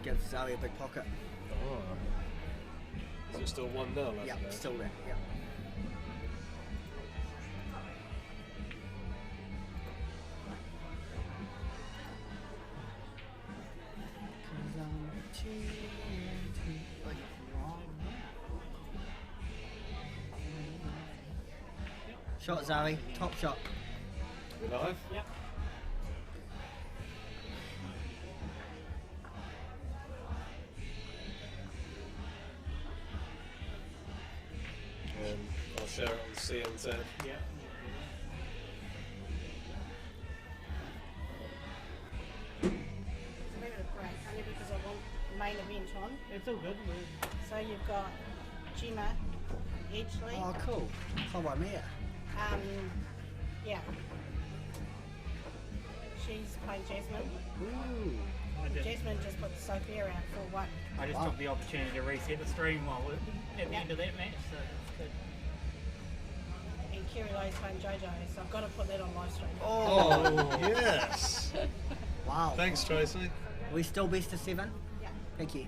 Give Zoe a big pocket. Oh. Is it still 1-0? Yeah, still there. Yeah. Shot, Zoe. Top shot. You live? Yep. I'll share it on CNZ. Yeah. Only because I want main event on. It's all good. So you've got Gemma, Edgley. Oh, cool. How about me? Yeah. She's playing Jasmine. Ooh. Jasmine just put Sophia out for one. I just took the opportunity to reset the stream while we're at the end of that match, so it's good. And Kiri playing JoJo, so I've got to put that on live stream. Oh, yes. Wow. Thanks, Tracy. We still best of 7? Yeah. Thank you.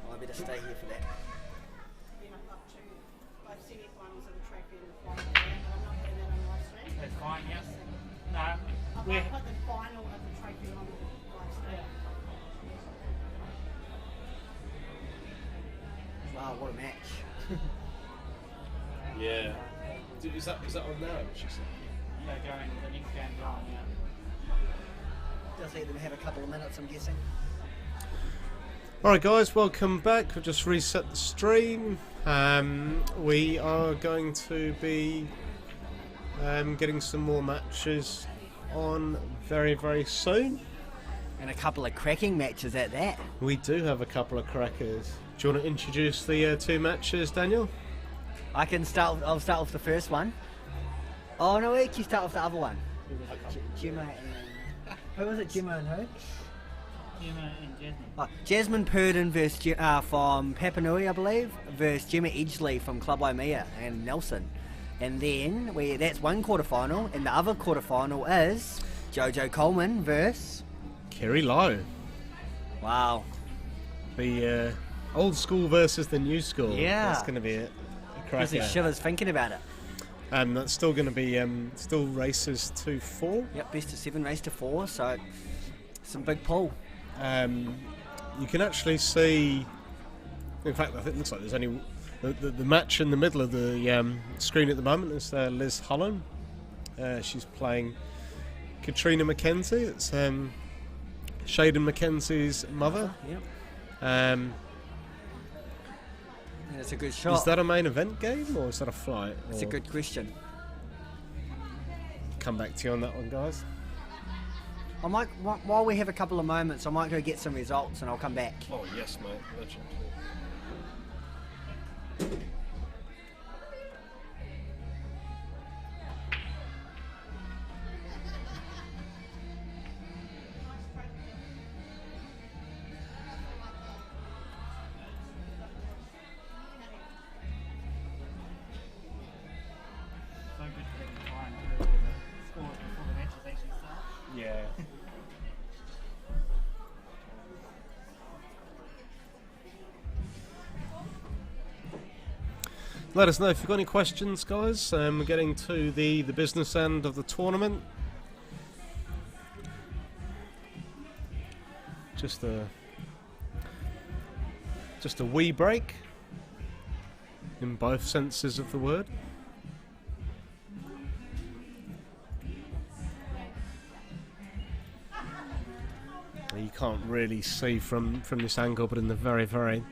Oh, I better stay here for that. Then I've got both semi-finals of the trophy and the final, but I'm not putting that on live stream. That's fine, yes. No, I'll put the final of the trophy on live stream. Wow, what a match. Yeah. Is that on now? She said. they're going, the next game's on, yeah. Just let them have a couple of minutes, I'm guessing. Alright guys, welcome back. We've just reset the stream. We are going to be getting some more matches on very, very soon. And a couple of cracking matches at that. We do have a couple of crackers. Do you want to introduce the 2 matches, Daniel? I'll start with the first one. Oh no, wait, you start with the other one. Gemma and... Who was it, Gemma and who? Gemma and Jasmine. Oh, Jasmine Purdon versus from Papanui, I believe, versus Gemma Edgley from Club Waimea and Nelson. And then that's one quarterfinal, and the other quarterfinal is JoJo Coleman versus Kiri Lowe. Wow. The old school versus the new school. Yeah. That's going to be a Gives me cracker. shivers thinking about it. That's still going to be still races to 4. Yep, best of 7, race to 4, so some big pull. You can actually see. In fact, I think it looks like there's only the match in the middle of the screen at the moment is Liz Holland. She's playing Katrina McKenzie. It's Shaden McKenzie's mother. Yep. And it's a good shot. is that a main event game or is that a flight? It's a good question. Come back to you on that one, guys. I might, while we have a couple of moments, I might go get some results and I'll come back. Oh yes, mate. Legend. So good to get the time to do all the scores before the matches actually start. Yeah. Let us know if you've got any questions, guys. We're getting to the business end of the tournament. Just a wee break in both senses of the word. You can't really see from this angle, but in the very, very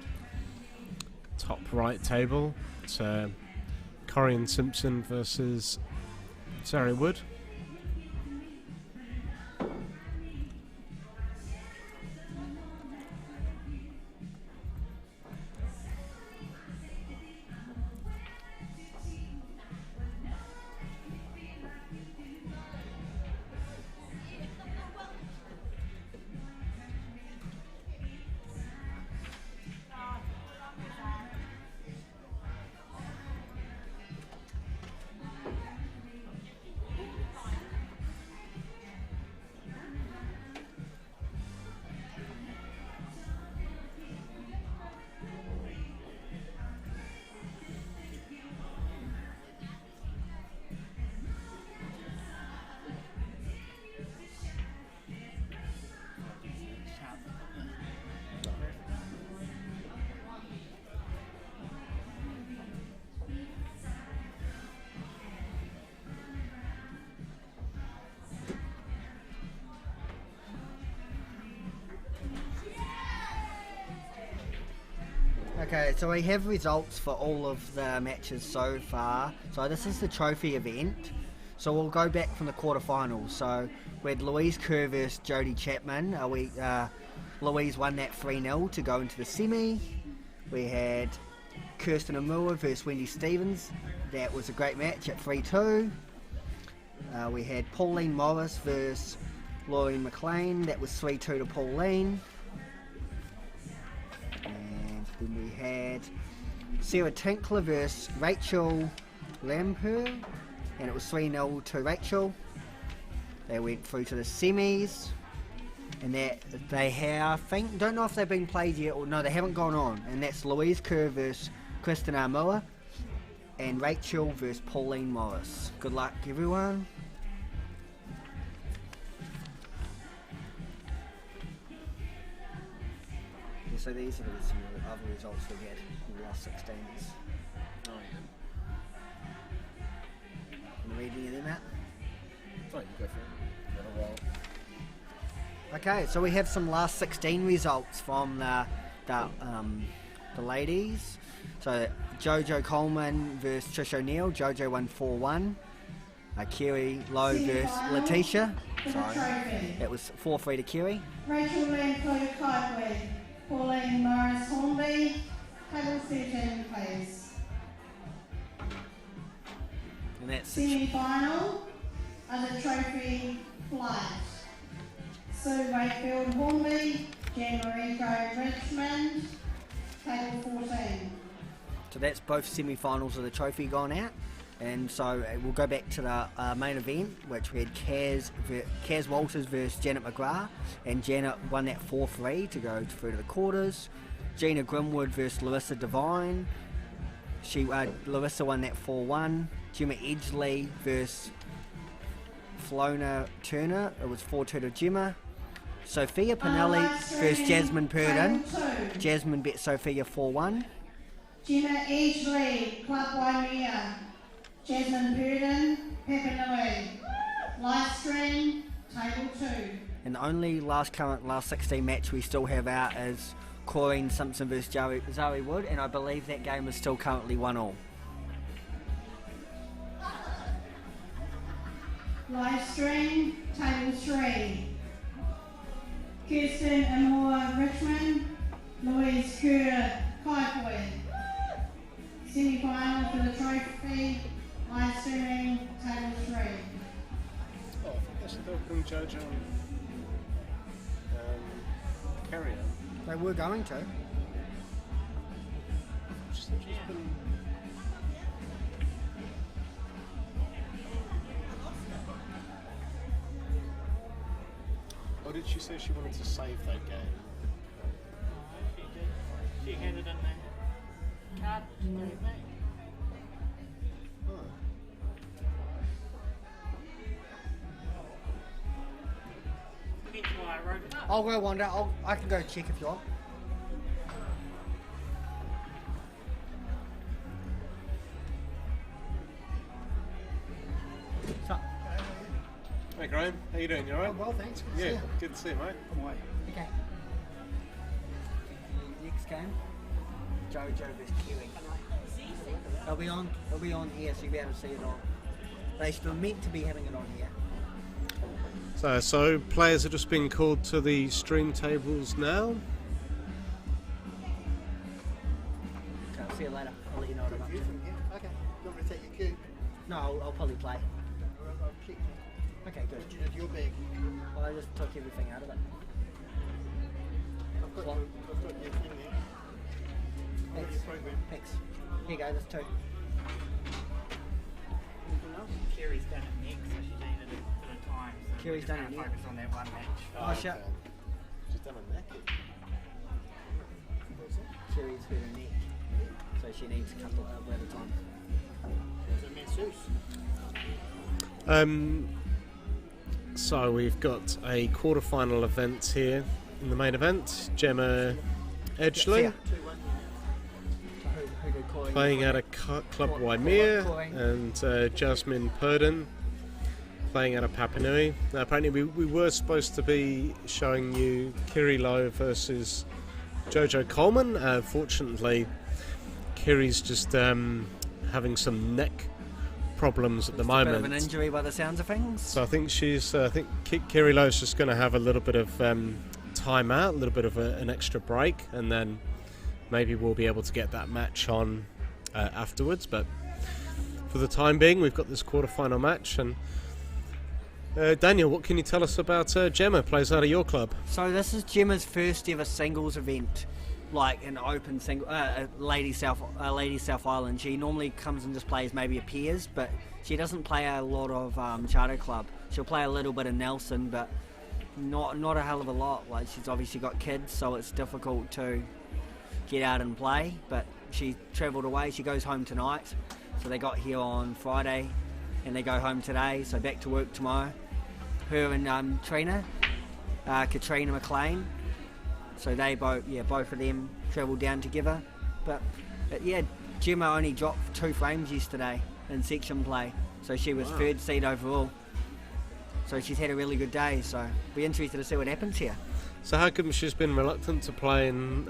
top right table, it's Corian Simpson versus Sarah Wood. Okay, so we have results for all of the matches so far. So this is the trophy event. So we'll go back from the quarterfinals. So we had Louise Kerr versus Jodie Chapman. Louise won that 3-0 to go into the semi. We had Kirsten Amua versus Wendy Stevens. That was a great match at 3-2. We had Pauline Morris versus Laurie McLean. That was 3-2 to Pauline. And then we had Sarah Tinkler versus Rachel Lamper. And it was 3-0 to Rachel. They went through to the semis. And that they have, don't know if they've been played yet or no, they haven't gone on. And that's Louise Kerr versus Kristen Armour and Rachel versus Pauline Morris. Good luck, everyone. Yeah, so these are some of the other results we had in the last 16s. Oh, Can you read any of them out? you go for it. Got a roll. Okay, so we have some last 16 results from the ladies. So JoJo Coleman versus Trish O'Neill. JoJo won 4-1. Kiri Lowe versus Letitia. Sorry, that was 4-3 to Kiri. Rachel Lampo Kaiway, Pauline Morris Hornby, table 13 please. And that's Semi-final are the trophy flight. Sue Wakefield Hornby, Gemma Richmond, table 14. So that's both semi-finals of the trophy gone out. And so we'll go back to the main event, which we had Kaz Walters versus Janet McGrath, and Janet won that 4-3 to go through to the quarters. Gina Grimwood versus Larissa Devine. Larissa won that 4-1. Gemma Edgley versus Flona Turner. It was 4-2 to Gemma. Sophia Pinelli versus Jasmine Purdon. Jasmine bet Sophia 4-1. Gemma Edgley, Club Waimea. Jasmine Purdon, Papanui. Live stream, table 2. And the only last 16 match we still have out is Corinne Simpson versus Zoe Wood, and I believe that game is still currently 1-1. Live stream, table 3. Kirsten Amor Richmond, Louise Kerr Kaikoi. Semi-final for the trophy, live streaming, table 3. Oh, I think they should bring JoJo and Carrier. They were going to. Or did she say she wanted to save that game? She had it in the card. Hence why I wrote it up. I'll go wander. I can go check if you want. Hey Graham, how you doing? You alright? Well, thanks. Good to see Yeah, you. good to see you, mate. Okay. Next game, JoJo versus Kiri. It'll be on here, so you'll be able to see it on. They still meant to be having it on here. So players are just being called to the stream tables now. Okay, I'll see you later. I'll let you know what I'm up to. Okay. You want me to take your cue? No, I'll probably play. I'll keep it. Okay, good. What you did your bag? Well, I just took everything out of it. I've got your thing there. I've got Thanks. your program. Thanks. Here you go, there's 2. Anything else? Kiri's done it next, so she needed a bit of time. So Kiri's we're done just it gonna next. focus on that one match. Oh, shit. She's done a naked. Kiri's hurt her neck, so she needs a couple of at a time. Is it masseuse? So we've got a quarterfinal event here in the main event. Gemma Edgley Yeah. Who did Corey? playing out of Club Waimea, and Jasmine Purdon playing out of Papanui. Now, apparently we were supposed to be showing you Kiri Lowe versus JoJo Coleman. Fortunately, Kiri's just having some neck problems at the Just a bit moment. of an injury by the sounds of things. So I think Kiri Lowe's just going to have a little bit of time out, a little bit of an extra break, and then maybe we'll be able to get that match on afterwards. But for the time being, we've got this quarterfinal match. And Daniel, what can you tell us about Gemma, plays out of your club? So this is Gemma's first ever singles event, like an open single, Lady South Island. She normally comes and just plays maybe a pairs, but she doesn't play a lot of charter club. She'll play a little bit of Nelson, but not a hell of a lot. Like, she's obviously got kids, so it's difficult to get out and play. But she travelled away. She goes home tonight, so they got here on Friday, and they go home today. So back to work tomorrow. Her and Katrina McLean. So they both of them travelled down together. But yeah, Gemma only dropped 2 frames yesterday in section play, so she was third seed overall. So she's had a really good day. So be interested to see what happens here. So how come she's been reluctant to play in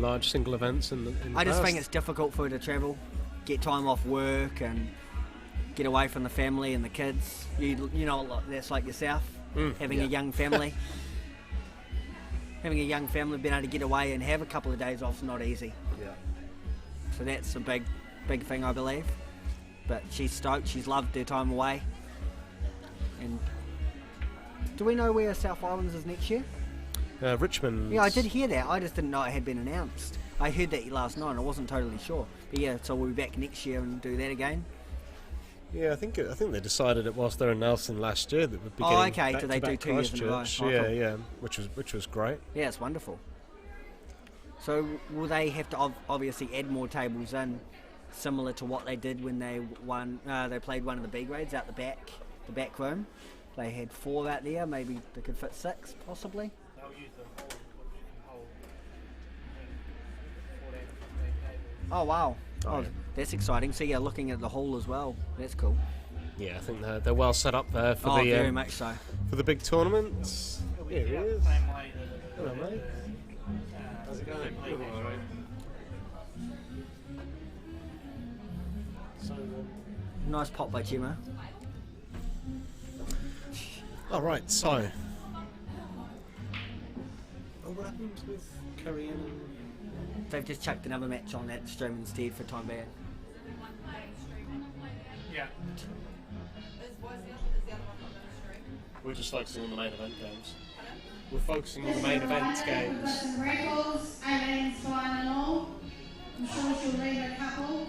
large single events in the I just past? think it's difficult for her to travel, get time off work, and get away from the family and the kids. You know, that's like yourself, having a young family. Having a young family, being able to get away and have a couple of days off is not easy. Yeah. So that's a big thing, I believe. But she's stoked. She's loved her time away. And do we know where South Islands is next year? Richmond. Yeah, I did hear that. I just didn't know it had been announced. I heard that last night. I wasn't totally sure. But yeah, so we'll be back next year and do that again. Yeah, I think they decided it whilst they were in Nelson last year that would be Oh, getting okay. back Do to they do back 2 years in a row? Christchurch. Oh, Yeah, cool. yeah, which was great. Yeah, it's wonderful. So will they have to obviously add more tables in, similar to what they did when they won? They played one of the B grades out the back room. They had 4 out there. Maybe they could fit 6, possibly. They'll use the whole 14, 15 tables. Oh wow! Oh, yeah. That's exciting. So yeah, looking at the hall as well. That's cool. Yeah, I think they're well set up there for Very much so. for the big tournaments. It'll be Here he about is. the same way that Hello, mate. How's it going? Nice pop by Gemma. All right, so what happens with Kiri and They've just chucked another match on that stream instead for time being. Yeah. we're just focusing on the main event games? We're focusing on the main event games. Some records, Aileen's final. I'm sure she'll leave a couple.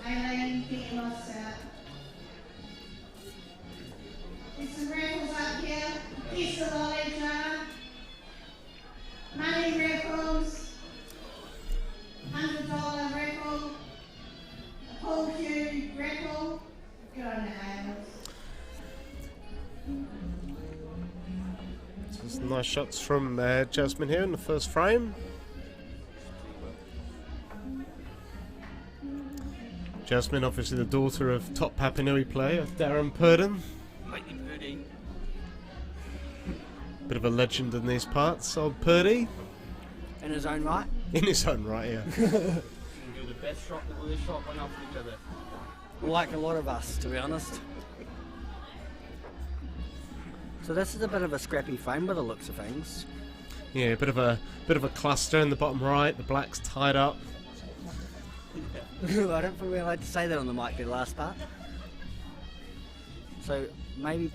Aileen, get your loss out. There's some records up here. Kiss the lolly jar. Money records. $100 record. A pool cue record. Good on the Ailes. Some nice shots from Jasmine here in the first frame. Jasmine, obviously the daughter of top Papua Nui player Darren Purdon. Bit of a legend in these parts, old Purdy. In his own right. In his own right, yeah. You're the best shot, the worst shot, one after each other. Like a lot of us, to be honest. So this is a bit of a scrappy frame by the looks of things. Yeah, a bit of a cluster in the bottom right. The black's tied up. I don't think we're allowed to say that on the mic, the last part. So maybe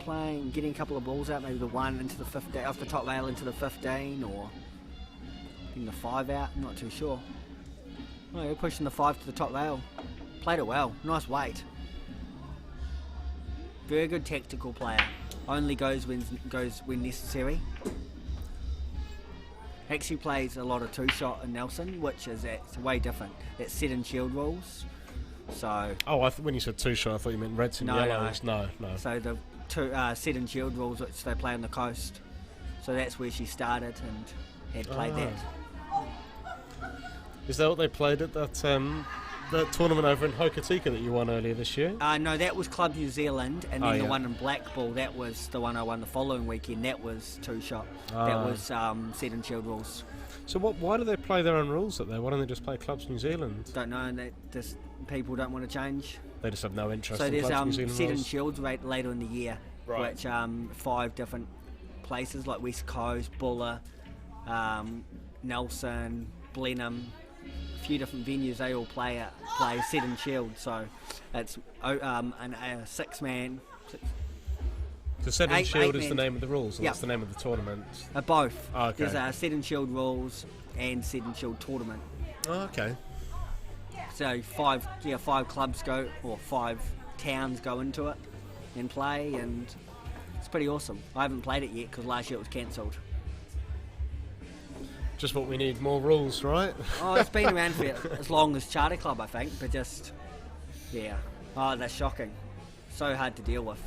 getting a couple of balls out, maybe the 1 into the 15, off the top rail into the 15, or getting the 5 out, I'm not too sure. Oh, you're pushing the 5 to the top rail. Played it well, nice weight. Very good tactical player. Only goes when necessary. Actually plays a lot of 2-shot in Nelson, which is it's way different. It's set in shield rules. So Oh, when you said 2-shot, I thought you meant reds and No, yellows. No. So the two set in shield rules, which they play on the coast. So that's where she started and had played that. Is that what they played at that the tournament over in Hokitika that you won earlier this year? No, that was Club New Zealand, and then Oh, the yeah. one in Blackpool, that was the one I won the following weekend. That was 2-shot. That was set and shield rules. So why do they play their own rules up there? Why don't they just play Clubs New Zealand? Don't know, and that just people don't want to change. They just have no interest So in there's Clubs New Zealand set and rules? shields later in the year, Right. which 5 different places like West Coast, Buller, Nelson, Blenheim, a few different venues. They all play set and shield. So it's a 6-man. So Set and eight Shield is men. the name of the rules, or Yeah. that's the name of the tournament? Both. Oh, okay. There's set and shield rules and set and shield tournament. Oh, okay. So 5 clubs go, or 5 towns go into it and play, and it's pretty awesome. I haven't played it yet because last year it was cancelled. Just what we need, more rules, right? Oh, it's been around for as long as Charter Club, I think, but just, yeah. Oh, that's shocking. So hard to deal with.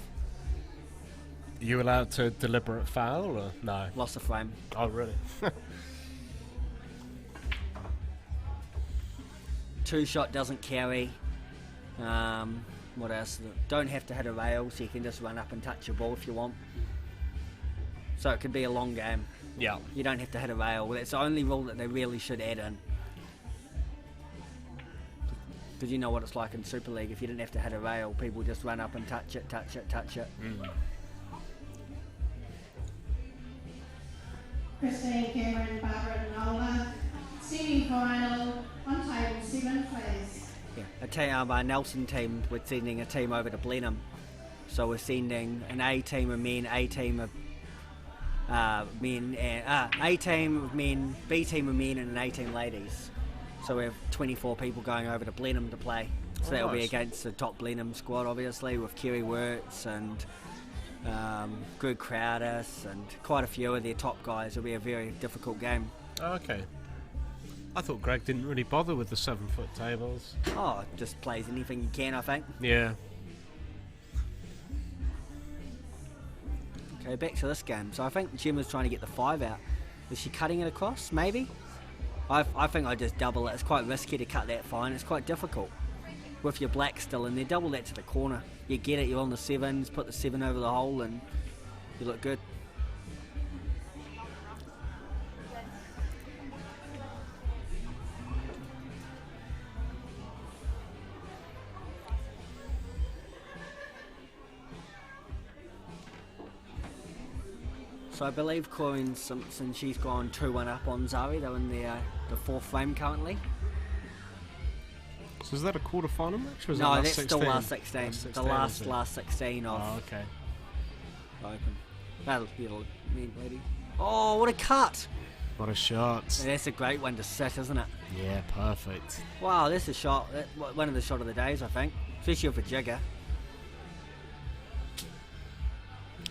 Are you allowed to deliberate foul, or no? Loss of frame. Oh, really? 2-shot doesn't carry. What else? Don't have to hit a rail, so you can just run up and touch your ball if you want. So it could be a long game. Yeah. You don't have to hit a rail. That's the only rule that they really should add in. Because you know what it's like in Super League. If you didn't have to hit a rail, people just run up and touch it. Christine, Cameron, Barbara and Nola. Semi-final on table 7, please. Yeah, our Nelson team, we're sending a team over to Blenheim. So we're sending an A team of men, A team of men, and A team of men, B team of men, and an A team ladies. So we have 24 people going over to Blenheim to play. So that'll be nice. against the top Blenheim squad, obviously, with Kiri Wirtz and Greg Crowdis and quite a few of their top guys. It'll be a very difficult game. Oh, okay. I thought Greg didn't really bother with the 7-foot tables. Oh, just plays anything you can, I think. Yeah. Okay, back to this game. So I think Gemma's trying to get the 5 out. Is she cutting it across? Maybe? I think I just double it. It's quite risky to cut that fine. It's quite difficult. With your black still in there, double that to the corner. You get it, you're on the 7s, put the 7 over the hole and you look good. So I believe Corinne Simpson, she's gone 2-1 up on Zari. They're in the 4th frame currently. So is that a quarter-final match, or is No, that that's 16? still last 16. Last 16, The is it? last 16 of Oh, okay. Open. That'll mean, lady. Oh, what a cut! What a shot. That's a great one to sit, isn't it? Yeah, perfect. Wow, that's a shot. One of the shot of the days, I think. Especially with a jigger.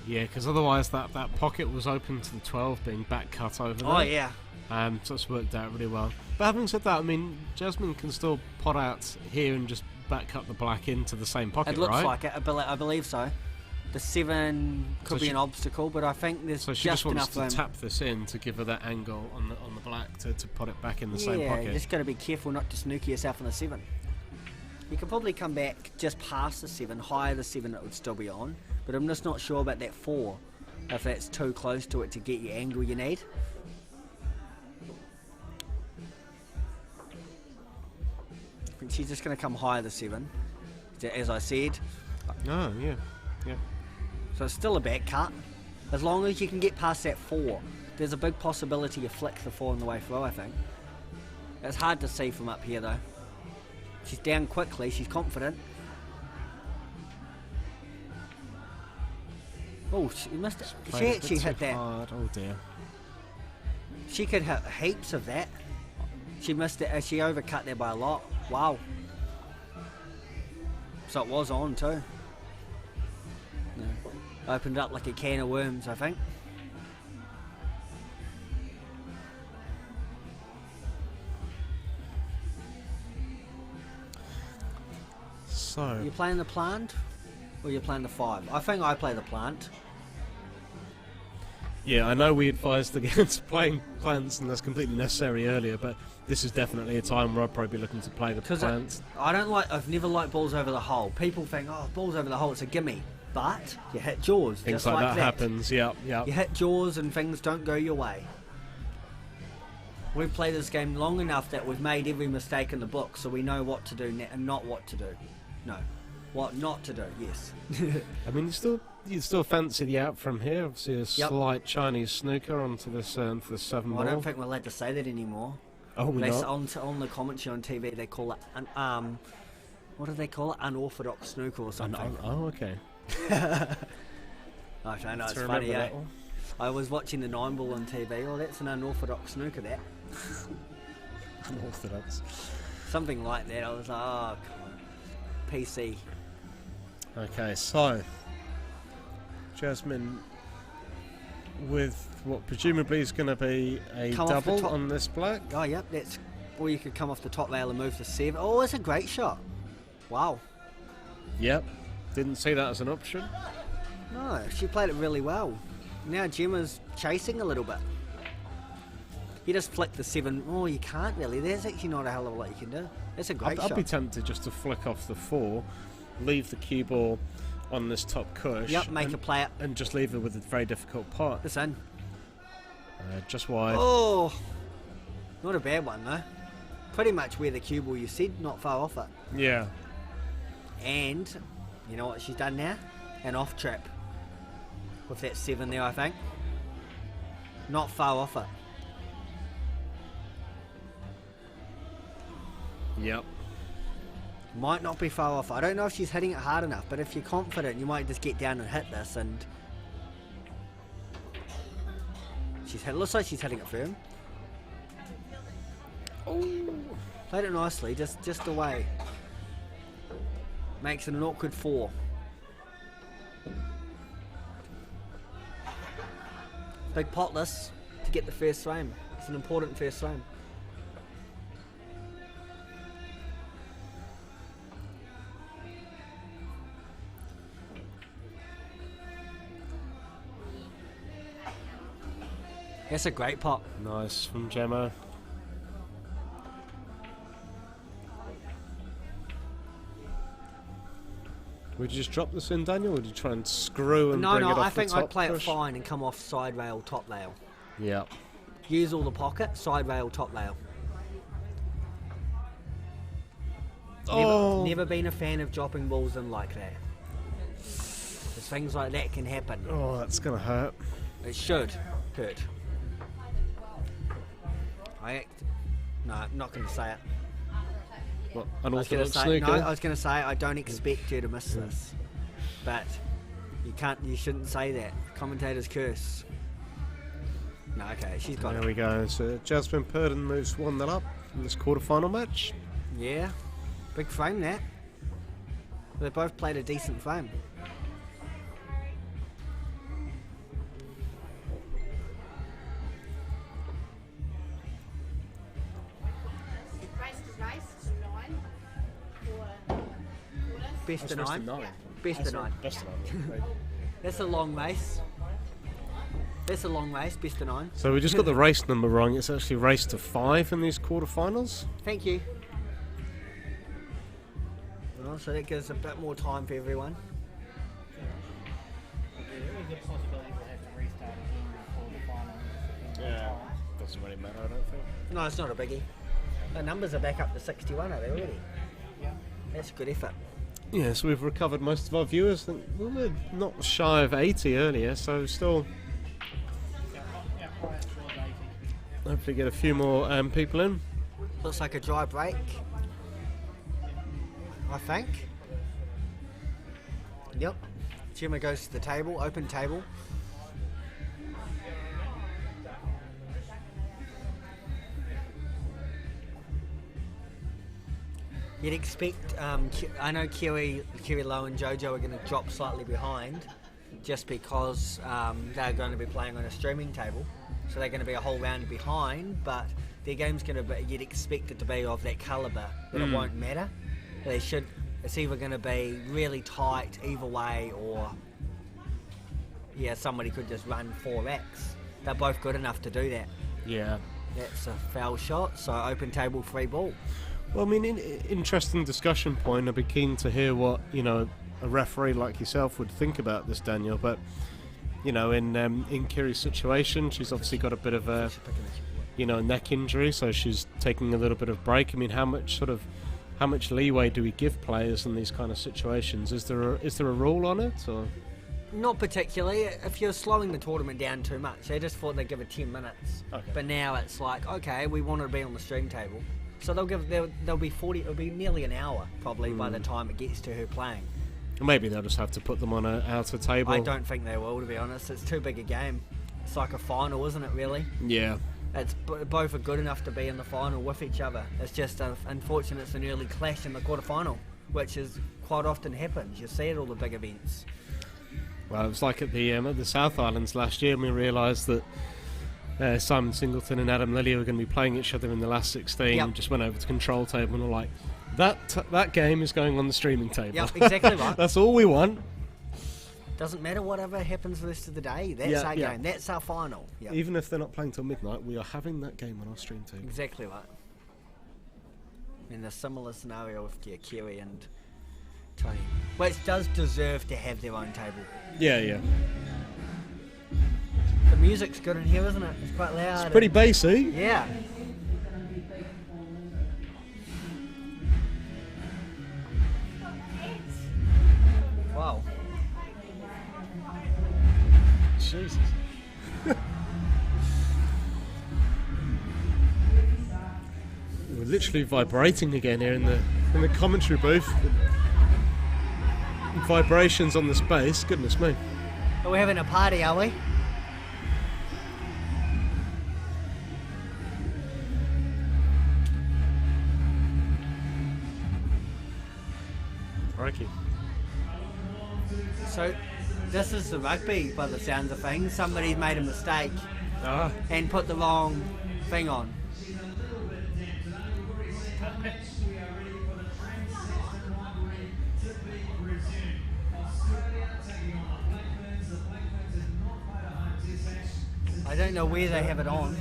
Yeah, because otherwise that pocket was open to the 12 being back cut over there. Oh, yeah. So it's worked out really well. But having said that, I mean, Jasmine can still pot out here and just back cut the black into the same pocket, It looks right? like it. I believe so. The 7 could So be she- an obstacle, but I think there's So she just wants enough to room. tap this in to give her that angle on the black to put it back in the same Yeah, pocket. you just got to be careful not to snooker yourself on the 7. You can probably come back just past the 7, higher the 7 it would still be on, but I'm just not sure about that 4, if that's too close to it to get your angle you need. I think she's just going to come higher the 7, as I said. Oh, yeah. So it's still a back cut. As long as you can get past that 4, there's a big possibility you flick the 4 on the way through, I think. It's hard to see from up here though. She's down quickly, she's confident. Oh, she missed it. Played She a bit actually too hit that. hard. Oh dear. She could hit heaps of that. She missed it. She overcut there by a lot. Wow. So it was on too. Yeah. Opened up like a can of worms, I think. So You playing the plant or you playing the 5? I think I play the plant. Yeah, I know we advised against playing plants, and that's completely necessary earlier, but this is definitely a time where I'd probably be looking to play the plants. I've never liked balls over the hole. People think, oh, balls over the hole, it's a gimme. But you hit jaws, Things just like like that happens, yeah. You hit jaws and things don't go your way. We've played this game long enough that we've made every mistake in the book, so we know what to do and not what to do. No, what not to do. Yes. I mean, you still fancy the out from here. Obviously, a slight Chinese snooker onto this 7 Well, ball. I don't think we're allowed to say that anymore. Oh, we're not. On the commentary on TV, they call it an what do they call it? Unorthodox snooker or something. Oh, okay. I don't know. It's To funny. remember that one. I was watching the 9 ball on TV. Oh, that's an unorthodox snooker. That. Unorthodox. Something like that. I was like, oh, come on. PC. Okay, so Jasmine with what presumably is going to be a Come off the double top. on this black. Oh, yep. That's. Or you could come off the top rail and move to 7. Oh, it's a great shot. Wow. Yep, didn't see that as an option. No, she played it really well. Now Gemma's chasing a little bit. You just flick the 7. Oh, you can't really. There's actually not a hell of a lot you can do. It's a great I'd shot. be tempted just to flick off the 4, leave the cue ball on this top cush. Yep, make a play it. And just leave it with a very difficult pot. It's in. Just wide. Oh, not a bad one though. Pretty much where the cue ball you said, not far off it. Yeah. And you know what she's done now? An off trap with that 7 there, I think. Not far off it. Yep. Might not be far off. I don't know if she's hitting it hard enough, but if you're confident, you might just get down and hit this. And looks like she's hitting it firm. Oh, played it nicely, just away. Makes it an awkward 4. Big potless to get the first frame. It's an important first frame. That's a great pot. Nice from Gemma. Would you just drop this in, Daniel, or would you try and screw and No, bring it off I think the top I'd play push? it fine and come off side rail, top rail. Yeah. Use all the pocket, side rail, top rail. Oh. Never been a fan of dropping balls in like that. 'Cause things like that can happen. Oh, that's going to hurt. It should hurt. No, I'm not going to say it. What, I was going unorthodox to say snooker? no. I was going to say I don't expect you to miss this, but you can't. You shouldn't say that. Commentators curse. No, okay, she's got There it. we go. So Jasmine Purden moves 1-0 up in this quarterfinal match. Yeah, big frame that. They both played a decent frame. Best of 9. Best of 9. Best of 9. That's a long race. Best of 9. So we just got the race number wrong. It's actually race to 5 in these quarterfinals. Thank you. Well, so that gives a bit more time for everyone. There is a possibility we'll have to restart again before the final. Yeah. Doesn't really matter, I don't think. No, it's not a biggie. The numbers are back up to 61, are they already? Yeah. That's a good effort. Yeah, so we've recovered most of our viewers. I think we were not shy of 80 earlier, so still Yeah, prior to 80. hopefully get a few more people in. Looks like a dry break. I think. Yep. Gemma goes to the table, open table. You'd expect, I know Kiri Lowe and JoJo are going to drop slightly behind just because they're going to be playing on a streaming table. So they're going to be a whole round behind, but their game's going to be, you'd expect it to be of that calibre that it won't matter. It's either going to be really tight either way, or yeah, somebody could just run 4 racks. They're both good enough to do that. Yeah. That's a foul shot, so open table, free ball. Well, I mean, interesting discussion point. I'd be keen to hear what, you know, a referee like yourself would think about this, Daniel. But, you know, in Kiri's situation, she's obviously got a bit of a, you know, neck injury, so she's taking a little bit of break. I mean, how much leeway do we give players in these kind of situations? Is there a rule on it, or? Not particularly. If you're slowing the tournament down too much, they just thought they'd give it 10 minutes. Okay. But now it's like, okay, we want to be on the stream table, so they'll be 40. It'll be nearly an hour probably by the time it gets to her playing. Maybe they'll just have to put them on a outer table. I don't think they will, to be honest. It's too big a game. It's like a final, isn't it? Really. Yeah. It's both are good enough to be in the final with each other. It's just unfortunate it's an early clash in the quarterfinal, which is quite often happens. You see it at all the big events. Well, it was like at the South Islands last year, and we realised that Simon Singleton and Adam Lilly were going to be playing each other in the last 16. Yep. Just went over to control table and were like, that game is going on the streaming table. Yep, exactly right. That's all we want. Doesn't matter whatever happens the rest of the day. That's our game. That's our final. Yep. Even if they're not playing till midnight, we are having that game on our stream table. Exactly right. In a similar scenario with Kiri and Tony, which does deserve to have their own table. Yeah. The music's good in here, isn't it? It's quite loud. It's pretty bassy. Yeah. Wow. Jesus. We're literally vibrating again here in the commentary booth. Vibrations on the space. Goodness me. Are we having a party, are we? Crikey. So, this is the rugby by the sounds of things. Somebody's made a mistake and put the wrong thing on. I don't know where they have it on.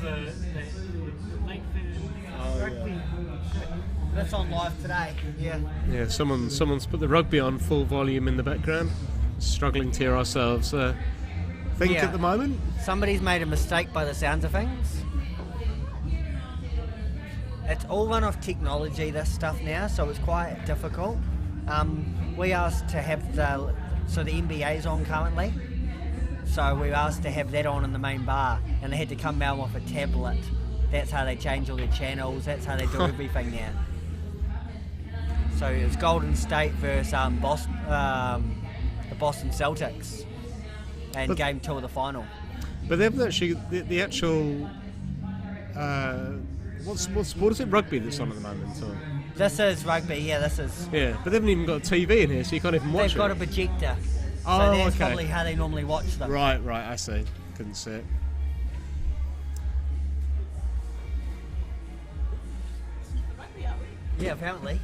That's on live today. Yeah. Yeah, someone's put the rugby on full volume in the background. Struggling to hear ourselves think Yeah. at the moment. Somebody's made a mistake by the sounds of things. It's all run off technology, this stuff now, so it's quite difficult. We asked to have the NBA's on currently, so we asked to have that on in the main bar, and they had to come out with a tablet. That's how they change all their channels, that's how they do everything now. So it's Golden State versus the Boston Celtics, and But- game 2 of the final. But they haven't actually the actual what sport is it? Rugby that's on at the moment. Or? This is rugby, yeah, this is. Yeah, but they haven't even got a TV in here, so you can't even watch They've got it. a projector. Oh, So that's okay. probably how they normally watch them. Right, I see. Couldn't see it. Yeah, apparently.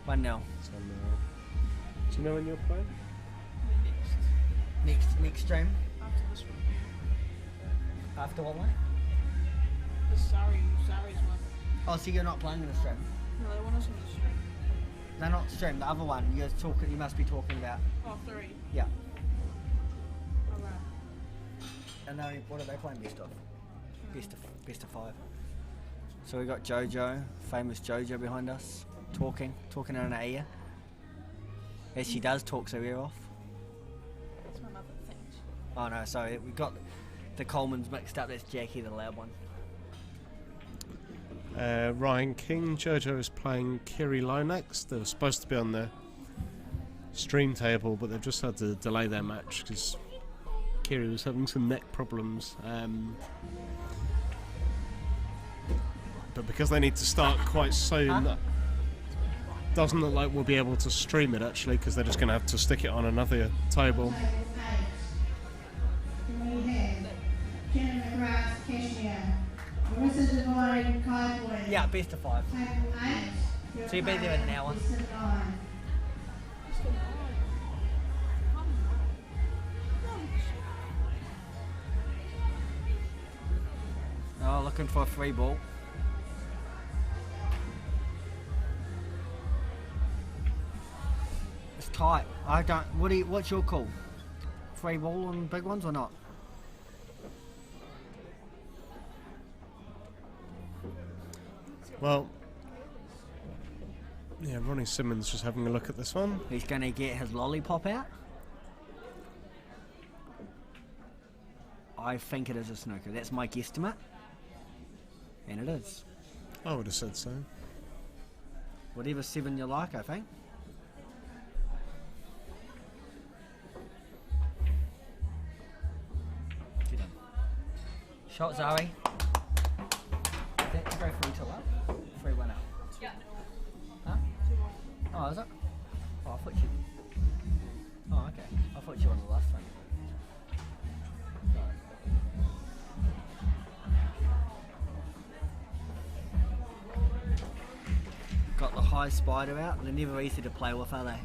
1-0. So, do you know when you're playing? Next stream. After what one? The Sari's one. Oh, so you're not playing in the stream? No, the one is on the stream. No, not stream. The other one. You must be talking about. Oh, 3. Yeah. Alright. And what are they playing? Best of 5. So we got JoJo, famous JoJo behind us, talking in her ear. As she does, talks her ear off. That's my mother thinks. Oh no, sorry, we got the Colemans mixed up. That's Jackie, the loud one. Ryan King, JoJo is playing Kiri next. They were supposed to be on the stream table, but they've just had to delay their match because Kiri was having some neck problems. But because they need to start quite soon, that doesn't look like we'll be able to stream it actually, because they're just going to have to stick it on another table. We have Jenna McGrath, Cashmere, Marissa Devine, Kaiboy. Yeah, best of 5. Table 8. So you'll be there in an hour. Lissa 9. Looking for a free ball. It's tight. I don't. What's your call? Free ball on big ones or not? Well, yeah, Ronnie Simmons just having a look at this one. He's going to get his lollipop out. I think it is a snooker. That's my guesstimate. And it is. I would have said so. Whatever 7 you like, I think. Get in. Shot, Zoe. That to go 3-2 up? 3-1 up? Yeah. Huh? Oh, is it? Oh, I thought you... Oh, okay. I thought you were on the last one. Got the high spider out. They're never easy to play with, are they?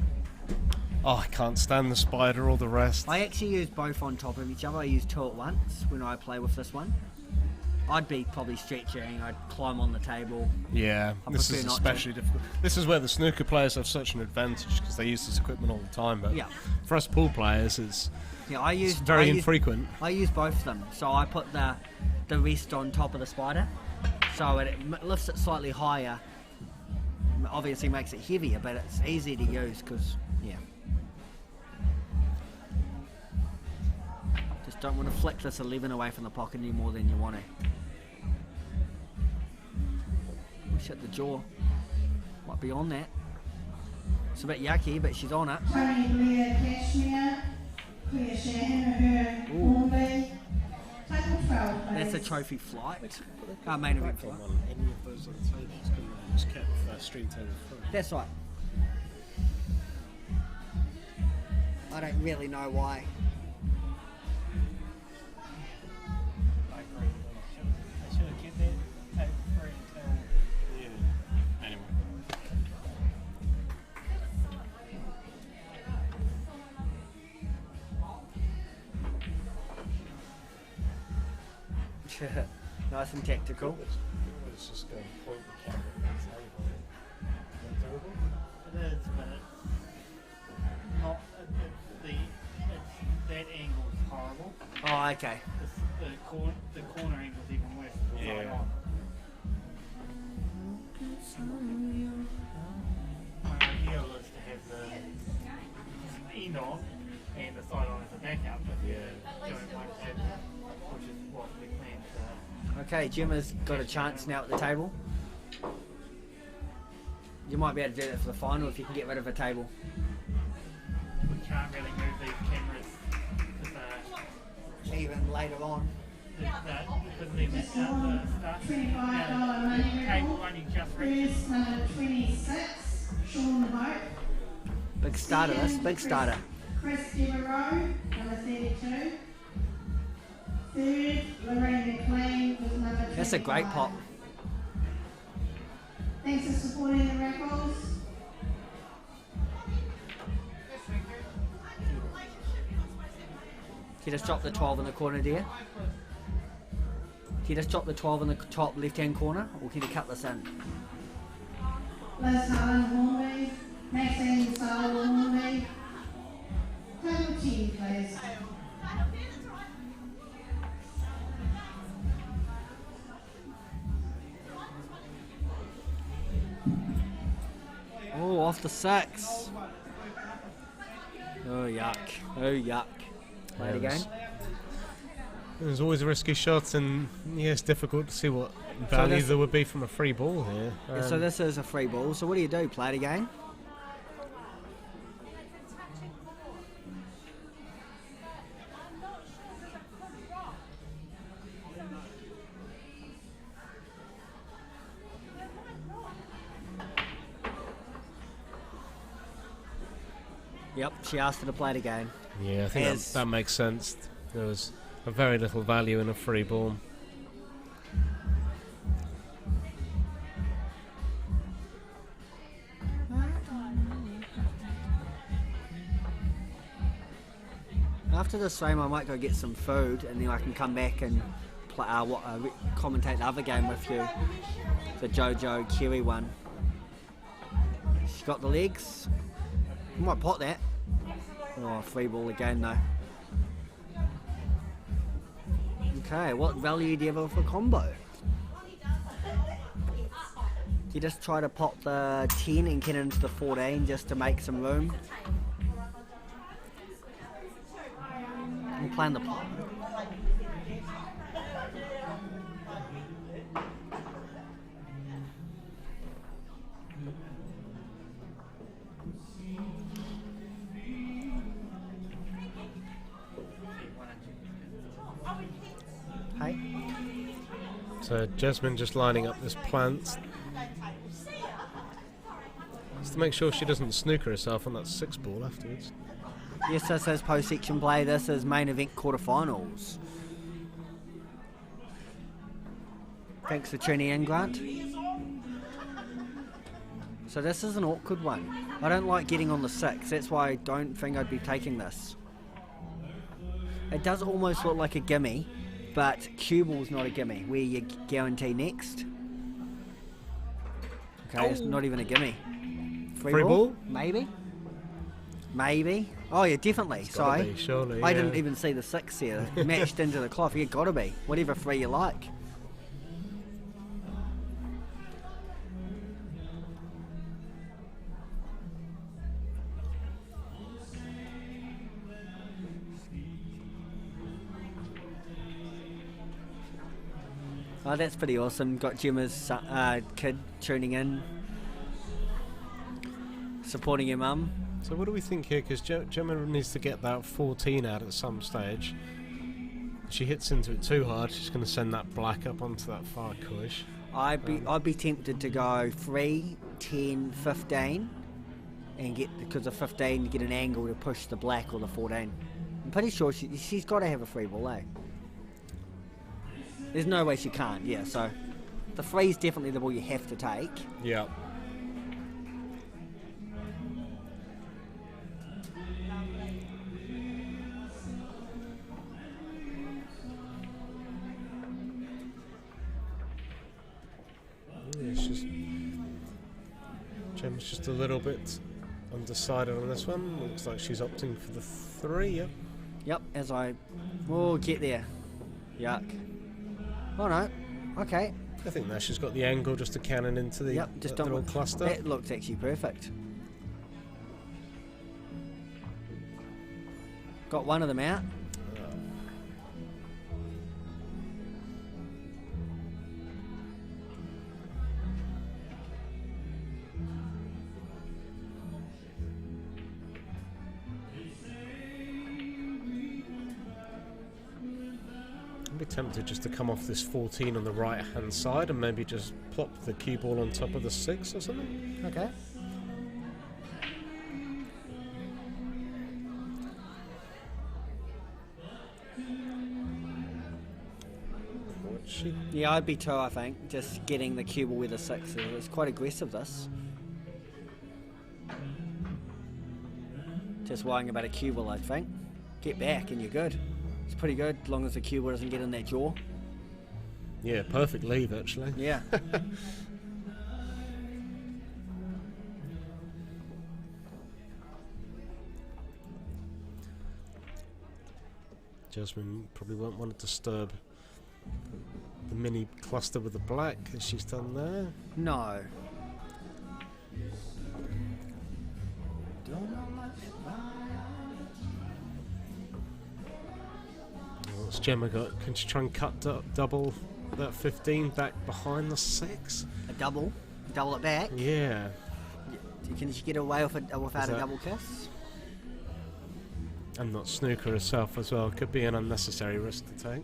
Oh, I can't stand the spider or the rest. I actually use both on top of each other. I use two at once when I play with this one. I'd be probably stretching, I'd climb on the table. Yeah, I this prefer is not especially difficult. This is where the snooker players have such an advantage because they use this equipment all the time. But Yeah. for us pool players, it's Yeah, it's very infrequent. I use both of them. So I put the rest on top of the spider, so it lifts it slightly higher. Obviously makes it heavier, but it's easy to use because, yeah. Just don't want to flick this 11 away from the pocket any more than you want to. Shut the jaw. Might be on that. It's a bit yucky, but she's on it. Tony Blair Cashmere, Claire Shanahan, Hornby. Table 12, please. That's a trophy flight. Main event flight. On any of those other tables, couldn't they? Just kept stream table free. That's right. I don't really know why. I agree with them. They should have kept that table free until Yeah. Anyway. Nice and tactical. Let's just go and point the camera at the table. it is, but it's not. That angle is horrible. Oh, okay. The corner angle is even worse. Than the side on. My ideal is to have the end on and the side on as a backup, but don't like that, which is what we planned. Okay, Gemma's got a chance now at the table. You might be able to do that for the final if you can get rid of a table. We can't really move these cameras because Even later on. because they messed up the stuff. $25 money The cable rebel. only just reached. First, number 26, Sean Hope. Big starter, this. Big starter. Chris Devereaux, number 32. Third, Lorraine McLean was number 25. That's a great pop. Thanks for supporting the records. Can you just drop the 12 in the corner, dear? Can you just drop the 12 in the top left-hand corner, or can you cut this in? Liz Helen Hornby, Maxine Sowell Hornby. Table 10, please. Oh, off the 6. Oh, yuck. Oh, yuck. Play it again. There's always a risky shot, and yeah, it's difficult to see what value this- there would be from a free ball here. Yeah, so this is a free ball. So what do you do? Play it again? Yep, she asked her to play it again. Yeah, I think As- that makes sense. There was a very little value in a free ball. After this game, I might go get some food, and then I can come back and commentate the other game with you, the JoJo Kiri one. She's got the legs. Might pot that. Oh, free ball again though. Okay, what value do you have for combo? You just try to pop the 10 and get into the 14 just to make some room. I'm playing the pot. Hey. So Jasmine just lining up this plant. Just to make sure she doesn't snooker herself on that 6 ball afterwards. Yes, this is post-section play. This is main event quarterfinals. Thanks for tuning in, Grant. So this is an awkward one. I don't like getting on the 6. That's why I don't think I'd be taking this. It does almost look like a gimme, but cue ball's not a gimme, where you guarantee next. Okay, it's not even a gimme. Free ball? Maybe. Maybe. Oh yeah, definitely. Sorry. Surely, I didn't even see the 6 here. Matched into the cloth. Yeah, gotta be. Whatever free you like. Oh, that's pretty awesome. Got Gemma's kid tuning in, supporting your mum. So what do we think here? Because Gemma needs to get that 14 out at some stage. If she hits into it too hard, she's going to send that black up onto that far cush. I'd be tempted to go 3, 10, 15, and get, because of 15, to get an angle to push the black or the 14. I'm pretty sure she's got to have a free ball, eh? There's no way she can't. Yeah. So the 3 is definitely the ball you have to take. Yeah. Gemma's just a little bit undecided on this one. Looks like she's opting for the 3, yep. Yep, as I will get there. Yuck. Oh no, okay. I think now she's got the angle just to cannon into the just little cluster. That looks actually perfect. Got one of them out. I'd be tempted just to come off this 14 on the right hand side and maybe just plop the cue ball on top of the 6 or something. Okay. Yeah, I'd be 2, I think. Just getting the cue ball with a 6. It's quite aggressive, this. Just worrying about a cue ball, I think. Get back and you're good. It's pretty good, as long as the cue ball doesn't get in that jaw. Yeah, perfect leave, actually. Yeah. Jasmine probably won't want to disturb the mini cluster with the black, as she's done there. No. What's Gemma got? Can she try and cut double that 15 back behind the 6? A double? Double it back? Yeah. Can she get away with without a double kiss? And not snooker herself as well. Could be an unnecessary risk to take.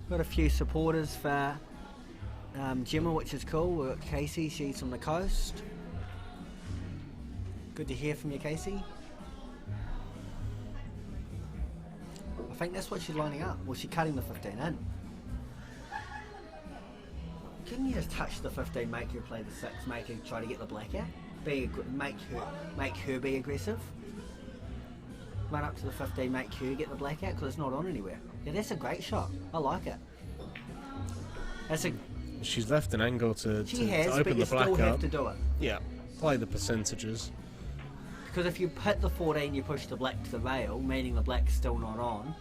Got a few supporters for Gemma, which is cool. We've got Casey, she's from the coast. Good to hear from you, Casey. I think that's what she's lining up. Well, she's cutting the 15 in. Couldn't you just touch the 15, make her play the 6, make her try to get the black out? Make her be aggressive. Run up to the 15, make her get the black out, because it's not on anywhere. Yeah, that's a great shot. I like it. That's a, She's left an angle to she has, but open you the black still have up. to do it. Yeah, play the percentages. Because if you hit the 14, you push the black to the rail, meaning the black's still not on.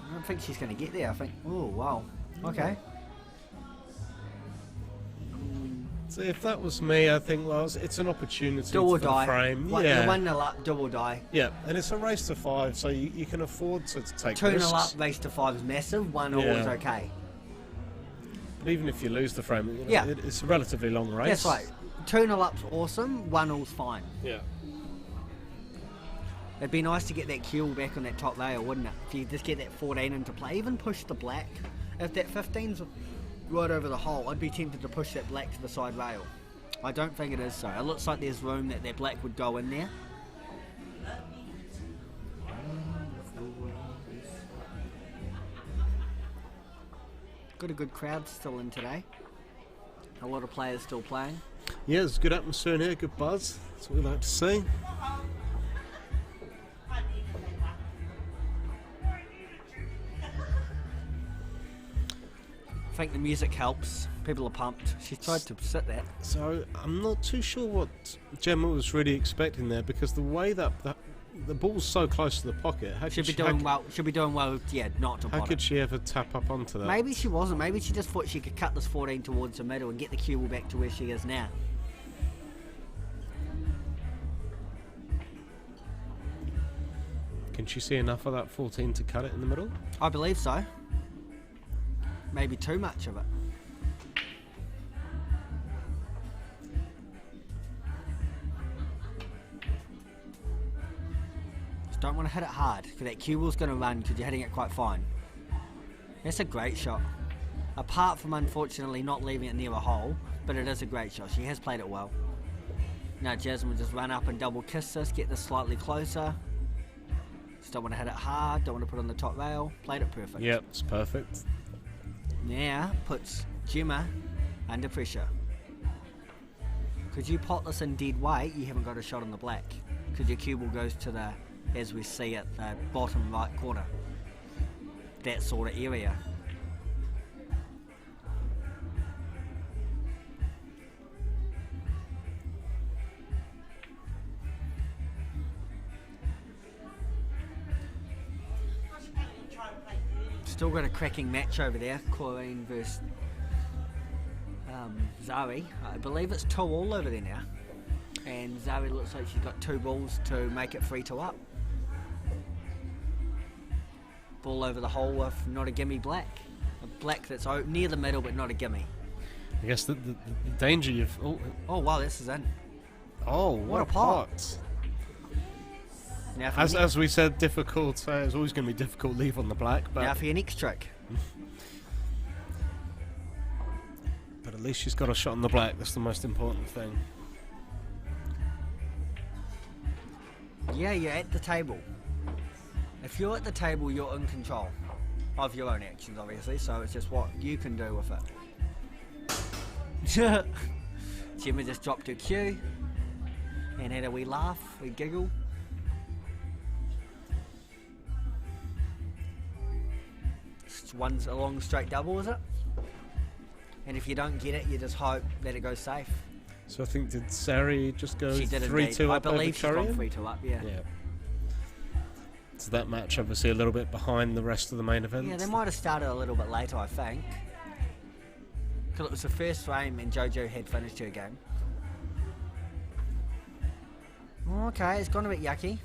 I don't think she's going to get there. I think. Oh wow. Okay. So if that was me, I think, well, it's an opportunity Do or for the die. frame. You're Yeah, 1-0 up, do or die. yeah, and it's a race to 5, so you can afford to take 2-0 risks. up, race to 5 is massive. 1-0 is Yeah. okay. But even if you lose the frame, you know, Yeah. it's a relatively long race. That's right. 2-0 up's awesome. 1-0's fine. Yeah. It'd be nice to get that cue back on that top rail, wouldn't it? If you just get that 14 into play, even push the black. If that 15's right over the hole, I'd be tempted to push that black to the side rail. I don't think it is so. It looks like there's room that black would go in there. Got a good crowd still in today. A lot of players still playing. Yeah, there's good atmosphere in here, good buzz. That's what we like to see. I think the music helps. People are pumped. She's tried to sit there. So I'm not too sure what Gemma was really expecting there, because the way that the ball's so close to the pocket, how Should could be she, doing well. Should be doing well. Yeah, not to how pot could it. she ever tap up onto that? Maybe she wasn't. Maybe she just thought she could cut this 14 towards the middle and get the cue ball back to where she is now. Can she see enough of that 14 to cut it in the middle? I believe so. Maybe too much of it. Just don't want to hit it hard, because that cue ball's going to run because you're hitting it quite fine. That's a great shot. Apart from unfortunately not leaving it near a hole, but it is a great shot. She has played it well. Now Jasmine just run up and double kiss this, get this slightly closer. Just don't want to hit it hard, don't want to put it on the top rail. Played it perfect. Yep, it's perfect. Now puts Gemma under pressure. Could you pot this in dead weight? You haven't got a shot on the black. Because your cue ball goes to the, as we see at the bottom right corner. That sort of area. Still got a cracking match over there. Corinne versus Zoe. I believe it's 2-2 over there now. And Zoe looks like she's got 2 balls to make it 3-2 up. Ball over the hole with not a gimme black. A black that's near the middle but not a gimme. I guess the danger you've... Oh wow, this is in. Oh, What a pot. Now for, As we said, difficult. It's always going to be difficult leave on the black, but now for your next trick. but at least she's got a shot on the black. That's the most important thing. Yeah, you're at the table. If you're at the table, you're in control of your own actions, obviously, so it's just what you can do with it. Gemma just dropped her cue and had a wee laugh, we giggle. One's a long straight double, is it? And if you don't get it, you just hope that it goes safe. So I think, did Sari just go She did 3-2 I up believe she's over gone Curry? 3-2 up, yeah. Yeah. So that match obviously a little bit behind the rest of the main event. Yeah, they might have started a little bit later, I think. Because it was the first frame and JoJo had finished her game. Okay, it's gone a bit yucky.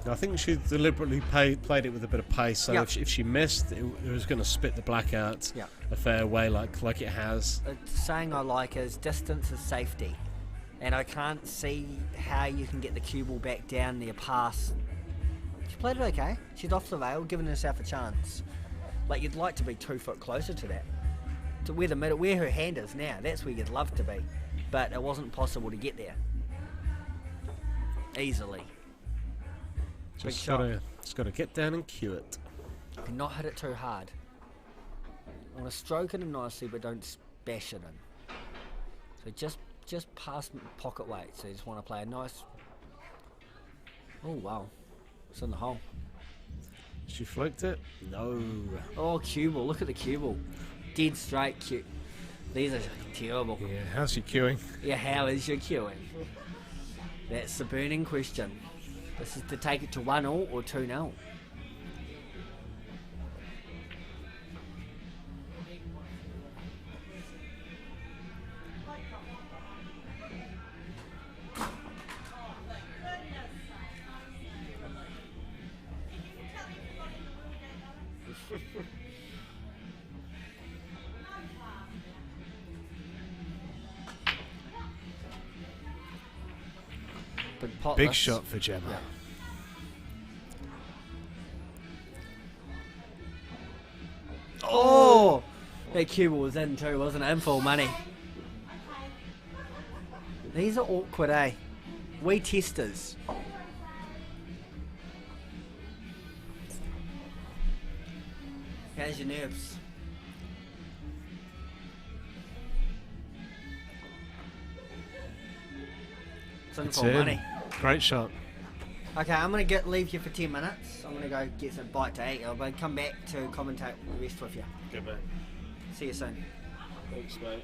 I think she deliberately played it with a bit of pace, so Yeah. if she missed, it was going to spit the black out Yeah. a fair way, like it has. The saying I like is distance is safety. And I can't see how you can get the cue ball back down there past. She played it okay. She's off the rail, giving herself a chance. Like, you'd like to be 2 foot closer to that. To where the middle, where her hand is now, that's where you'd love to be. But it wasn't possible to get there. Easily. Big Just shot. got to get down and cue it. And not hit it too hard. I want to stroke it in nicely, but don't bash it in. So just past pocket weight. So you just want to play a nice. Oh wow, it's in the hole. She fluked it? No. Oh, cue ball. Look at the cue ball. Dead straight cue. These are terrible. Yeah, how's she queuing? Yeah, how is your queuing? That's the burning question. This is to take it to 1-0 or 2-0. Big shot for Gemma. Yeah. Oh! That cue ball was in too, wasn't it? In full money. These are awkward, eh? We testers. How's your nerves? It's in It's full in. money. Great shot. Okay, I'm gonna leave you for 10 minutes. I'm gonna go get some bite to eat. I'll come back to commentate the rest with you. Good, mate. See you soon. Thanks, mate.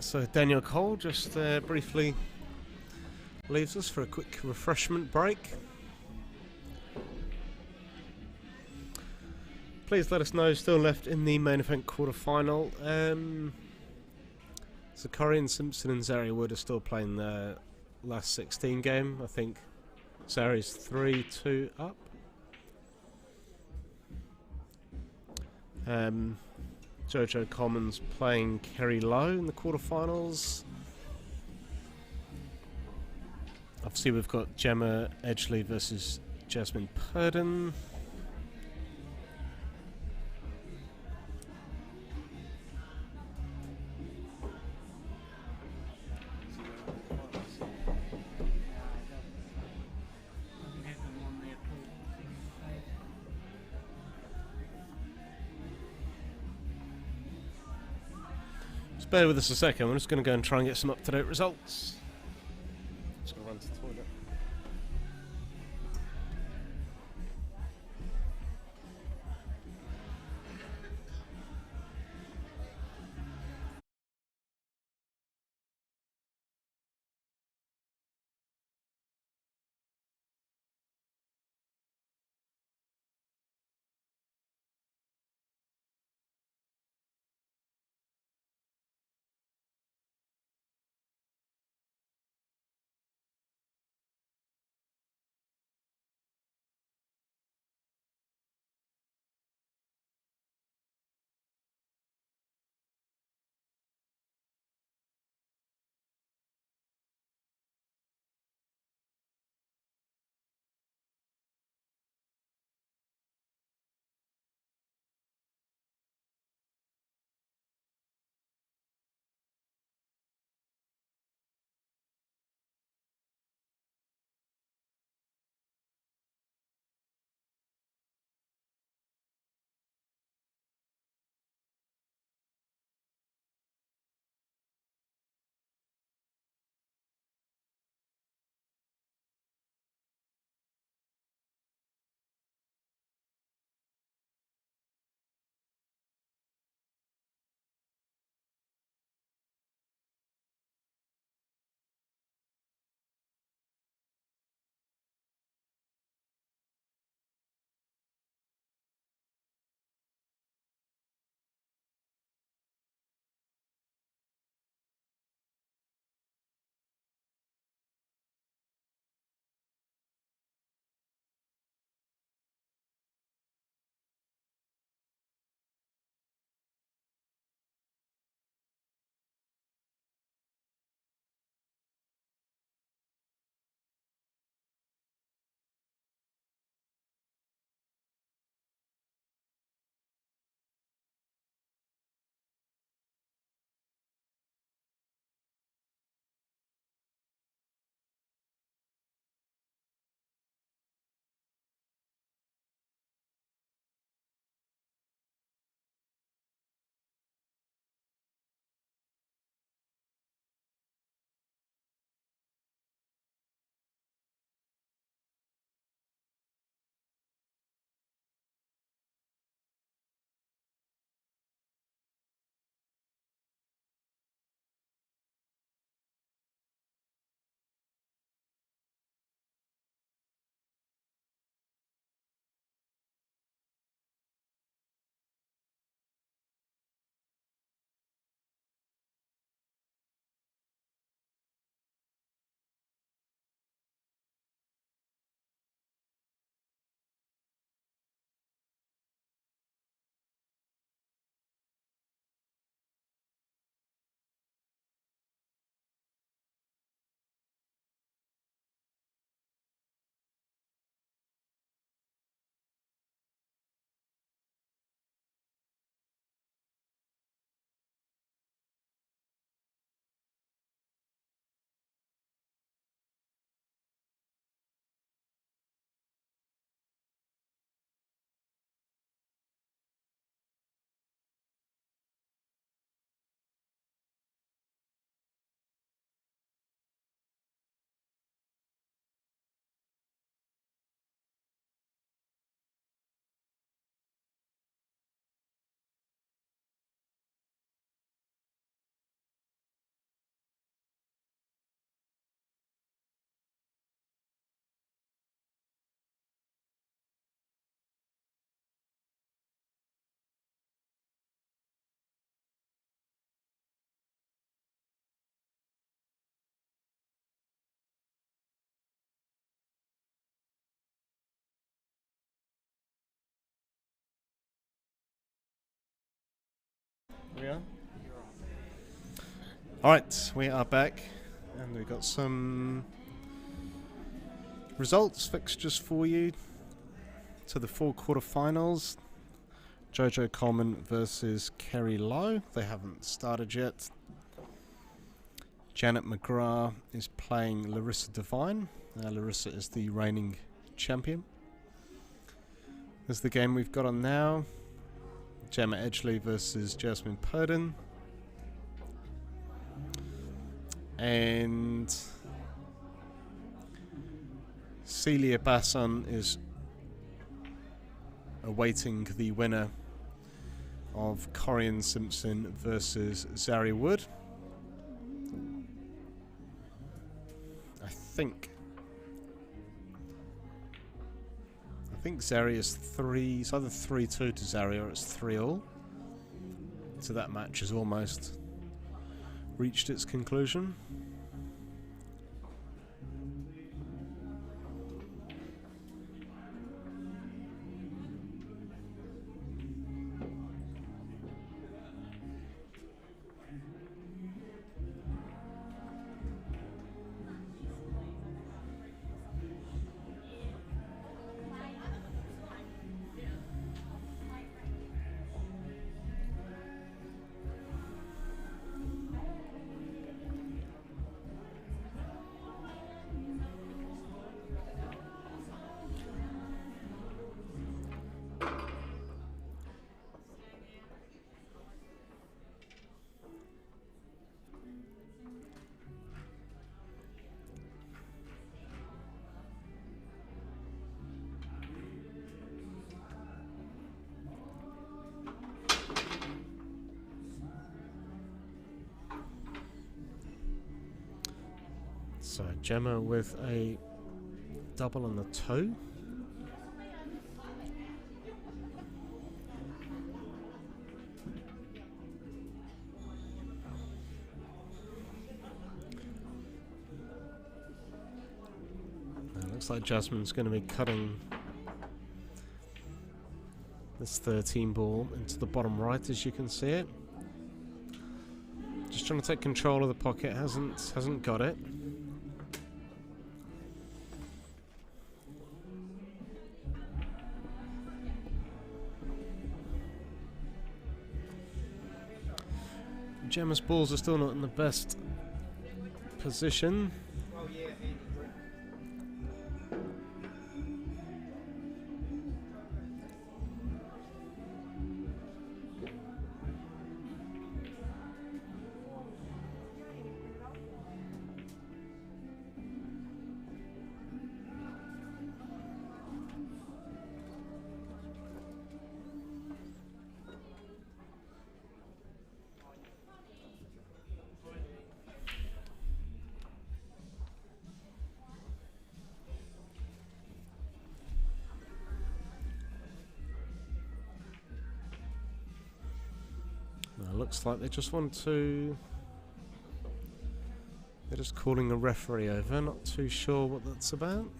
So Daniel Cole just briefly leaves us for a quick refreshment break. Please let us know still left in the main event quarterfinal. Zakari and Simpson and Zari Wood are still playing the last 16 game. I think Zari's 3-2 up. JoJo Commons playing Kiri Low in the quarterfinals. Obviously we've got Gemma Edgley versus Jasmine Purdon. Just bear with us a second, I'm just going to go and try and get some up-to-date results. Just going to run to the toilet. We are. Alright, we are back, and we've got some results, fixtures for you to the 4 quarterfinals. JoJo Coleman versus Kiri Lowe. They haven't started yet. Janet McGrath is playing Larissa Devine. Larissa is the reigning champion. This is the game we've got on now. Gemma Edgley versus Jasmine Purden. And Celia Basson is awaiting the winner of Corian Simpson versus Zari Wood. I think Zari is 3. It's either 3-2 to Zari or it's 3-all. So that match has almost reached its conclusion. So Gemma with a double on the 2. Looks like Jasmine's going to be cutting this 13 ball into the bottom right, as you can see it. Just trying to take control of the pocket, hasn't got it. Gemma's balls are still not in the best position. Looks like they just want to... They're just calling a referee over, not too sure what that's about.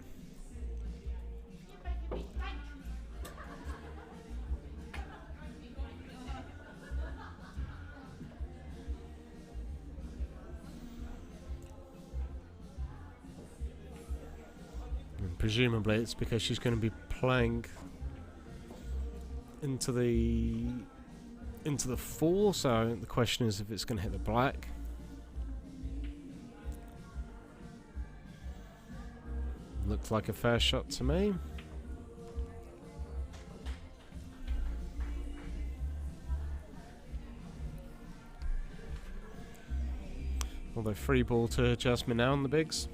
And presumably it's because she's going to be playing into the 4, so the question is if it's going to hit the black. Looks like a fair shot to me. Although free ball to Jasmine now on the bigs.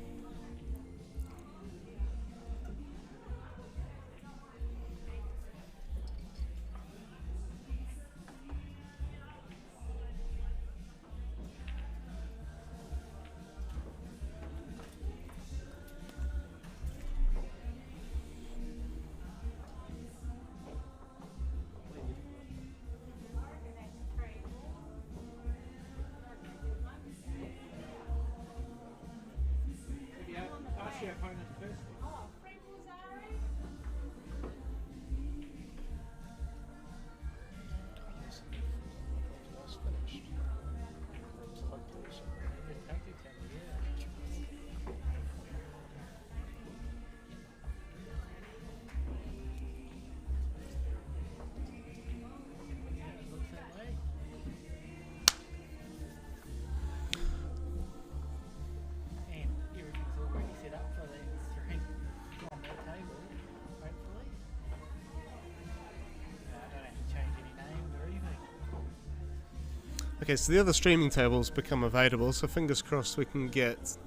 Okay, so the other streaming tables become available, so fingers crossed we can get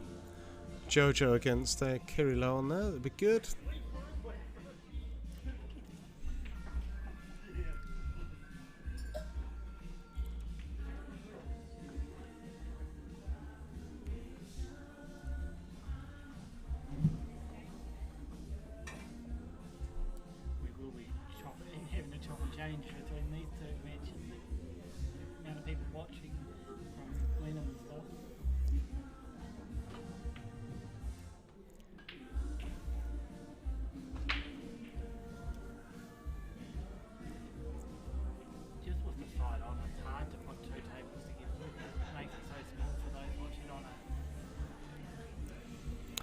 JoJo against Kiri on there. That'd be good. We will be having a chop and change between these two matches. The amount of people watching from Lennon and stuff. Just with the side on, it's hard to put two tables together. It makes it so small for those watching on it.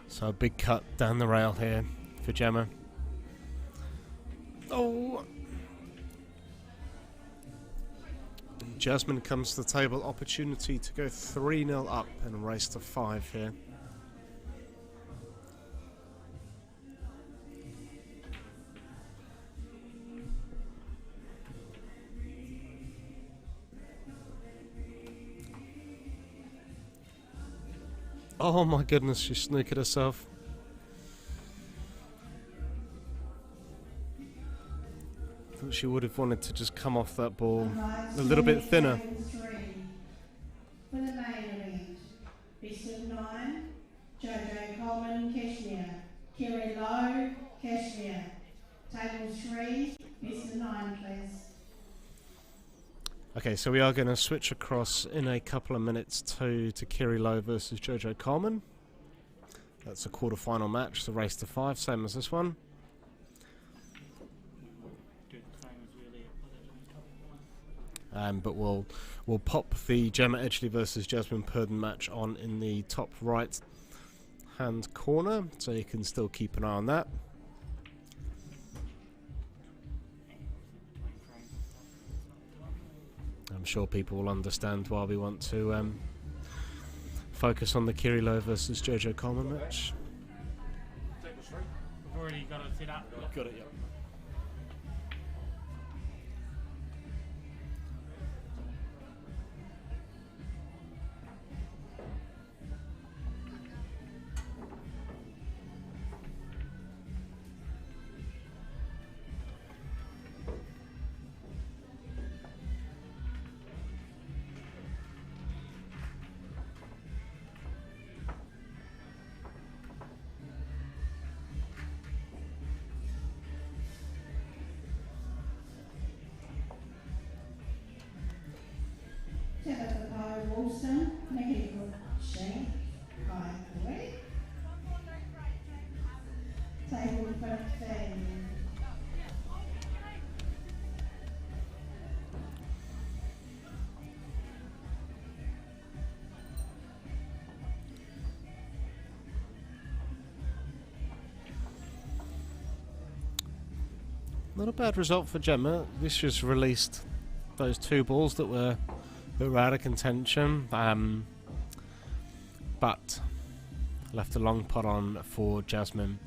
So a big cut down the rail here for Gemma. Oh! Jasmine comes to the table. Opportunity to go 3-0 up and race to 5 here. Oh my goodness, she snookered herself. I thought she would have wanted to just come off that ball a little bit thinner. For the main event, best of 9, JoJo Coleman, Cashmere, Kiri Lowe, Cashmere. Table 3, best of 9, please. Okay, so we are going to switch across in a couple of minutes to Kiri Lowe versus JoJo Coleman. That's a quarter-final match, the race to 5, same as this one. Do the same as earlier, put it in a couple. But we'll pop the Gemma Edgley versus Jasmine Purden match on in the top right hand corner, so you can still keep an eye on that. I'm sure people will understand why we want to focus on the Kiri Lowe versus JoJo Coleman match. We've already got it set up. Got it, yep. Tabitha Wilson, Nikki Shank, Kai Boy. Table 15. Not a bad result for Gemma. This just released those 2 balls that were out of contention, but left a long pot on for Jasmine.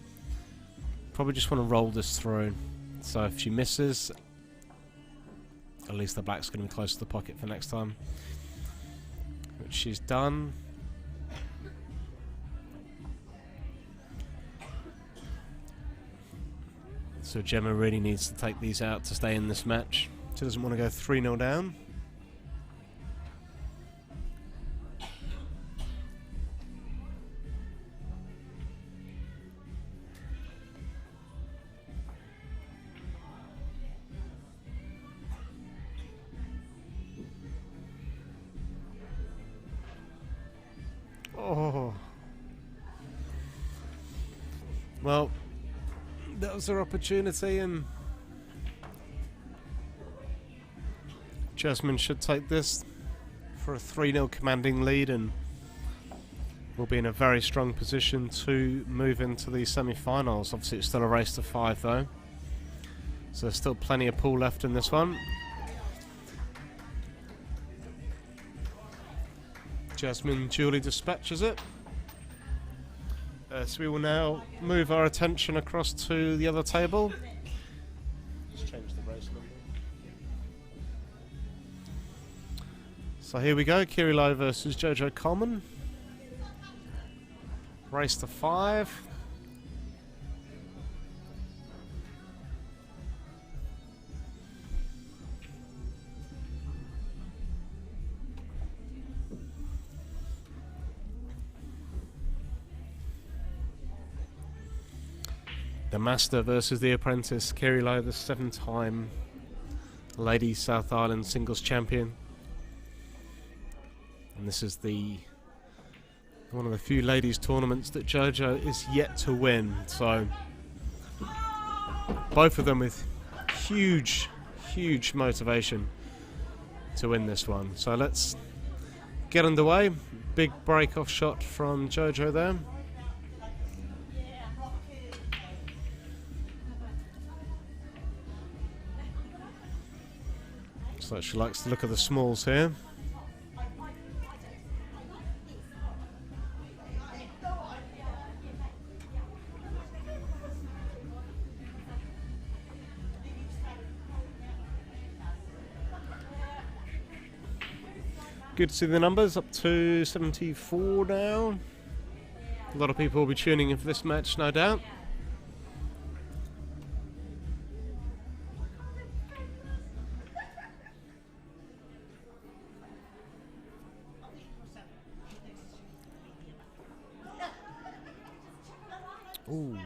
Probably just want to roll this through, so if she misses, at least the black's going to be close to the pocket for next time, which she's done. So Gemma really needs to take these out to stay in this match. She doesn't want to go 3-0 down. Oh. Well, that was her opportunity, and Jasmine should take this for a 3-0 commanding lead, and will be in a very strong position to move into the semi-finals. Obviously it's still a race to 5 though, so there's still plenty of pool left in this one. Jasmine duly dispatches it. So we will now move our attention across to the other table. Let's change the race number. So here we go, Kiri Lowe versus JoJo Coleman. Race to 5. The Master versus the Apprentice. Kiri Lowe, the 7-time Ladies South Island singles champion. And this is one of the few ladies tournaments that JoJo is yet to win. So both of them with huge motivation to win this one. So let's get underway. Big break-off shot from JoJo there. Looks like she likes to look at the smalls here. Good to see the numbers up to 74 now. A lot of people will be tuning in for this match, no doubt. Ooh.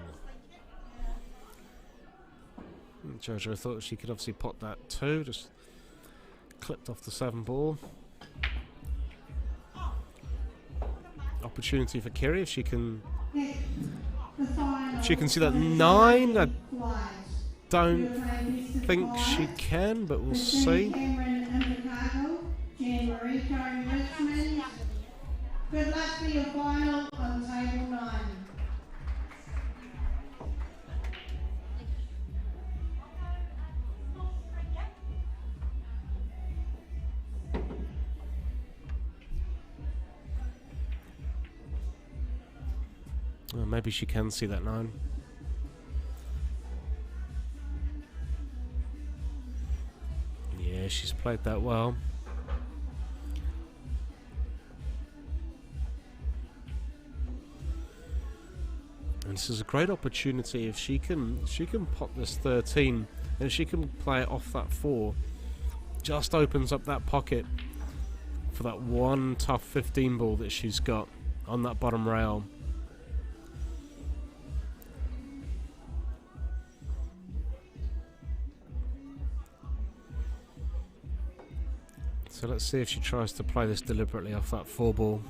JoJo thought she could obviously pot that too, just clipped off the 7 ball. Opportunity for Kiri if she can see that 9. I don't think she can, but we'll see. Good luck for your final on table 9. Well, maybe she can see that 9. Yeah, she's played that well. And this is a great opportunity if she can pop this 13 and if she can play it off that 4. Just opens up that pocket for that one tough 15 ball that she's got on that bottom rail. So let's see if she tries to play this deliberately off that 4 ball.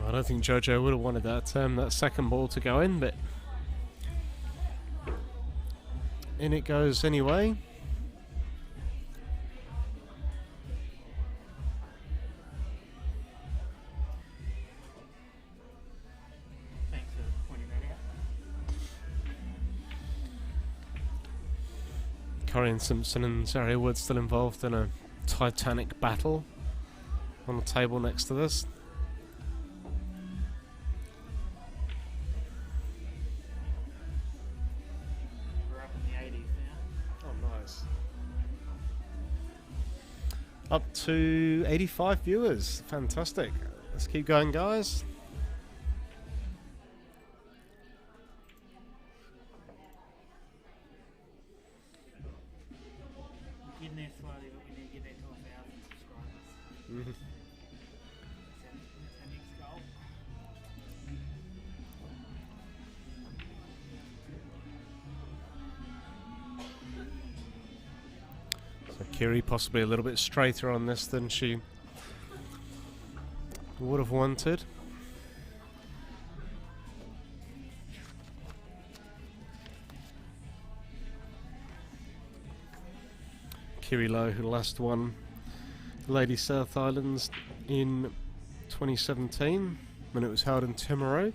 I don't think JoJo would have wanted that second ball to go in, but in it goes anyway. Thanks for pointing that out. Corian Simpson and Zaria Wood still involved in a titanic battle on the table next to this. Up to 85 viewers. Fantastic. Let's keep going, guys. So Kiri possibly a little bit straighter on this than she would have wanted. Kiri Lowe, who last won Lady South Islands in 2017 when it was held in Timaru.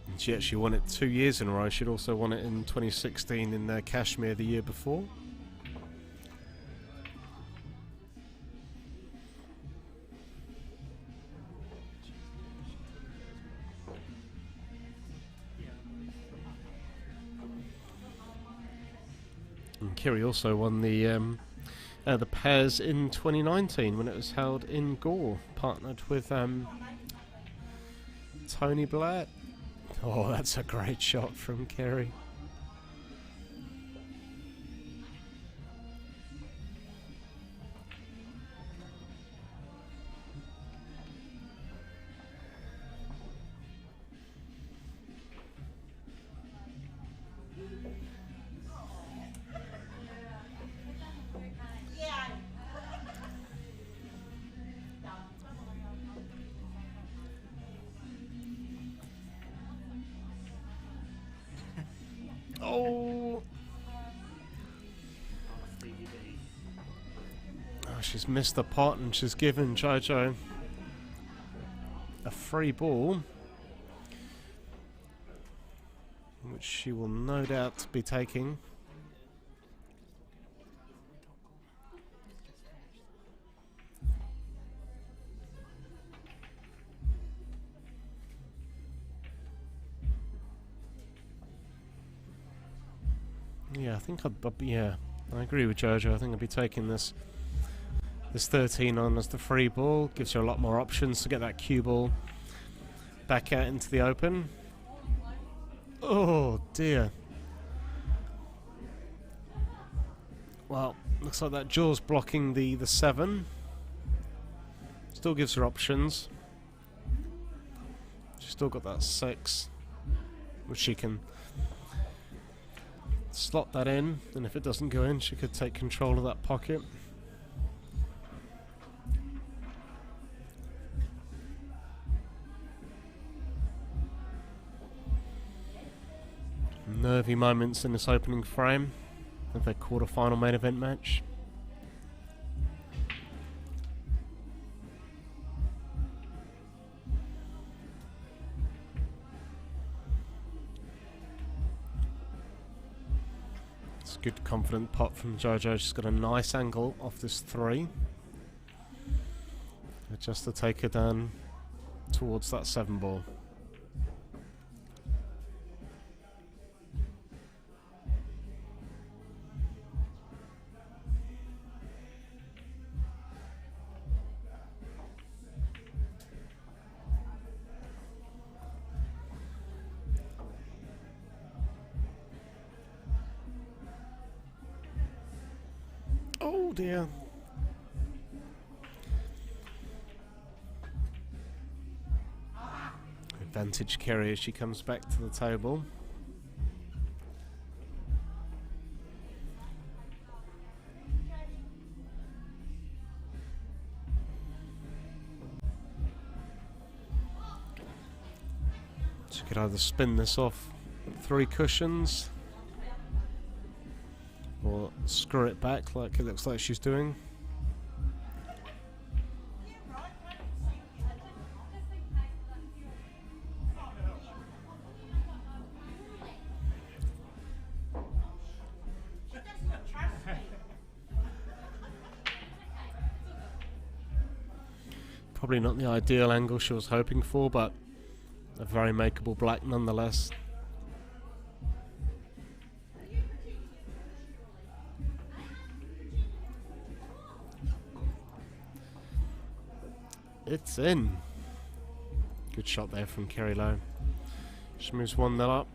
And she actually won it 2 years in a row. She'd also won it in 2016 in Kashmir the year before. And Kiri also won the pairs in 2019 when it was held in Gore, partnered with Tony Blatt. Oh, that's a great shot from Kiri. Oh, she's missed the pot and she's given JoJo a free ball, which she will no doubt be taking. Yeah, I think I agree with JoJo. I think I'd be taking this 13 on as the free ball. Gives her a lot more options to get that cue ball back out into the open. Oh dear. Well, looks like that jaw's blocking the 7. Still gives her options. She's still got that 6, which she can slot that in, and if it doesn't go in, she could take control of that pocket. Nervy moments in this opening frame of their quarter-final main event match. Good confident pot from JoJo. She's got a nice angle off this 3. Just to take her down towards that 7 ball. Oh dear. Advantage Kiri as she comes back to the table. She could either spin this off 3 cushions or screw it back like it looks like she's doing. Probably not the ideal angle she was hoping for, but a very makeable black nonetheless. It's in. Good shot there from Kiri Lowe. She moves 1-0 up.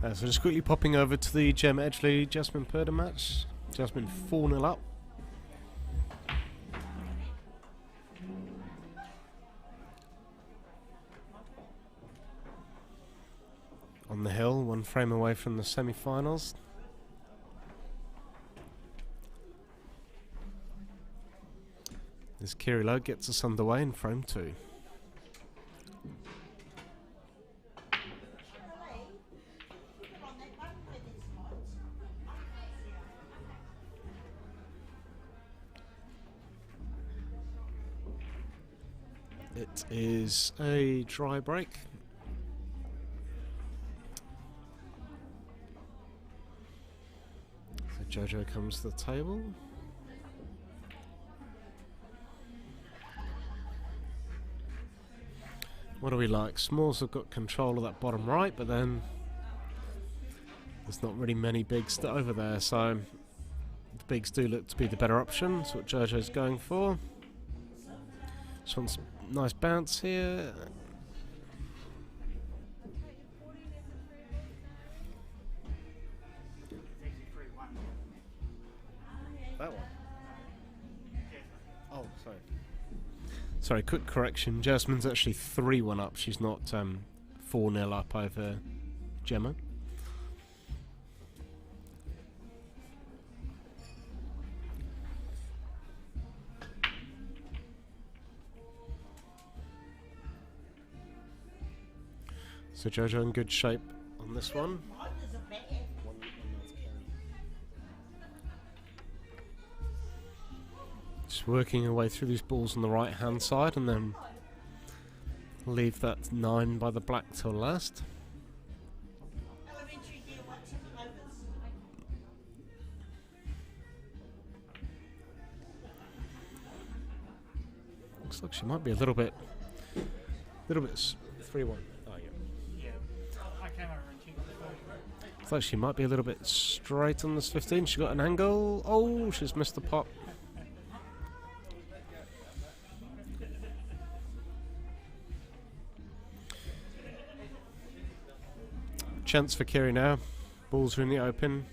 So just quickly popping over to the Gemma Edgley Jasmine Purda match. Jasmine 4-0 up. On the hill, 1 frame away from the semi-finals. As Kiri gets us underway in frame 2. It is a dry break. So JoJo comes to the table. What do we like? Smalls have got control of that bottom right, but then there's not really many bigs over there, so the bigs do look to be the better option. That's what JoJo's going for. Just wants a nice bounce here. That one? Oh, sorry. Sorry, quick correction. Jasmine's actually 3-1 up. She's not 4-0 up over Gemma. So JoJo in good shape on this one. Just working her way through these balls on the right hand side and then leave that 9 by the black till last. Looks like she might be a little bit 3-1. Oh yeah. I came over and checked the phone. Looks like she might be a little bit straight on this 15. She got an angle. Oh, she's missed the pot. Chance for Kiri now. Balls are in the open.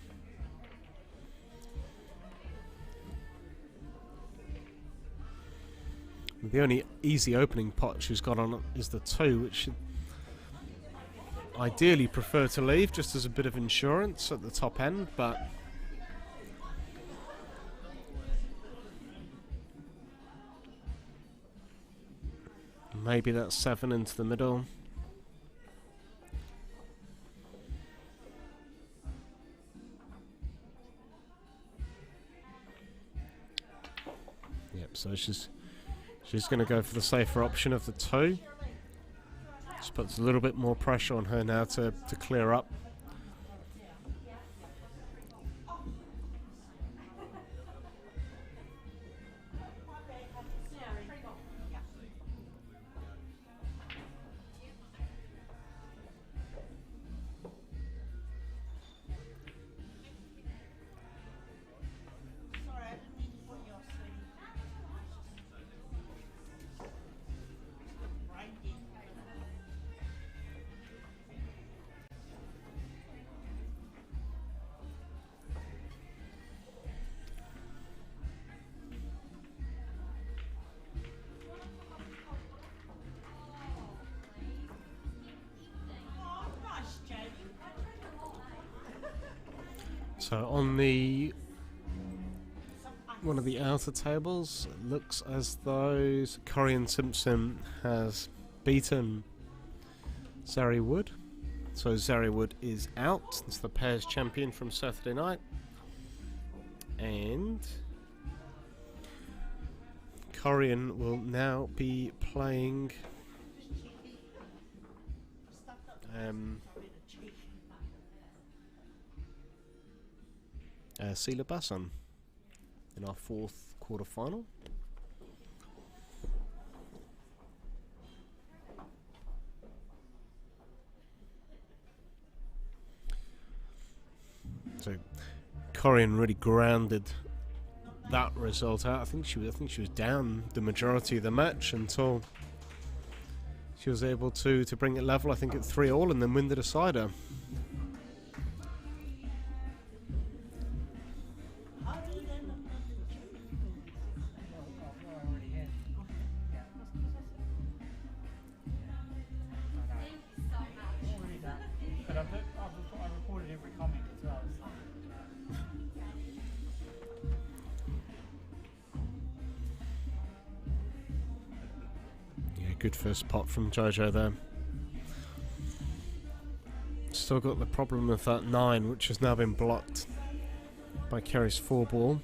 The only easy opening pot she's got on is the 2, which she'd ideally prefer to leave just as a bit of insurance at the top end, but maybe that's 7 into the middle. Yep, so she's going to go for the safer option of the 2. Just puts a little bit more pressure on her now to clear up. So on the one of the outer tables, it looks as though Kiri Simpson has beaten Zari Wood. So Zari Wood is out. It's the pairs champion from Saturday night. And Corian will now be playing Sela Bassan in our 4th quarterfinal. So Corian really grounded that result out. I think she was down the majority of the match until she was able to bring it level. I think at 3-all and then win the decider. good first pot from JoJo there. Still got the problem with that 9, which has now been blocked by Kiri's 4 ball.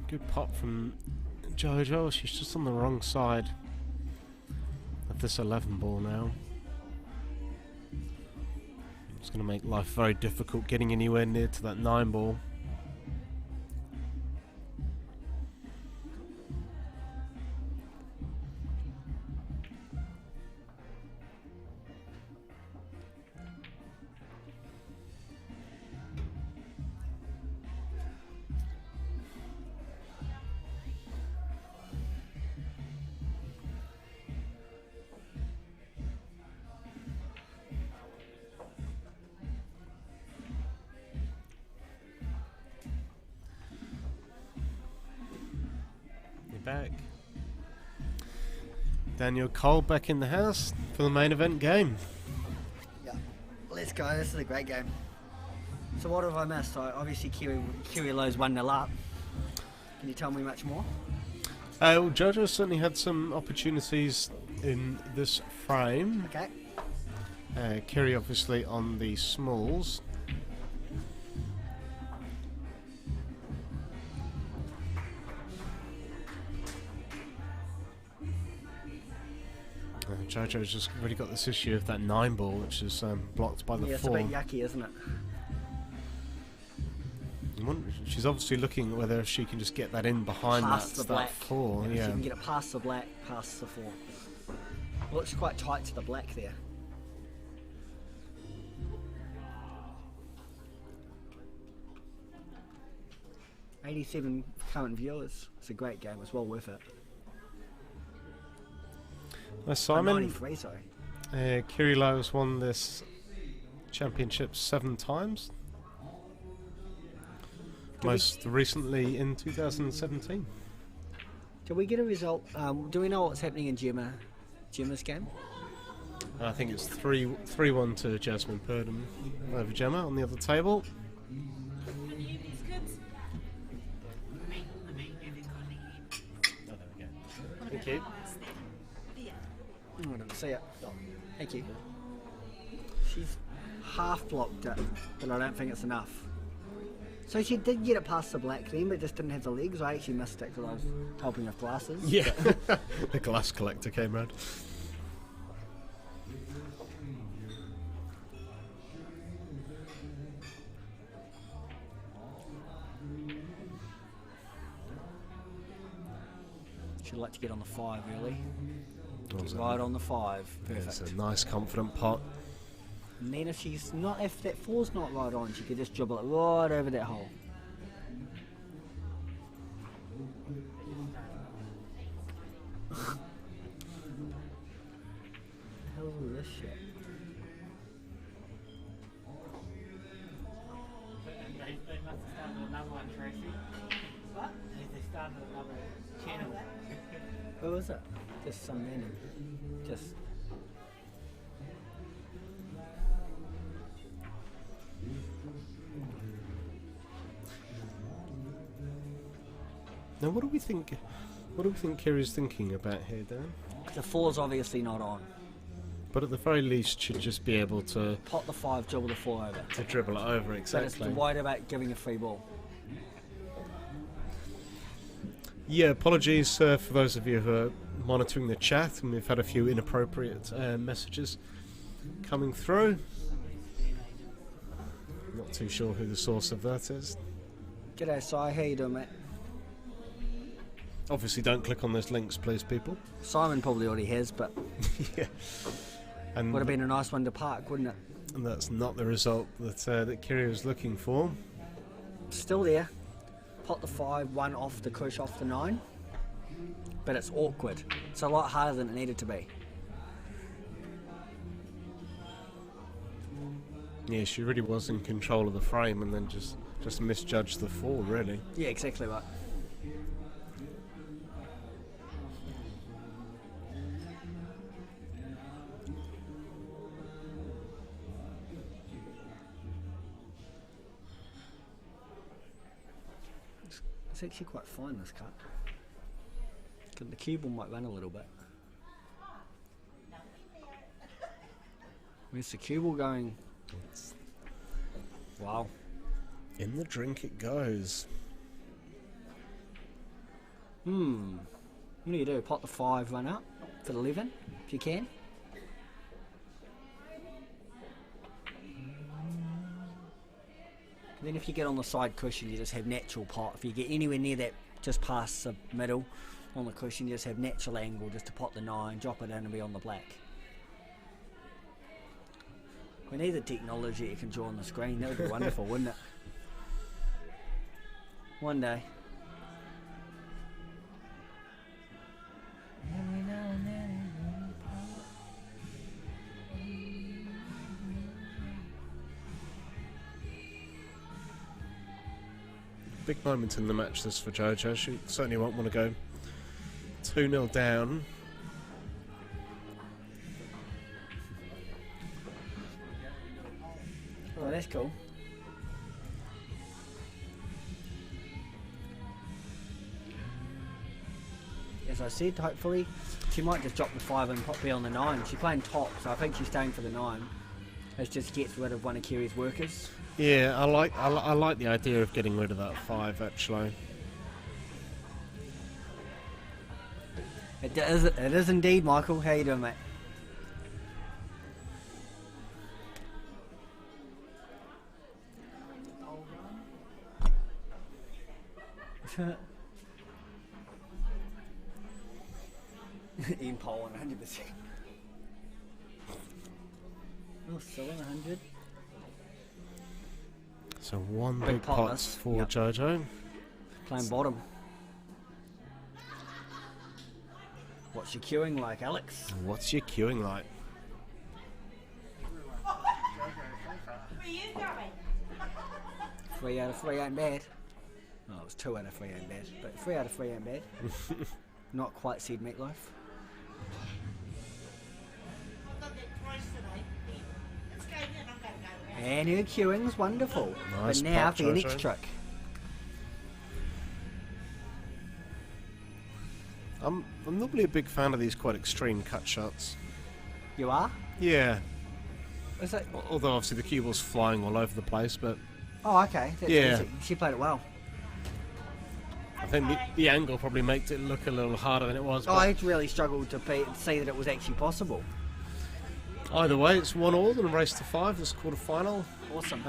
Good pot from JoJo. She's just on the wrong side of this 11 ball now. It's going to make life very difficult getting anywhere near to that 9 ball. Back. Daniel Cole back in the house for the main event game. Yeah, let's go. This is a great game. So what have I missed? So obviously Kiri Lowe's 1-0 up. Can you tell me much more? Well, JoJo certainly had some opportunities in this frame. Okay. Kiri obviously on the smalls. JoJo's just really got this issue of that 9 ball, which is blocked by the 4. It's a bit yucky, isn't it? She's obviously looking at whether she can just get that in behind Past that, the black. 4. If Yeah. she can get it past the black, past the 4. Looks quite tight to the black there. $87 current viewers. It's a great game. It's well worth it. Simon, 93, sorry. Kiri Lowe has won this championship 7 times. Most recently in 2017. Did we get a result? Do we know what's happening in Gemma's game? I think it's 3-1 to Jasmine Purdom over Gemma on the other table. Thank you. I didn't see it. Thank you. She's half blocked it, but I don't think it's enough. So she did get it past the black then, but just didn't have the legs. I actually missed it because I was helping with glasses. Yeah, the glass collector came round. She'd like to get on the 5 really. Get right on the 5. Perfect. It's a nice confident pot. And then if that 4's not right on, she could just dribble it right over that hole. The hell is all this shit? They must have started another one, Tracy. What? They started another channel. Who is it? Just some man. Just. Now, what do we think? What do we think Kiri's thinking about here, Dan? The 4's obviously not on. But at the very least, should just be able to Pot the 5, dribble the 4 over. to dribble it over But exactly. it's worried about giving a free ball. Yeah, apologies for those of you who are monitoring the chat, and we've had a few inappropriate messages coming through. Not too sure who the source of that is. G'day, Si. How you doing, mate? Obviously, don't click on those links, please, people. Simon probably already has, but Yeah. And would have been a nice one to park, wouldn't it? and that's not the result that Kiri was looking for. Still there. Pot the 5, 1 off the push off the 9. But it's awkward. It's a lot harder than it needed to be. Yeah, she really was in control of the frame and then just misjudged the 4, really. Yeah, exactly right. It's actually quite fine, this cut. The cue ball might run a little bit. Where's the cue ball going? Wow. In the drink it goes. What do you do? Pot the 5, run up for the 11, if you can. And then if you get on the side cushion, you just have natural pot. If you get anywhere near that, just past the middle on the cushion, you just have natural angle just to pot the 9, drop it in and be on the black. We need the technology you can draw on the screen. That would be wonderful, wouldn't it? One day. Big moment in the match this for JoJo. She certainly won't want to go 2-0 down. Oh, that's cool. As I said, hopefully she might just drop the 5 and pop B on the 9. She's playing top, so I think she's staying for the 9. It just gets rid of one of Kiri's workers. Yeah, I like the idea of getting rid of that 5 actually. It is indeed, Michael. How you doing, mate? In pole 100%. Oh, still 100. So one Big big pot pot this. for Yep. JoJo. Playing bottom. What's your queuing like, Alex? What's your queuing like? Where you going? 3 out of 3 ain't bad. Oh, it was 2 out of 3 ain't bad, but 3 out of 3 ain't bad. Not quite said meatloaf. I've got that twice today. Let's go in. I'm going to go around. And her queuing's wonderful. Nice but now pot, for your next JoJo. trick. I'm normally a big fan of these quite extreme cut shots. You are? Yeah. Is it? Although obviously the cue ball's flying all over the place, but Oh, okay. That's Yeah. easy. She played it well. I think the angle probably makes it look a little harder than it was. Oh, But I really struggled to see that it was actually possible. either way, it's 1-1 and a race to 5. This quarterfinal. Awesome.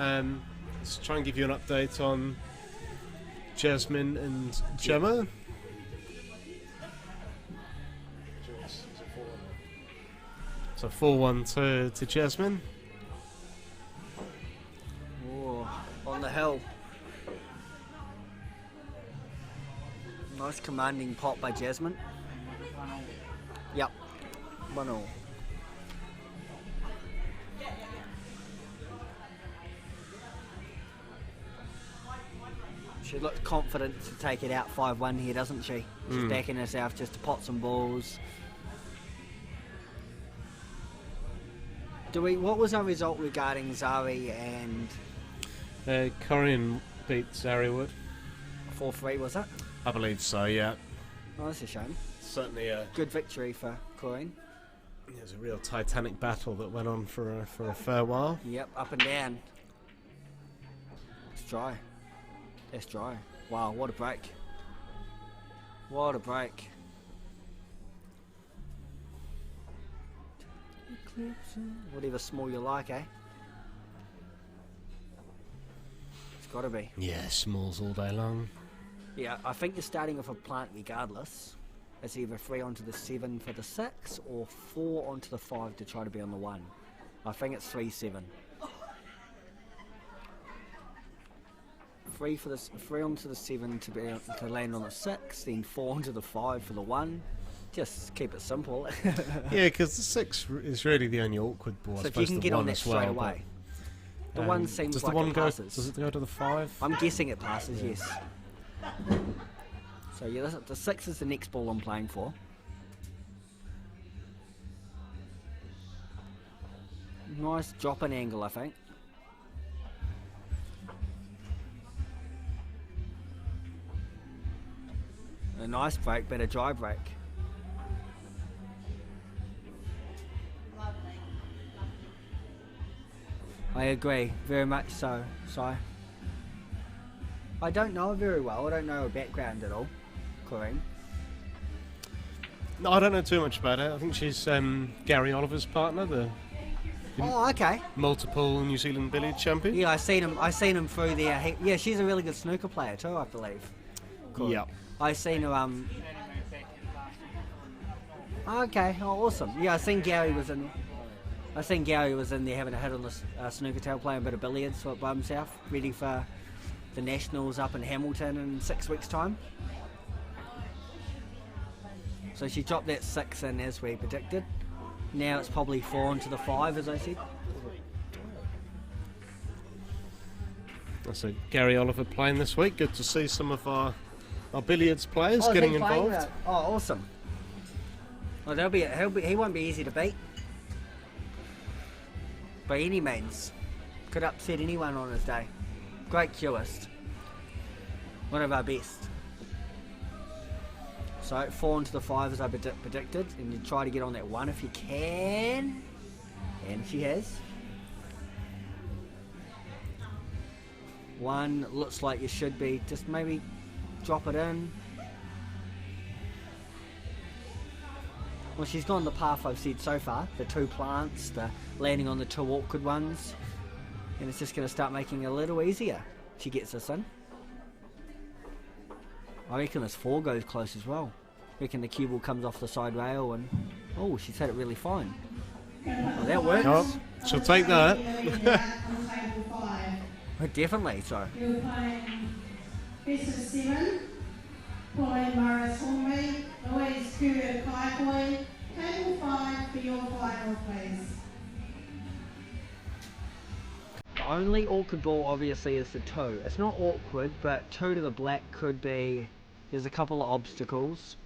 Let's try and give you an update on Jasmine and Gemma. So 4-1 to Jasmine. Oh, on the hill. Nice commanding pot by Jasmine. Yep. 1-0. She looked confident to take it out 5-1 here, doesn't she? She's backing herself just to pot some balls. What was our result regarding Zari and Korean beat Zariwood. 4-3, was it? I believe so, yeah. Oh, that's a shame. Certainly Good victory for Corinne. it was a real titanic battle that went on for a fair while. Yep, up and down. It's dry. It's dry. Wow, what a break. What a break. Whatever small you like, eh? Gotta be. Yeah, smalls all day long. Yeah, I think you're starting with a plant regardless. It's either 3 onto the 7 for the 6 or 4 onto the 5 to try to be on the 1. I think it's 3-7. 3 onto the 7 to land on the 6, then 4 onto the 5 for the 1. Just keep it simple. Yeah, because the 6 is really the only awkward ball. So if you can get on that straight away. The 1 seems does like the 1 it go? passes. Does it go to the 5? I'm guessing it passes, yes. So yeah, the 6 is the next ball I'm playing for. Nice drop-in angle, I think. A nice break, but a dry break. I agree, very much so. I don't know her very well. I don't know her background at all, Corinne. No, I don't know too much about her. I think she's Gary Oliver's partner, the Oh, okay. multiple New Zealand billiard champion. Yeah, I seen him through there. Yeah, she's a really good snooker player too, I believe. Yeah. I seen her. Okay, oh, awesome. Yeah, I seen Gary was in there having a hit on the snooker table, playing a bit of billiards by himself, ready for the Nationals up in Hamilton in 6 weeks' time. So she dropped that 6 in as we predicted. Now it's probably 4 onto the 5, as I said. So Gary Oliver playing this week. Good to see some of our billiards players getting involved. Oh, awesome. Well, he won't be easy to beat. By any means. Could upset anyone on his day. Great cueist. One of our best. So 4 into the 5 as I predicted, and you try to get on that 1 if you can. And she has. 1 looks like you should be, just maybe drop it in. Well, she's gone the path I've said so far, the 2 plants, the landing on the 2 awkward ones, and it's just going to start making it a little easier. She gets this in. I reckon this 4 goes close as well. I reckon the cue ball comes off the side rail and, oh, she's had it really fine. Well, that works. Oh, she'll take that. Definitely, so. You're playing best of 7, Pauline Morris Hornby, Louise Kuru Kaikoi, table 5 for your final, please. The only awkward ball obviously is the 2. It's not awkward, but 2 to the black could be, there's a couple of obstacles.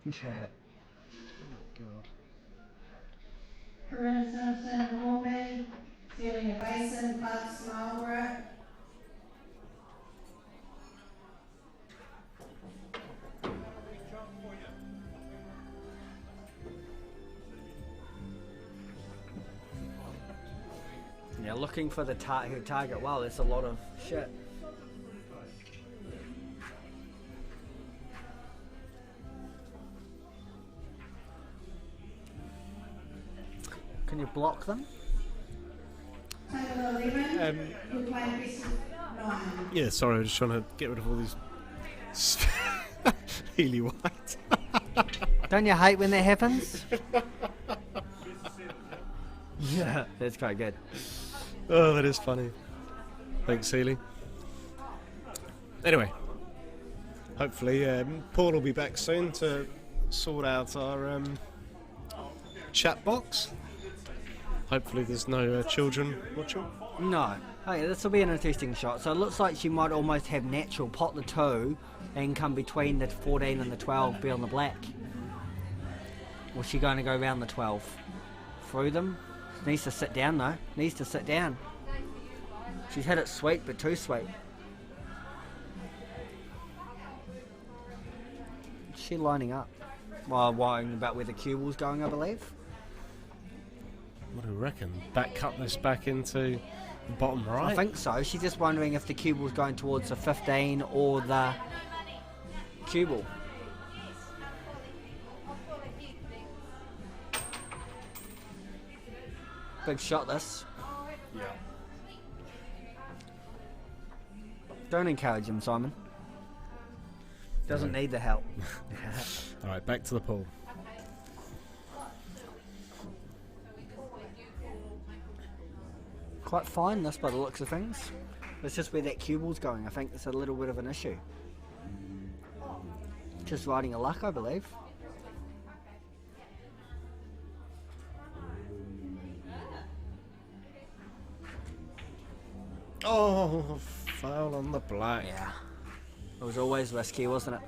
Yeah. Corinne Simpson, Hornby, Celia Basin, Clark Marlborough. Yeah, looking for the target. Wow, there's a lot of shit. Can you block them? Table 11, you're playing best of 9. Yeah, sorry, I'm just trying to get rid of all these Healy White. Don't you hate when that happens? Yeah, that's quite good. Oh, that is funny. Thanks, Healy. Anyway, hopefully Paul will be back soon to sort out our chat box. Hopefully there's no children watching. No. Okay, this will be an interesting shot. So it looks like she might almost have natural pot the 2 and come between the 14 and the 12, be on the black. Or is she going to go around the 12? Through them? Needs to sit down though. Needs to sit down. She's had it sweet, but too sweet. Is she lining up? Well, worrying about where the cue ball's going, I believe. What do you reckon? Cut this back into the bottom right? I think so. She's just wondering if the cue ball's going towards the 15 or the cue ball. Big shot this. Yeah. Don't encourage him, Simon. Doesn't need the help. All right, back to the pool. Quite fine, this by the looks of things. It's just where that cue ball's going. I think it's a little bit of an issue. Just riding a luck, I believe. Oh, foul on the black. Yeah. It was always risky, wasn't it?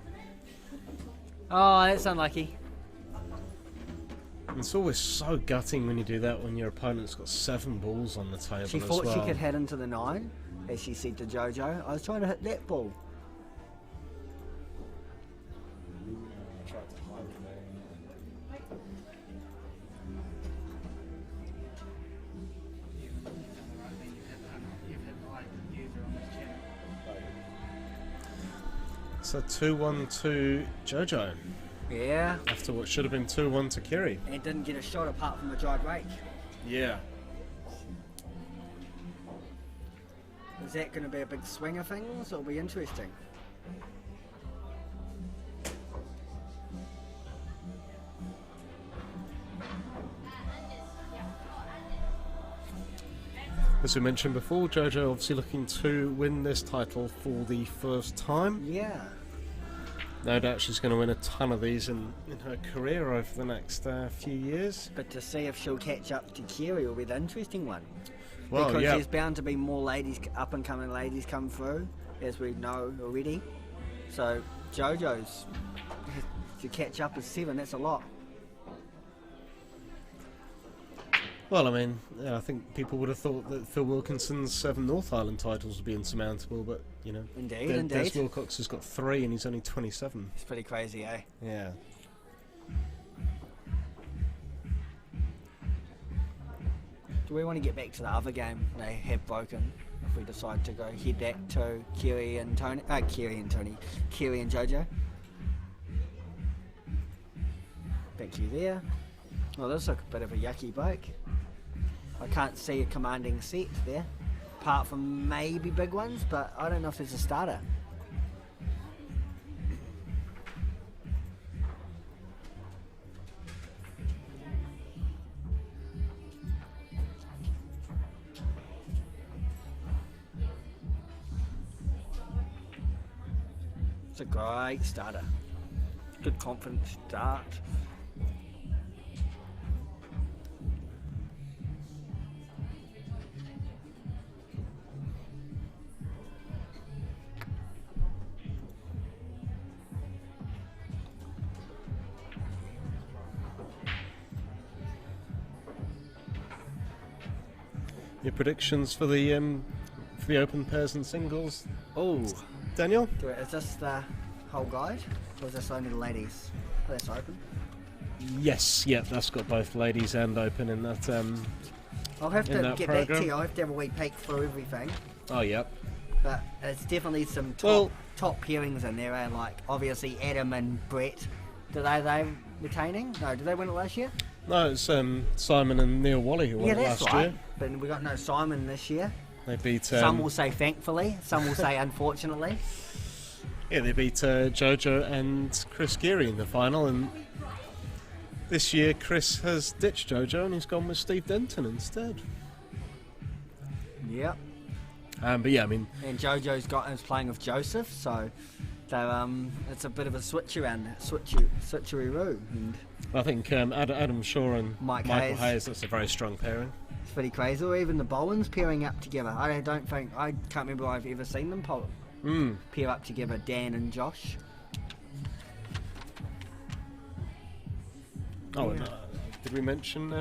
Oh, that's unlucky. It's always so gutting when you do that when your opponent's got 7 balls on the table She as thought well. she could hit into the 9, as she said to JoJo. I was trying to hit that ball. It's a 2-1 to JoJo Yeah. after what should have been 2-1 to Kiri. And didn't get a shot apart from a dry break. Yeah. Is that going to be a big swing of things? It'll be interesting. As we mentioned before, JoJo obviously looking to win this title for the first time. Yeah. No doubt she's going to win a ton of these in her career over the next few years. But to see if she'll catch up to Kiri will be the interesting one. Well, because yeah. there's bound to be more ladies, up and coming ladies come through, as we know already. So JoJo's to catch up is 7, that's a lot. Well, I mean, yeah, I think people would have thought that Phil Wilkinson's 7 North Island titles would be insurmountable, but, you know, Indeed, Des indeed. Wilcox has got 3 and he's only 27. It's pretty crazy, eh? Yeah. Do we want to get back to the other game they have broken? If we decide to go head that to Kiri and JoJo. Thank you there. Well, this looks a bit of a yucky break. I can't see a commanding set there, apart from maybe big ones, but I don't know if there's a starter. It's a great starter. Good confident start. Your predictions for the open pairs and singles, Oh, Daniel? is this the whole guide? Or is this only the ladies? Oh, that's open. Yes, yeah, that's got both ladies and open in that. I'll have In to that get back to program? you. I'll have to have a wee peek through everything. Oh, yep. But it's definitely some Well- top pairings in there, and like obviously Adam and Brett. They retaining? No, did they win it last year? No, it's Simon and Neil Wally who won Yeah, it that's last right. year. But we got no Simon this year. They beat Some will say thankfully, some will say unfortunately. yeah, they beat JoJo and Chris Kiri in the final, and this year Chris has ditched JoJo and he's gone with Steve Denton instead. Yep. But yeah, I mean, And JoJo's is playing with Joseph, so it's a bit of a switcheroo, and I think Adam Shaw and Mike Michael Hayes. Hayes, that's a very strong pairing. it's pretty crazy. Or even the Bowens pairing up together. I can't remember I've ever seen them pair up together, Dan and Josh. Oh, and, did you mention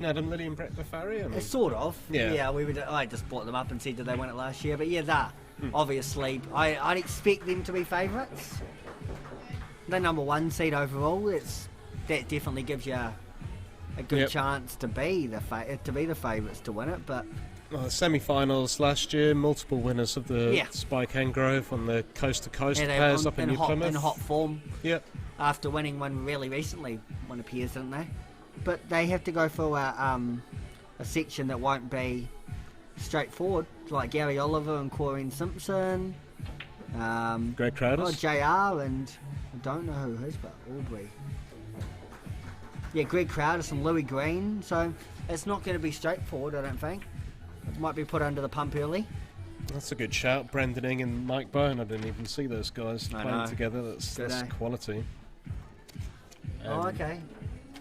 Adam Liddy and Brett Bafari? I mean, Sort of. Yeah. Yeah. I just brought them up and said, did they win it last year? But yeah, obviously, I'd expect them to be favourites. The number 1 seed overall. That definitely gives you a good Yep. chance to be the favourites to win it. But the semi-finals last year, multiple winners of the Yeah. Spike and Grove on the coast-to-coast yeah, pairs up in New hot, Plymouth. in hot form Yep. after winning one really recently, one appears, didn't they? But they have to go for a section that won't be straightforward, like Gary Oliver and Corrine Simpson. Greg Crowder. Oh, JR and I don't know who his, but Aubrey. Yeah, Greg Crowder and Louis Green. So it's not going to be straightforward, I don't think. It might be put under the pump early. That's a good shout. Brendan Ing and Mike Byrne. I didn't even see those guys I playing know. together. That's Good, eh? quality. Oh, okay.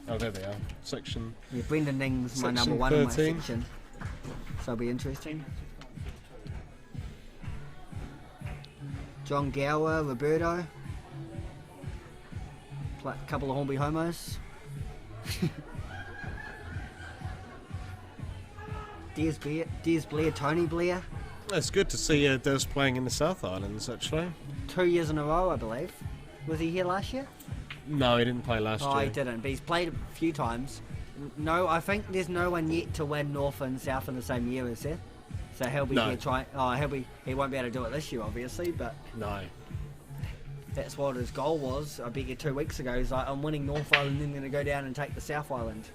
Oh, there they are. Section. Yeah, Brendan Ing's my Section number one in my 13. section. So it'll be interesting. John Gower, Roberto. A couple of Hornby homos. Des Blair, Tony Blair. It's good to see Des playing in the South Islands, actually. 2 years in a row, I believe. Was he here last year? No, he didn't play last Oh, year. he didn't, but he's played a few times. No, I think there's no one yet to win North and South in the same year, is there? So he'll be No. here trying. Oh, he won't be able to do it this year, obviously, but No. that's what his goal was. I bet you 2 weeks ago. He's like, I'm winning North Island, then going to go down and take the South Island.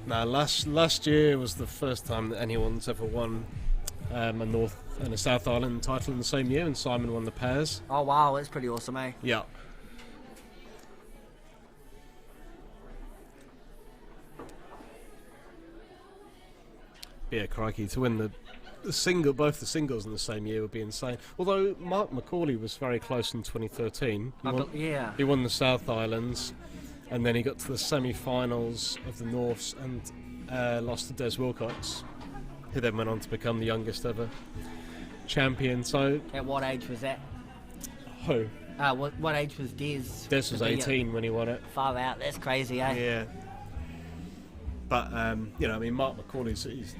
No, last year was the first time that anyone's ever won a North and a South Island title in the same year, and Simon won the pairs. Oh wow, that's pretty awesome, eh? Yeah. Yeah, crikey, to win the single, both the singles in the same year would be insane. Although Mark McCauley was very close in 2013. Yeah. He won the South Islands, and then he got to the semi-finals of the Norths and lost to Des Wilcox, who then went on to become the youngest ever champion. So, At what age was that? who? What age was Des? Des was 18 when he won it. Far out. That's crazy, eh? Yeah. But Mark McCauley's he's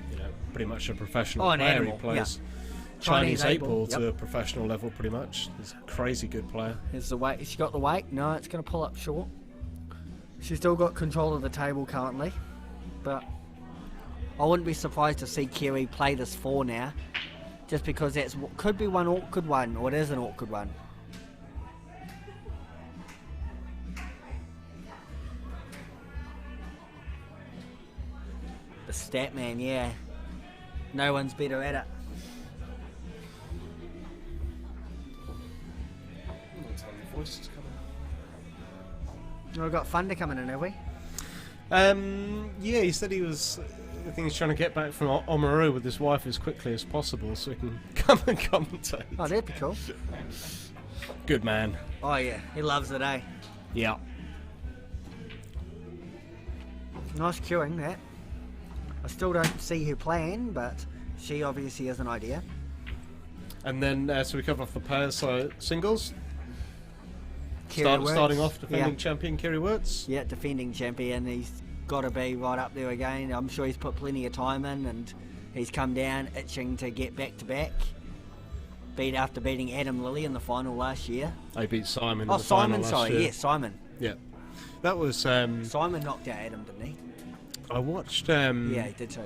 pretty much a professional Oh, an player. animal, He plays yeah. Chinese 8 8-ball, ball to yep. a professional level, pretty much. He's a crazy good player. Is the weight? Has she got the weight? No, it's going to pull up short. She's still got control of the table currently, but I wouldn't be surprised to see Kiri play this 4 now, just because that's could be one awkward one, or it is an awkward one. The stat man, yeah. No one's better at it. We've got Thunder coming in, have we? Yeah, he said he was. I think he's trying to get back from Oamaru with his wife as quickly as possible, so he can come and commentate. Oh, that'd be cool. Good man. Oh yeah, he loves it, eh? Yeah. Nice queuing, that. I still don't see her playing, but she obviously has an idea. And then, so we cover off the pairs, so singles. Kiri Wirtz. Starting off, defending Yeah. champion Kiri Wirtz. Yeah, defending champion. He's got to be right up there again. I'm sure he's put plenty of time in, and he's come down itching to get back to back. After beating Adam Lilly in the final last year. They beat Simon. Oh, in the final Simon, last sorry. year. Yes, Simon. Yeah. That was. Simon knocked out Adam, didn't he? I watched. Yeah, he did too.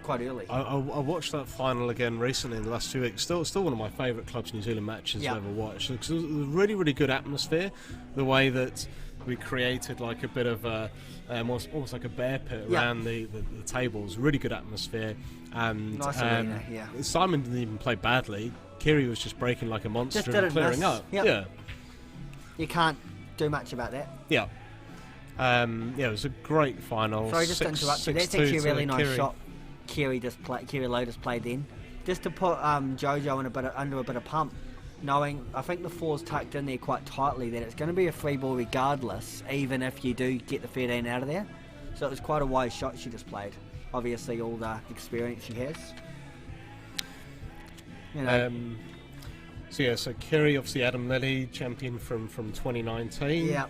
Quite early. I watched that final again recently in the last 2 weeks. Still one of my favourite Clubs New Zealand matches Yeah. I've ever watched. Because it was a really, really good atmosphere. The way that we created like a bit of a almost like a bear pit Yeah. around the tables. Really good atmosphere. And Nice arena, yeah. Simon didn't even play badly. Kiri was just breaking like a monster Just and didn't clearing miss. up. Yep. Yeah. You can't do much about that. Yeah. It was a great final. Sorry, just to interrupt you. That's 6-2 actually a to really nice Kiri. shot. Kiri Lowe just played then, just to put JoJo in under a bit of pump, knowing I think the 4's tucked in there quite tightly, that it's going to be a free ball regardless, even if you do get the 13 out of there. So it was quite a wise shot she just played. Obviously, all the experience she has. You know, So Kiri, obviously Adam Lilly, champion from 2019. yeah.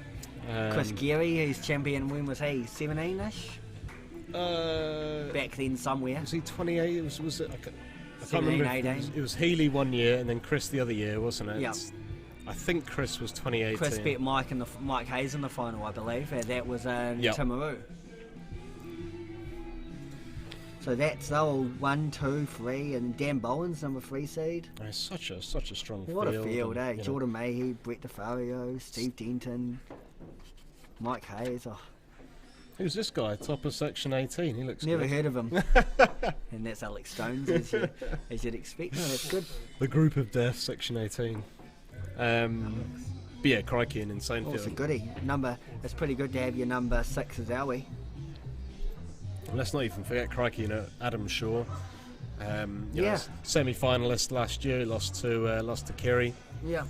Chris Geary, who's champion. When was he? 17ish. Back then somewhere. Was he 28? Was it? I can't 17, remember. 18. It was Healy one year and then Chris the other year, wasn't it? Yeah. I think Chris was 2018. Chris beat Mike Hayes in the final, I believe. And that was in Yep. Timaru. So that's all 1, 2, 3, and Dan Bowen's number 3 seed. Oh, such a strong What field. a field, eh? and, Jordan Mayhew, Brett DeFario, Steve Denton, Mike Hayes. Oh, Who's this guy? Top of section 18. He looks Never good. heard of him. And that's Alex Stones, as you'd expect. No, that's good. The group of death, section 18. But yeah, crikey, an insane Oh, it's a field. goodie. It's pretty good to have your number 6 as Owie. And let's not even forget crikey, Adam Shaw. Yeah. Semi-finalist last year, lost to Kiri. Yeah.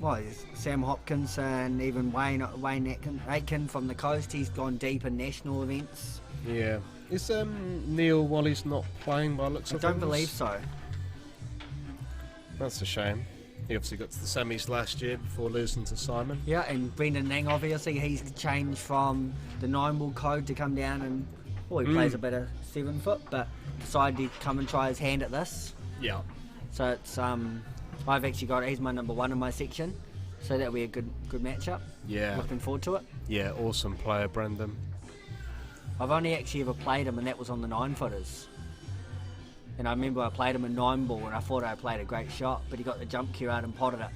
Well, Sam Hopkins and even Wayne Aitken from the coast. He's gone deep in national events. Yeah. Is Neil Wally's not playing by looks I of don't things? believe so. That's a shame. He obviously got to the semis last year before losing to Simon. Yeah, and Brendan Nang, obviously, he's changed from the 9-ball code to come down and, he plays a bit of 7 foot, but decided to come and try his hand at this. Yeah. So it's, I've actually he's my number 1 in my section, so that'll be a good matchup. Yeah. Looking forward to it. Yeah, awesome player, Brendan. I've only actually ever played him, and that was on the 9-footers. And I remember I played him in 9-ball, and I thought I played a great shot, but he got the jump cue out and potted it.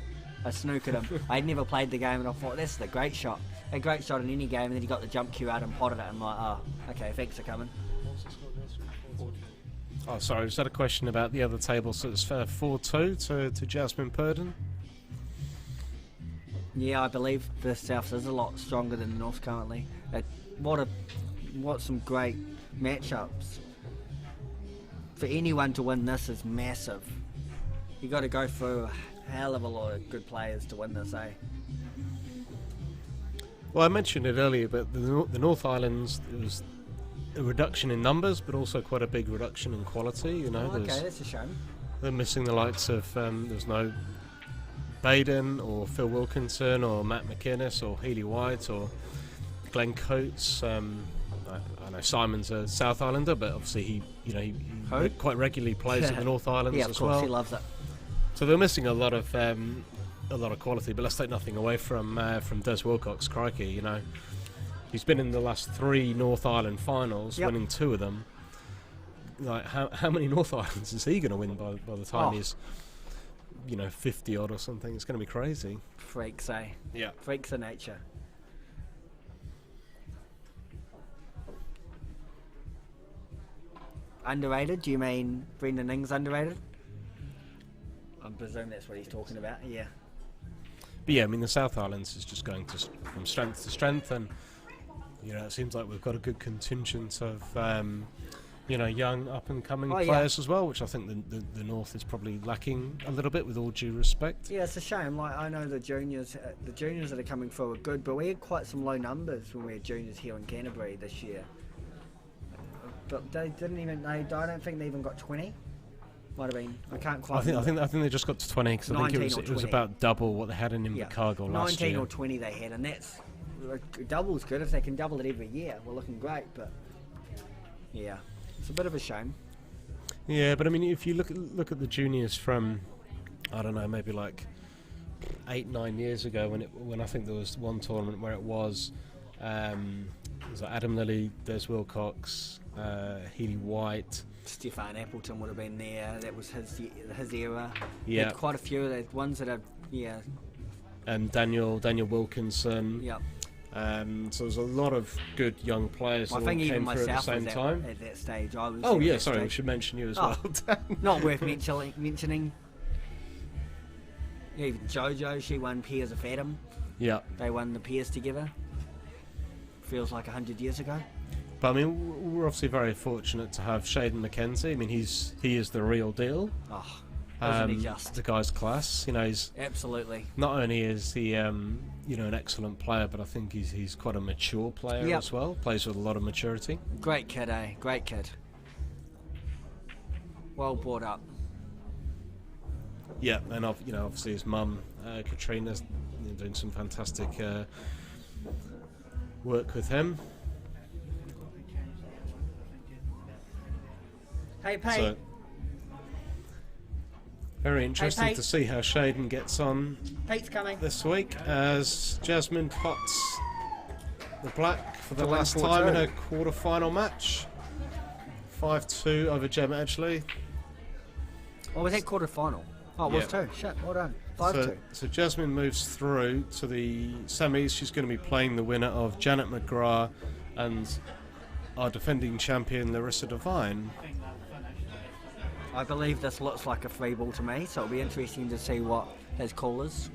I snookered him. I'd never played the game, and I thought, this is a great shot. A great shot in any game, and then he got the jump cue out and potted it. I'm like, oh, okay, thanks for coming. Oh, sorry, was that a question about the other table? So it's 4-2 to Jasmine Purden. Yeah, I believe the South is a lot stronger than the North currently. What some great matchups. For anyone to win this is massive. You got to go through a hell of a lot of good players to win this, eh? Well, I mentioned it earlier, but the North Islands, it was a reduction in numbers, but also quite a big reduction in quality. Okay, that's a shame. They're missing the likes of there's no Baden or Phil Wilkinson or Matt McInnes or Healy White or Glenn Coates. I know Simon's a South Islander, but obviously he quite regularly plays at the North Islands Yeah, of as course, well. he loves it. So they're missing a lot of quality. But let's take nothing away from Des Wilcox. Crikey, he's been in the last 3 North Island finals, Yep. winning 2 of them. Like how many North Islands is he going to win by the time he's 50 odd or something? It's going to be crazy. Freaks, eh? Yeah. Freaks of nature. Underrated? Do you mean Brendan Ning's underrated? I presume that's what he's talking about. Yeah. But yeah, I mean the South Islands is just going from strength to strength, and it seems like we've got a good contingent of young up and coming players as well, which I think the North is probably lacking a little bit, with all due respect. Yeah, it's a shame. Like, I know the juniors that are coming through are good, but we had quite some low numbers when we had juniors here in Canterbury this year. But they didn't even. I don't think they even got 20. Might have been. I can't quite. I think they just got to 20 because I think it was about double what they had in Invercargill last year. 19 or 20 they had, and that's double's good if they can double it every year. We're looking great, but yeah, it's a bit of a shame. Yeah, but I mean, if you look at the juniors from, I don't know, maybe like 8-9 years ago, when I think there was one tournament where it was like Adam Lilly, Des Wilcox, Healy White. Stefan Appleton would have been there. That was his era. Yeah, quite a few of the ones that are and Daniel Wilkinson. Yeah. So there's a lot of good young players I that think all even came through at the myself same was time. at that stage. I was. Oh at yeah, that sorry, we stage. should mention you as Oh. well. Not worth mentioning. Yeah, even JoJo, she won Peers of Adam. Yeah. They won the Peers together. Feels like 100 years ago. But I mean, we're obviously very fortunate to have Shaden McKenzie. I mean, he is the real deal. Oh, wasn't he The just? guy's class. He's Absolutely. not only is he an excellent player, but I think he's quite a mature player Yep. as well. Plays with a lot of maturity. Great kid, eh? Great kid. Well brought up. Yeah, and obviously his mum, Katrina's doing some fantastic work with him. Hey, Pete. So, very interesting Pete. to see how Shaden gets on Pete's coming. this week as Jasmine pots the black for the To win last time in 4-2. a quarter-final match. 5-2 over Gemma Edgley. Oh, was that quarter final? Oh, it was Yeah. too. Shit, well done. 5-2. So Jasmine moves through to the semis. She's going to be playing the winner of Janet McGrath and our defending champion Larissa Devine. I think they'll finish. I believe this looks like a free ball to me, so it'll be interesting to see what his call is.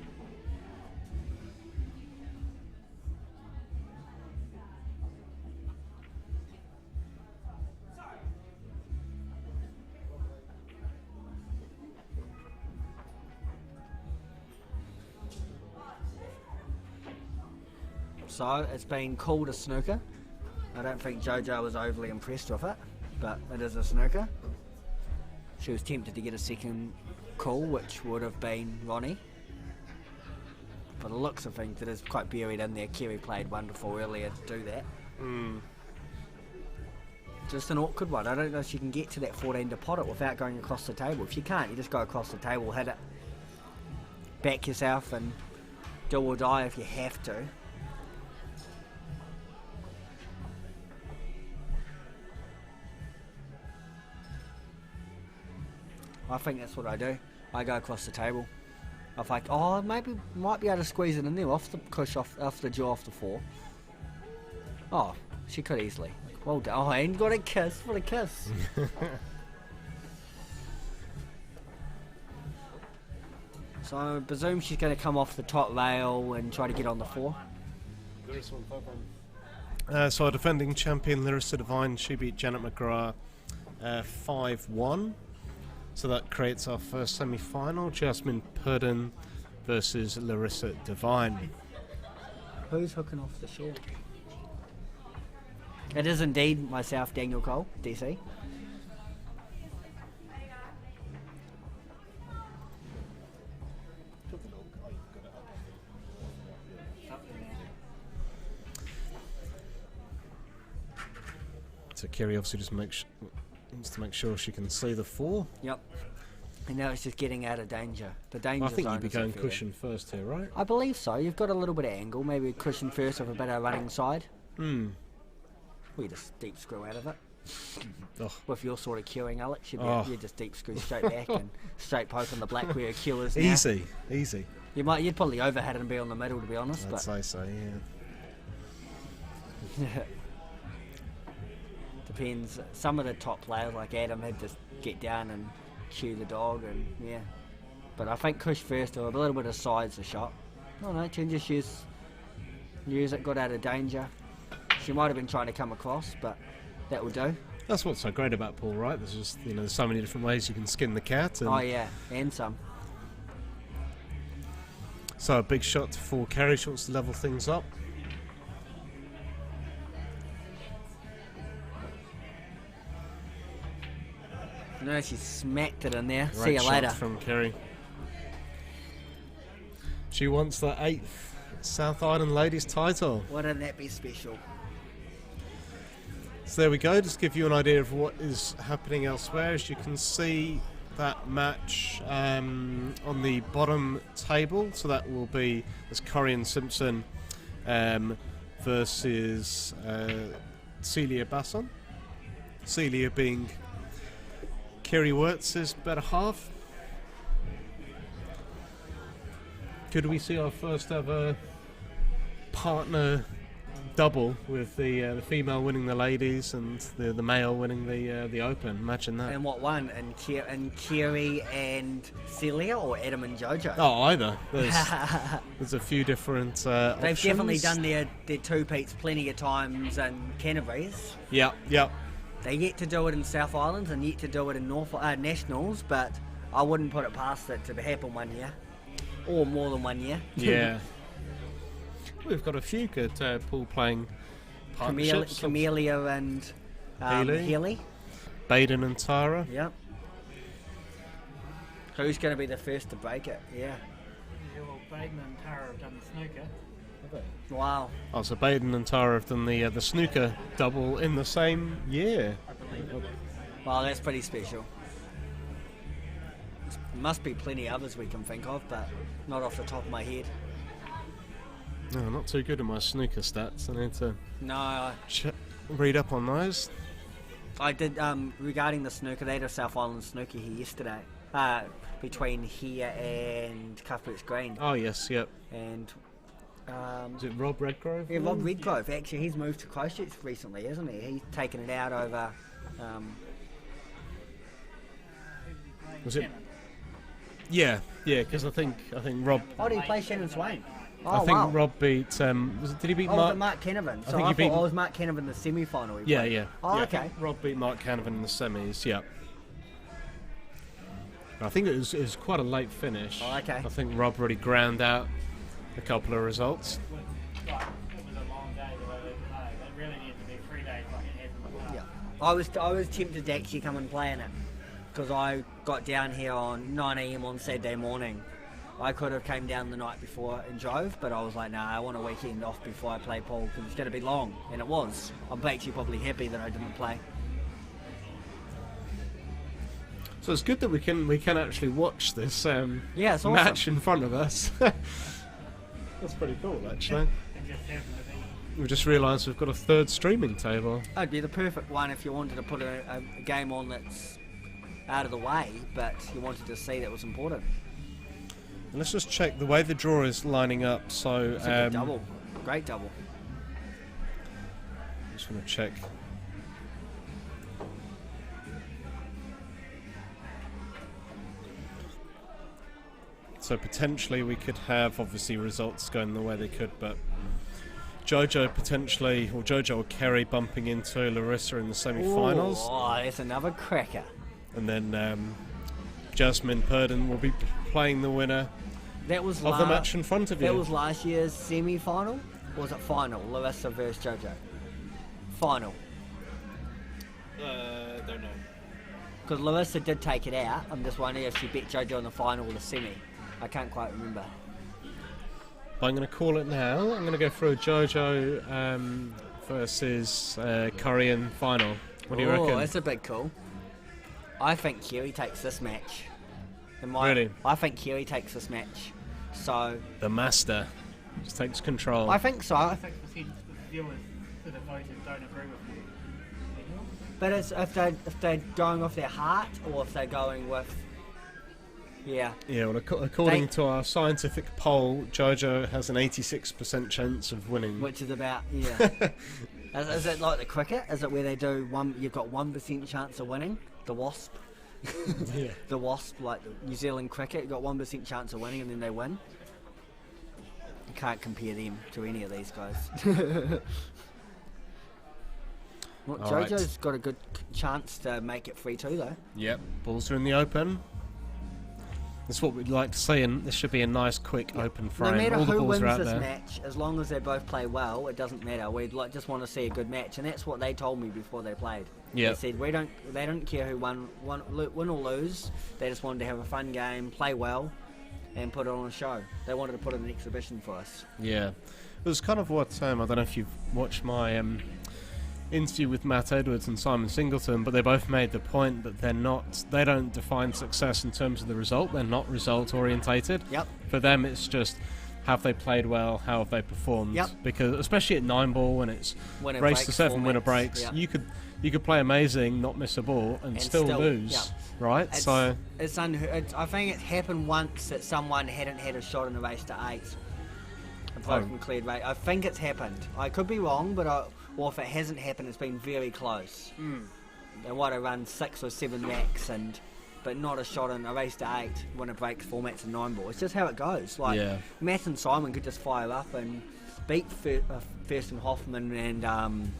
So it's been called a snooker. I don't think JoJo was overly impressed with it, but it is a snooker. She was tempted to get a second call, which would have been Ronnie. But the looks of things, it is quite buried in there. Kiri played wonderful earlier to do that. Just an awkward one. I don't know if she can get to that 14 to pot it without going across the table. If you can't, you just go across the table, hit it, back yourself and do or die if you have to. I think that's what I do. I go across the table. I think, oh, maybe might be able to squeeze it in there off the push, off the jaw, off the 4. Oh, she could easily. Well done. Oh, and got a kiss. What a kiss. So I presume she's going to come off the top rail and try to get on the 4. So our defending champion Larissa Devine, she beat Janet McGrath 5-1. So that creates our first semi-final, Jasmine Purdon versus Larissa Devine. Who's hooking off the shore? It is indeed myself, Daniel Cole, DC. So Kiri obviously just wants to make sure she can see the 4. Yep. And now it's just getting out of danger. The danger I think zone you'd be is going up there. cushion first here, right? I believe so. You've got a little bit of angle. Maybe a cushion first with a bit of running side. We just deep screw out of it. Oh. With your sort of queuing, Alex, you just deep screw straight back and straight poke on the black where your queue is now. Easy. You'd probably overhead and be on the middle, to be honest. I'd say so, yeah. Depends. Some of the top players like Adam had to get down and cue the dog, and yeah. But I think Kush first, or a little bit of side's a shot. Oh no, can just use it, got out of danger. She might have been trying to come across, but that will do. That's what's so great about pool, right? There's just, there's so many different ways you can skin the cat. And Oh yeah, and some. so a big shot for Kiri. She wants to level things up. No, she smacked it in there. Great See you shot later. from Kiri. She wants the 8th South Island Ladies title. Wouldn't that be special? So there we go, just give you an idea of what is happening elsewhere. As you can see, that match on the bottom table, so that will be as Corrie and Simpson versus Celia Basson. Celia being Kiri Wirtz's better half. Could we see our first ever partner double with the female winning the ladies and the male winning the Open? Imagine that. And what one? And Kiri and Celia, or Adam and JoJo? Oh, either. There's a few different They've options. definitely done their two-peats plenty of times in Canterbury's. Yep. They yet to do it in South Islands and yet to do it in Nationals, but I wouldn't put it past it to happen one year. Or more than 1 year. Yeah. We've got a few good pool playing partnerships. Camellia and Healy. Baden and Tara. Yep. Who's going to be the first to break it? Yeah. Yeah, well, Baden and Tara have done the snooker. Wow. Oh, so Baden and Tara have done the snooker double in the same year. I believe. Wow, that's pretty special. There must be plenty others we can think of, but not off the top of my head. No, not too good at my snooker stats. I need to No, read up on those. I did, regarding the snooker, they had a South Island snooker here yesterday. between here and Cuthbert's Green. Oh yes, yep. And Is it Rob Redgrove? yeah, Rob Redgrove. Actually, he's moved to Christchurch recently, isn't he? He's taken it out over. Was it? Yeah, because I think Rob. Oh, did he play Shannon Swain? Oh, I think wow. Rob beat. Did he beat Oh, was Mark? it Mark Canavan? So think I he beat- thought it was Mark Canavan the semi-final. he Yeah, played. yeah. Oh, yeah, I okay. think Rob beat Mark Canavan in the semis. Yeah. I think it was quite a late finish. Oh, okay. I think Rob really ground out a couple of results. It was a long day the way they played. It really needed to be 3 days like it had in the past. Yeah. I was tempted to actually come and play in it because I got down here on 9 a.m. on Saturday morning. I could have came down the night before and drove, but I was like, nah, I want a weekend off before I play pool because it's going to be long, and it was. I'm actually probably happy that I didn't play. So it's good that we can actually watch this Yeah, it's awesome. match in front of us. That's pretty cool, actually. It just happened to be. We just realised we've got a third streaming table. That'd be the perfect one if you wanted to put a game on that's out of the way, but you wanted to see that was important. And let's just check the way the draw is lining up. So It's a good double. Great double. just want to check. So potentially we could have obviously results going the way they could, but JoJo potentially, or JoJo or Kiri bumping into Larissa in the semi-finals, Oh, that's another cracker. and then Jasmine Purden will be playing the winner That was of the match in front of you. That was last year's semi-final? Or was it final? Larissa versus JoJo. Final. Don't know. Because Larissa did take it out. I'm just wondering if she beat JoJo in the final or the semi. I can't quite remember. But I'm going to call it now. I'm going to go through a JoJo versus Korean final. What do you reckon? Oh, that's a big call. I think Kiri takes this match. Really? I think Kiri takes this match. So, The master just takes control. I think so. 6% of the viewers that have voted don't agree with me. But it's if they're going off their heart or if they're going with... Yeah. Yeah, well, according They- to our scientific poll, JoJo has an 86% chance of winning. Which is about, yeah. is it like the cricket? Is it where they do you've got 1% chance of winning? The Wasp? Yeah. The Wasp, like the New Zealand cricket, you've got 1% chance of winning and then they win. You can't compare them to any of these guys. Well, All right. JoJo's got a good chance to make it 3-2 though. Yep, balls are in the open. That's what we'd like to see, and this should be a nice, quick, open frame. No matter All the who balls wins are out this there. match, as long as they both play well, it doesn't matter. We'd just want to see a good match, and that's what they told me before they played. Yep. They said they don't care who win or lose. They just wanted to have a fun game, play well, and put it on a show. They wanted to put in an exhibition for us. Yeah, it was kind of what I don't know if you've watched my interview with Matt Edwards and Simon Singleton, but they both made the point that they don't define success in terms of the result. They're not result orientated. Yep. For them, it's just have they played well, how have they performed. Yep. Because especially at 9-ball when it's Winner race breaks, to 7 winner formats, breaks, yep. you could play amazing, not miss a ball, and still lose. Yep. Right? It's So I think it's happened once that someone hadn't had a shot in the race to 8. A broken cleared race. I think it's happened. I could be wrong, but or if it hasn't happened, it's been very close. They might have run 6 or 7 max, but not a shot in a race to 8 when it breaks formats and 9-ball. It's just how it goes. Like Yeah. Matt and Simon could just fire up and beat Thurston Hoffman and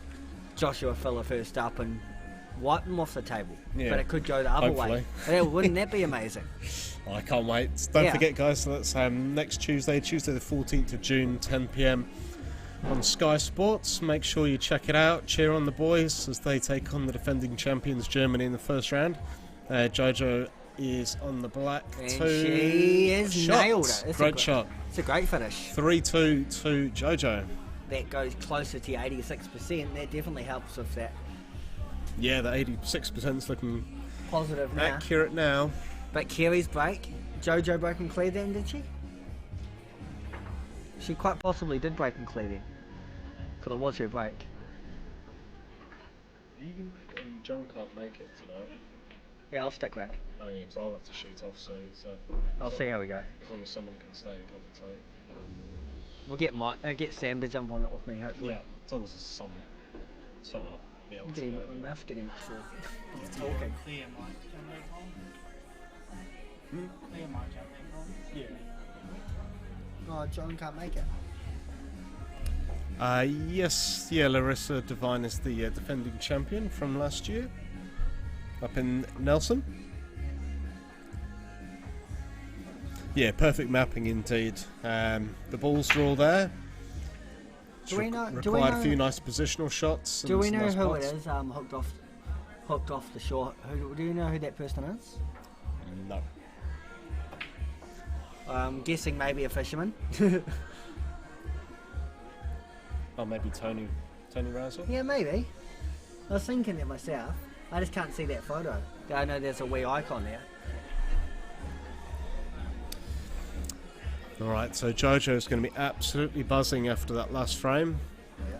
Joshua Filler first up and wipe them off the table. Yeah. But it could go the other way. Wouldn't that be amazing? I can't wait. Don't Yeah. forget, guys, so that's next Tuesday the 14th of June, 10 p.m. on Sky Sports. Make sure you check it out. Cheer on the boys as they take on the defending champions Germany in the first round. JoJo is on the black And two she has shots. nailed it. It's Great shot. It's a great finish. 3-2 to JoJo. That goes closer to 86%. That definitely helps with that Yeah, the 86% is looking positive now. accurate now. But Kiri's break, JoJo broke and cleared then, did she? She quite possibly did break and clear then. Because it was her break. John can't make it tonight. Yeah, I'll stick back. Oh yeah, because I'll have to shoot off soon, so I'll see how we go. as long as someone can stay in contact. We'll get Sam to jump on it with me, hopefully. Yeah, as long as there's someone will be able to Get him, go. we'll have to get him before he's talking. Clear might jump back on. Clear might jump back on. Oh, John can't make it. Yes, yeah, Larissa Devine is the defending champion from last year up in Nelson. Yeah, perfect mapping indeed. The balls are all there. Do we know- Required a few nice positional shots. Do and we some know nice who putts. it is? Hooked off the shore. Do you know who that person is? No. I'm guessing maybe a fisherman. Oh, maybe Tony Razzle? Yeah, maybe. I was thinking that myself. I just can't see that photo. I know there's a wee icon there. Alright, so JoJo's going to be absolutely buzzing after that last frame. Yeah.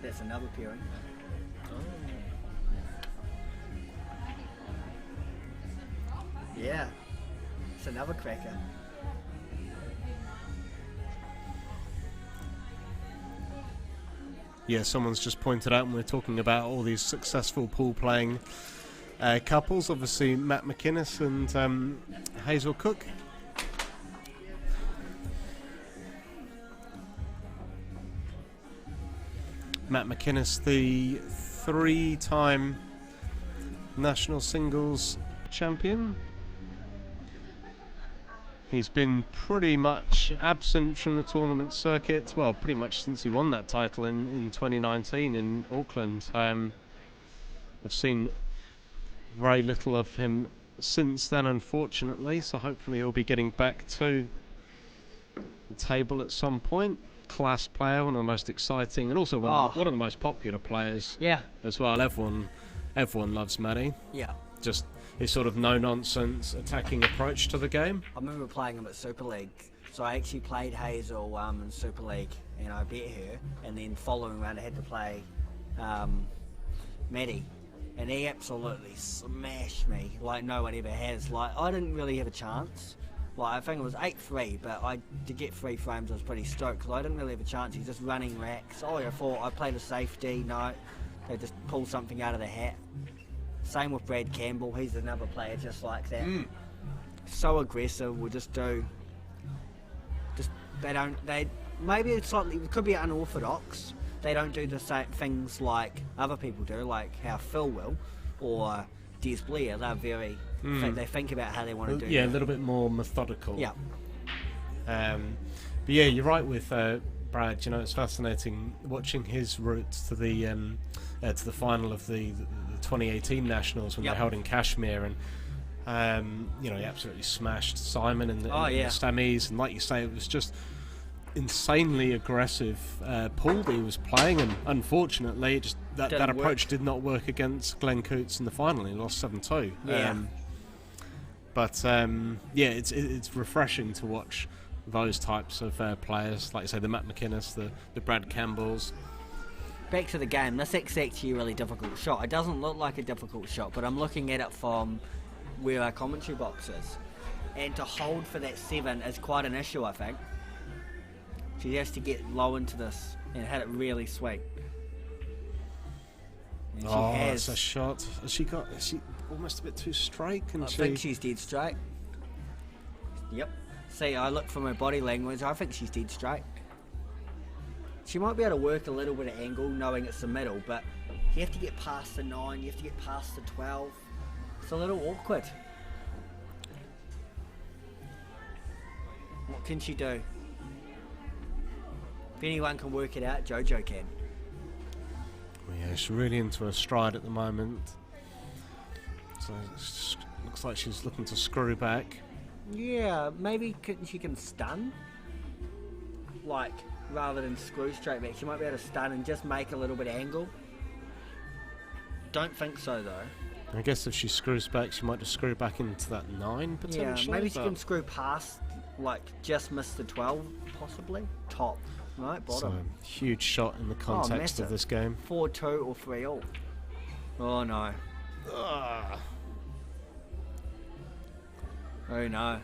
That's another pairing. Yeah. It's another cracker. Yeah, someone's just pointed out when we're talking about all these successful pool playing couples, obviously Matt McInnes and Hazel Cook. Matt McInnes, the 3-time national singles champion. He's been pretty much absent from the tournament circuit, well, pretty much since he won that title in 2019 in Auckland. I've seen very little of him since then, unfortunately, so hopefully he'll be getting back to the table at some point. Class player, one of the most exciting, and also one of the most popular players. Yeah. As well. Everyone loves Matty. Yeah. Just his sort of no-nonsense attacking approach to the game. I remember playing him at Super League. So I actually played Hazel in Super League and I beat her. And then following round I had to play Maddie. And he absolutely smashed me like no one ever has. Like, I didn't really have a chance. Like, I think it was 8-3, but to get 3 frames I was pretty stoked because I didn't really have a chance. He's just running racks. Oh, I thought I played a safety. No, they just pulled something out of the hat. Same with Brad Campbell, he's another player just like that. So aggressive, will just do. Maybe it's slightly, it could be unorthodox. They don't do the same things like other people do, like how Phil will, or Des Blair. They're very, they think about how they want to do. Yeah, a little bit more methodical. Yeah. But yeah, you're right with Brad. You know, it's fascinating watching his route to the final of the 2018 Nationals when they're held in Kashmir, and you know, he absolutely smashed Simon in the semis, and like you say, it was just insanely aggressive pool that he was playing, and unfortunately, just that approach did not work against Glenn Coots in the final. He lost 7-2. Yeah. Yeah, it's refreshing to watch those types of players, like you say, the Matt McInnes, the Brad Campbells. Back to the game, this is actually a really difficult shot. It doesn't look like a difficult shot, but I'm looking at it from where our commentary box is. And to hold for that 7 is quite an issue, I think. She has to get low into this and hit it really sweet. And she has. That's a shot. Is she almost a bit too straight? I think she's dead straight. Yep. See, I look from her body language, I think she's dead straight. She might be able to work a little bit of angle knowing it's the middle, but you have to get past the 9, you have to get past the 12. It's a little awkward. What can she do? If anyone can work it out, JoJo can. Yeah, she's really into her stride at the moment. So it looks like she's looking to screw back. Yeah, maybe she can stun. Like, rather than screw straight back, she might be able to stun and just make a little bit of angle. Don't think so though. I guess if she screws back, she might just screw back into that 9 potentially. Yeah, maybe she can screw past, like, just miss the 12 possibly. Top, right, bottom. So, huge shot in the context of this game. 4-2 or 3-all. Oh no. Ah. Oh no.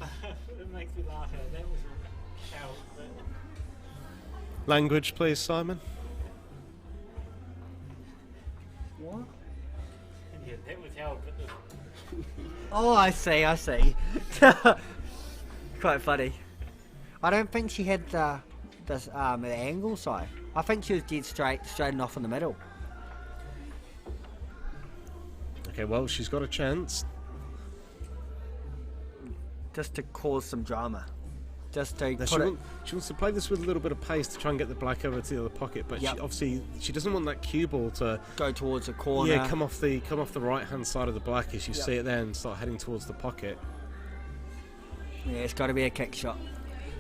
It makes me laugh. That was hell. Language, please, Simon. What? Yeah, that was hell. But Oh, I see. Quite funny. I don't think she had the angle side. I think she was dead straight enough in the middle. Okay, well, she's got a chance. Just to cause some drama. Just to Now, put it... she wants to play this with a little bit of pace to try and get the black over to the other pocket, but Yep. she, obviously she doesn't want that cue ball to Go towards the corner. come off the right hand side of the black as you see it there and start heading towards the pocket. Yeah, it's got to be a kick shot.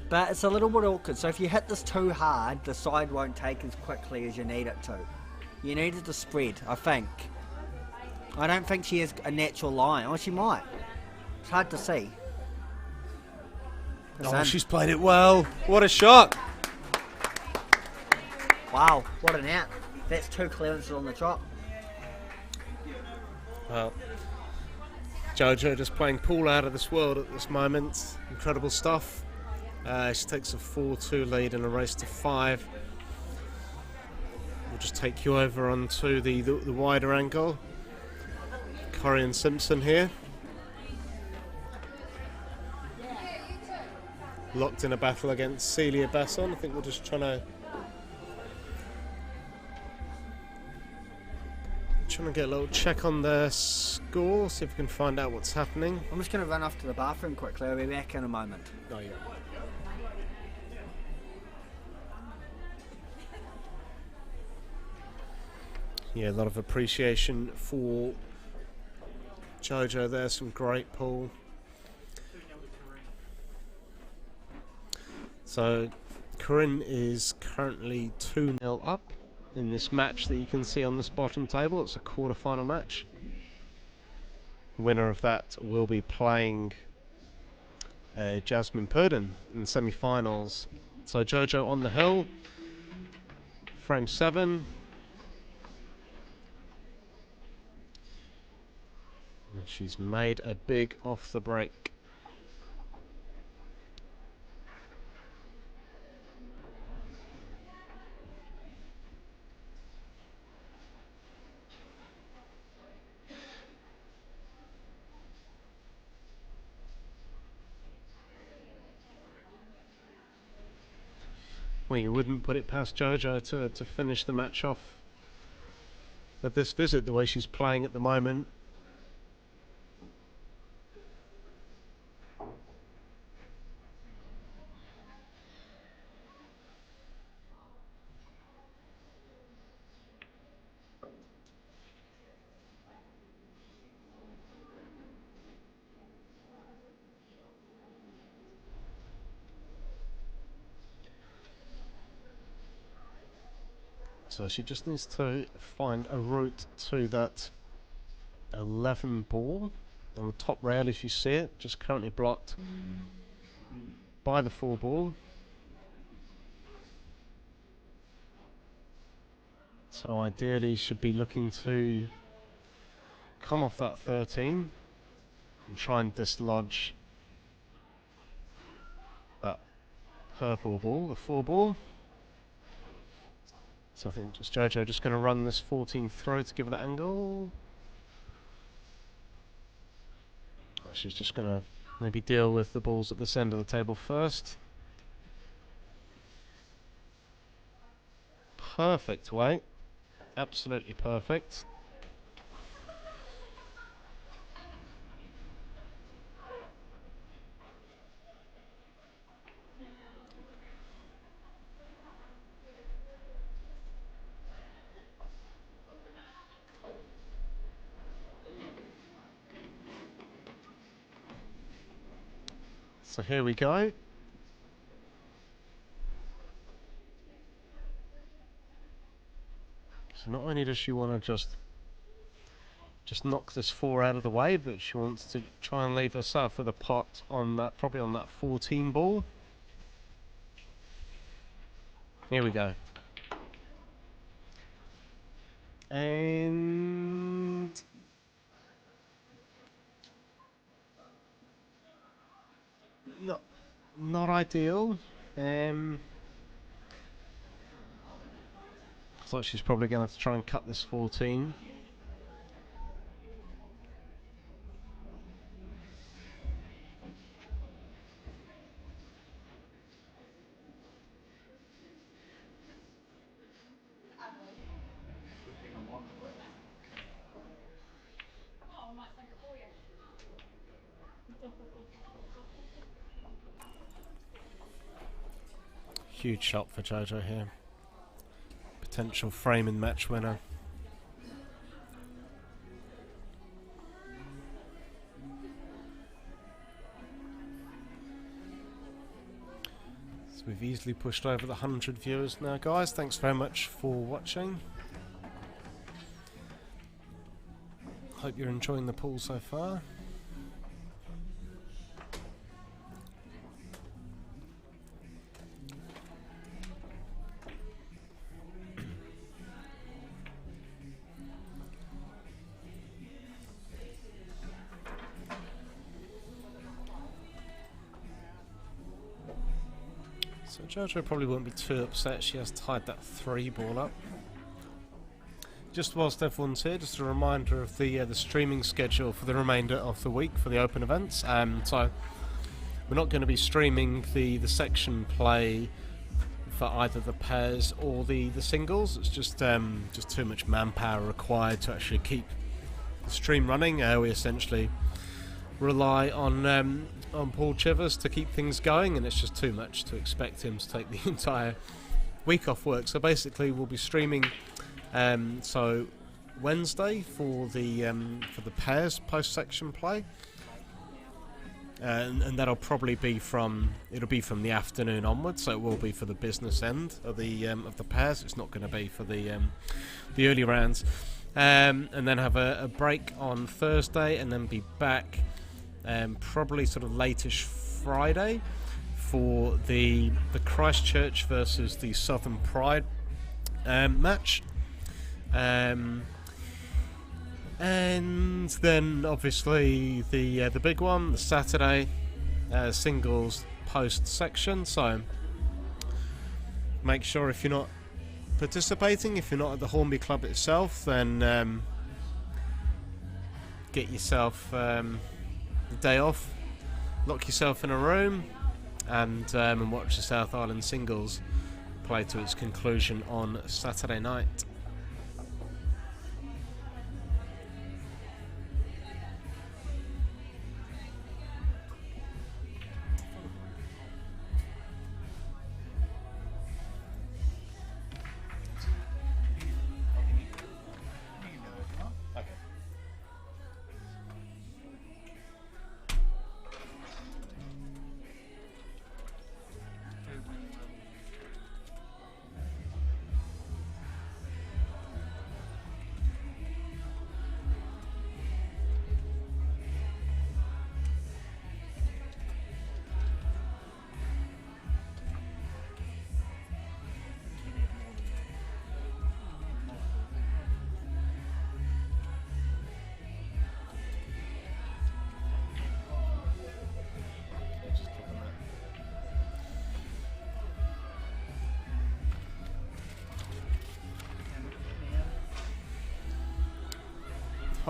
But it's a little bit awkward, so if you hit this too hard, the side won't take as quickly as you need it to. You need it to spread, I think. I don't think she has a natural line. Oh, she might. It's hard to see. It's Oh, in. she's played it well. What a shot! Wow, what an out. That's 2 clearances on the trot. Well, JoJo just playing pool out of this world at this moment. Incredible stuff. She takes a 4-2 lead in a race to 5. We'll just take you over onto the wider angle. Kiri and Simpson here. Locked in a battle against Celia Besson. I think we're just trying to get a little check on their score, see if we can find out what's happening. I'm just going to run off to the bathroom quickly. I'll be back in a moment. Oh, yeah. Yeah, a lot of appreciation for JoJo there. Some great pool. So, Corinne is currently 2-0 up in this match that you can see on this bottom table. It's a quarterfinal match. Winner of that will be playing Jasmine Purdon in the semi-finals. So JoJo on the hill, frame 7. And she's made a big off the break. Well, you wouldn't put it past JoJo to finish the match off at this visit, the way she's playing at the moment. So she just needs to find a route to that 11 ball on the top rail as you see it, just currently blocked by the 4 ball. So ideally should be looking to come off that 13 and try and dislodge that purple ball, the 4 ball. So I think just JoJo just going to run this 14 throw to give it that angle. She's just going to maybe deal with the balls at this end of the table first. Perfect weight. Absolutely perfect. So here we go. So not only does she want to just knock this 4 out of the way, but she wants to try and leave herself with a pot on that, probably on that 14 ball. Here we go. And not ideal. Looks like she's probably going to have to try and cut this 14. Huge shot for JoJo here. Potential framing match winner. So we've easily pushed over the 100 viewers now, guys. Thanks very much for watching. Hope you're enjoying the pool so far. So JoJo probably won't be too upset. She has tied that 3 ball up. Just whilst everyone's here, just a reminder of the streaming schedule for the remainder of the week for the open events. So we're not going to be streaming the section play for either the pairs or the singles. It's just too much manpower required to actually keep the stream running. We essentially rely on Paul Chivers to keep things going, and it's just too much to expect him to take the entire week off work. So basically, we'll be streaming. So Wednesday for the pairs post-section play, and that'll probably be from the afternoon onwards. So it will be for the business end of the pairs. It's not going to be for the early rounds, and then have a break on Thursday, and then be back probably sort of late-ish Friday for the Christchurch versus the Southern Pride match. And then obviously the big one, the Saturday singles post section. So make sure if you're not participating, if you're not at the Hornby club itself, then get yourself the day off, lock yourself in a room, and watch the South Island singles play to its conclusion on Saturday night.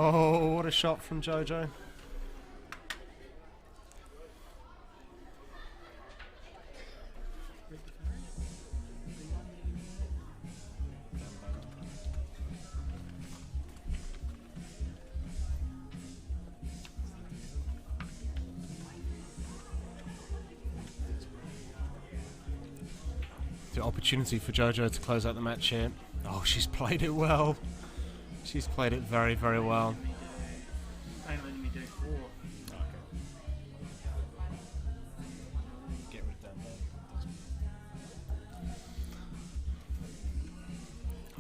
Oh, what a shot from JoJo. The opportunity for JoJo to close out the match here. Oh, she's played it well. She's played it very, very well. They letting me do 4. Get rid of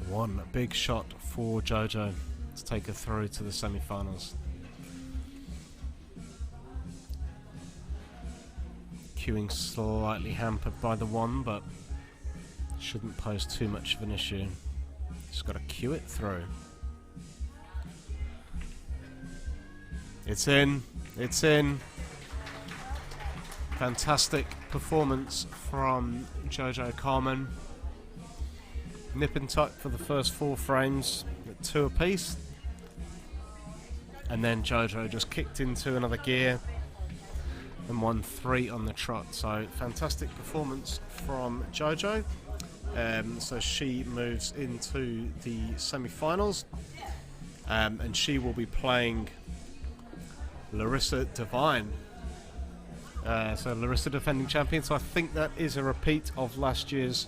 that. One big shot for JoJo to take her through to the semi-finals. Queuing slightly hampered by the 1, but shouldn't pose too much of an issue. Just got to cue it through. It's in. It's in. Fantastic performance from JoJo Carmen. Nip and tuck for the first 4 frames at 2 apiece. And then JoJo just kicked into another gear and won 3 on the trot. So fantastic performance from JoJo. So she moves into the semi-finals. And she will be playing Larissa Devine. So Larissa defending champion. So I think that is a repeat of last year's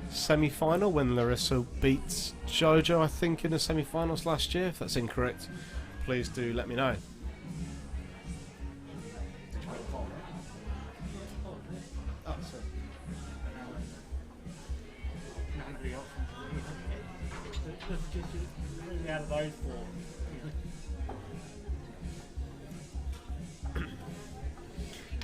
semi-final when Larissa beat JoJo, I think, in the semi-finals last year. If that's incorrect, please do let me know. Nobody else. Just out of those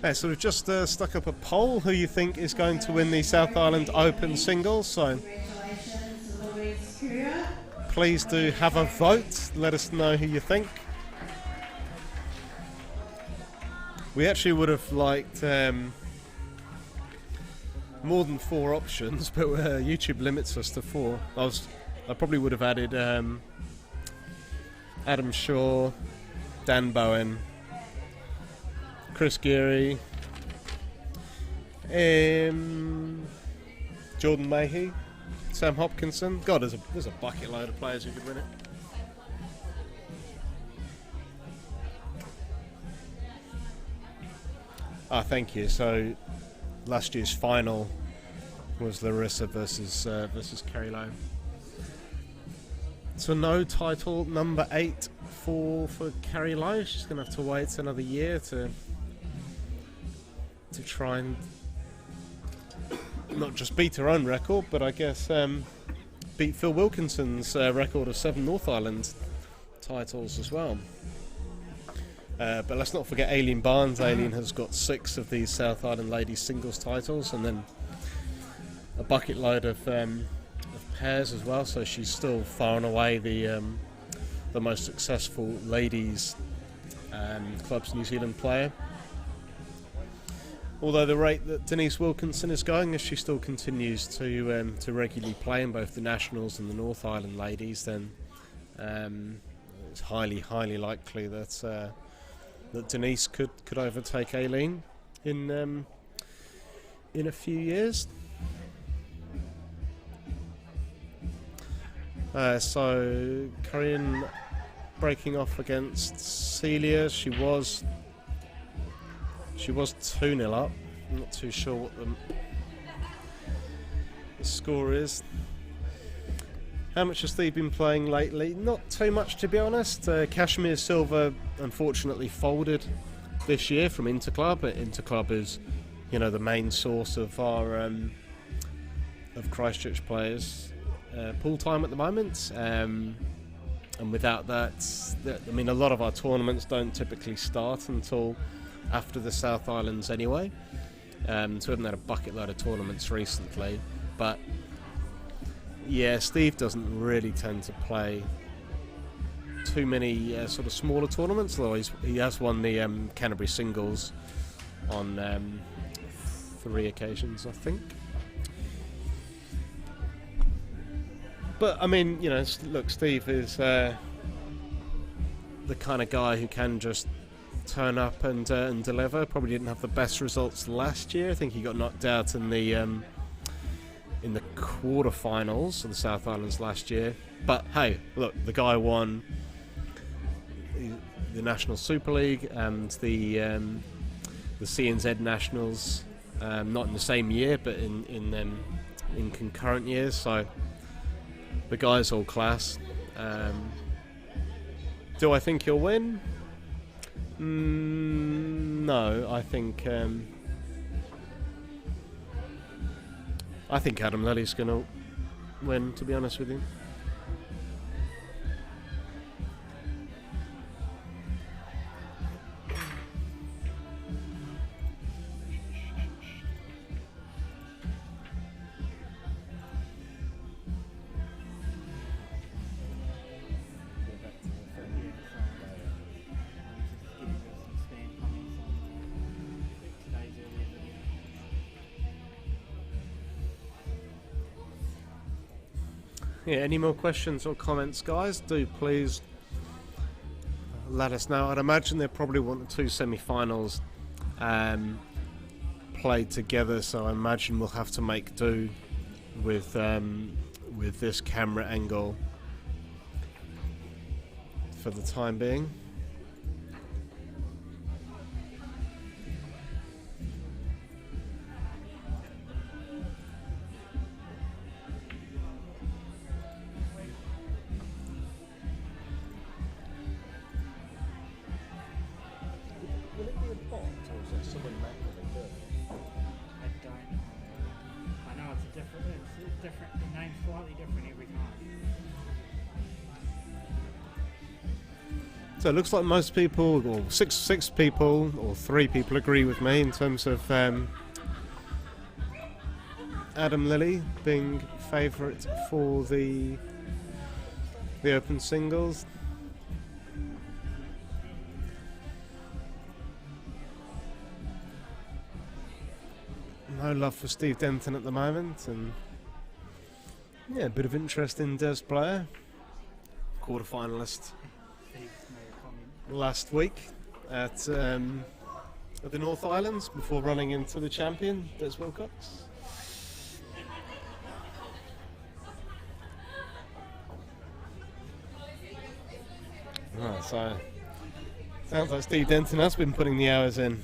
4. So we've just stuck up a poll who you think is going to win the South Island Open singles. So Congratulations, Louise Courier. please do have a vote. Let us know who you think. We actually would have liked more than 4 options, but YouTube limits us to 4. I probably would have added Adam Shaw, Dan Bowen, Chris Kiri, Jordan Mayhew, Sam Hopkinson. God, there's a bucket load of players who could win it. Thank you. So last year's final was Larissa versus Kiri Lowe. So no title number 8 for Kiri Lowe. She's going to have to wait another year to try and not just beat her own record, but I guess beat Phil Wilkinson's record of 7 North Island titles as well. But let's not forget Aileen Barnes. Aileen has got 6 of these South Island ladies singles titles, and then a bucket load of pairs as well. So she's still far and away the most successful ladies clubs New Zealand player. Although the rate that Denise Wilkinson is going, as she still continues to regularly play in both the Nationals and the North Island ladies, then it's highly likely that Denise could overtake Aileen in a few years. So Corinne breaking off against Celia. She was 2-0 up. I'm not too sure what the score is. How much has Steve been playing lately? Not too much, to be honest. Kashmir Silver unfortunately folded this year from Interclub. Interclub is, the main source of our of Christchurch players pool time at the moment. And without that, a lot of our tournaments don't typically start until after the South Islands anyway. So we haven't had a bucket load of tournaments recently, but yeah, Steve doesn't really tend to play too many sort of smaller tournaments, although he has won the Canterbury singles on 3 occasions, I think. But look, Steve is the kind of guy who can just turn up and deliver. Probably didn't have the best results last year. I think he got knocked out in the quarterfinals of the South Islands last year. But hey, look, the guy won the National Super League and the CNZ Nationals, not in the same year, but in concurrent years. So the guy's all class. Do I think he'll win? No, I think Adam Lilly's going to win, to be honest with you. Yeah, any more questions or comments, guys? Do please let us know. I'd imagine they probably want the two semi-finals played together, so I imagine we'll have to make do with this camera angle for the time being. Will it be a bot, or is it someone manually doing it? I don't know. I know it's different. The name's slightly different every time. So it looks like most people, or six people, or 3 people agree with me in terms of Adam Lilly being favourite for the open singles. No love for Steve Denton at the moment, and yeah, a bit of interest in Des Blair, quarter-finalist last week at the North Islands before running into the champion, Des Wilcox. Right, so sounds like Steve Denton has been putting the hours in.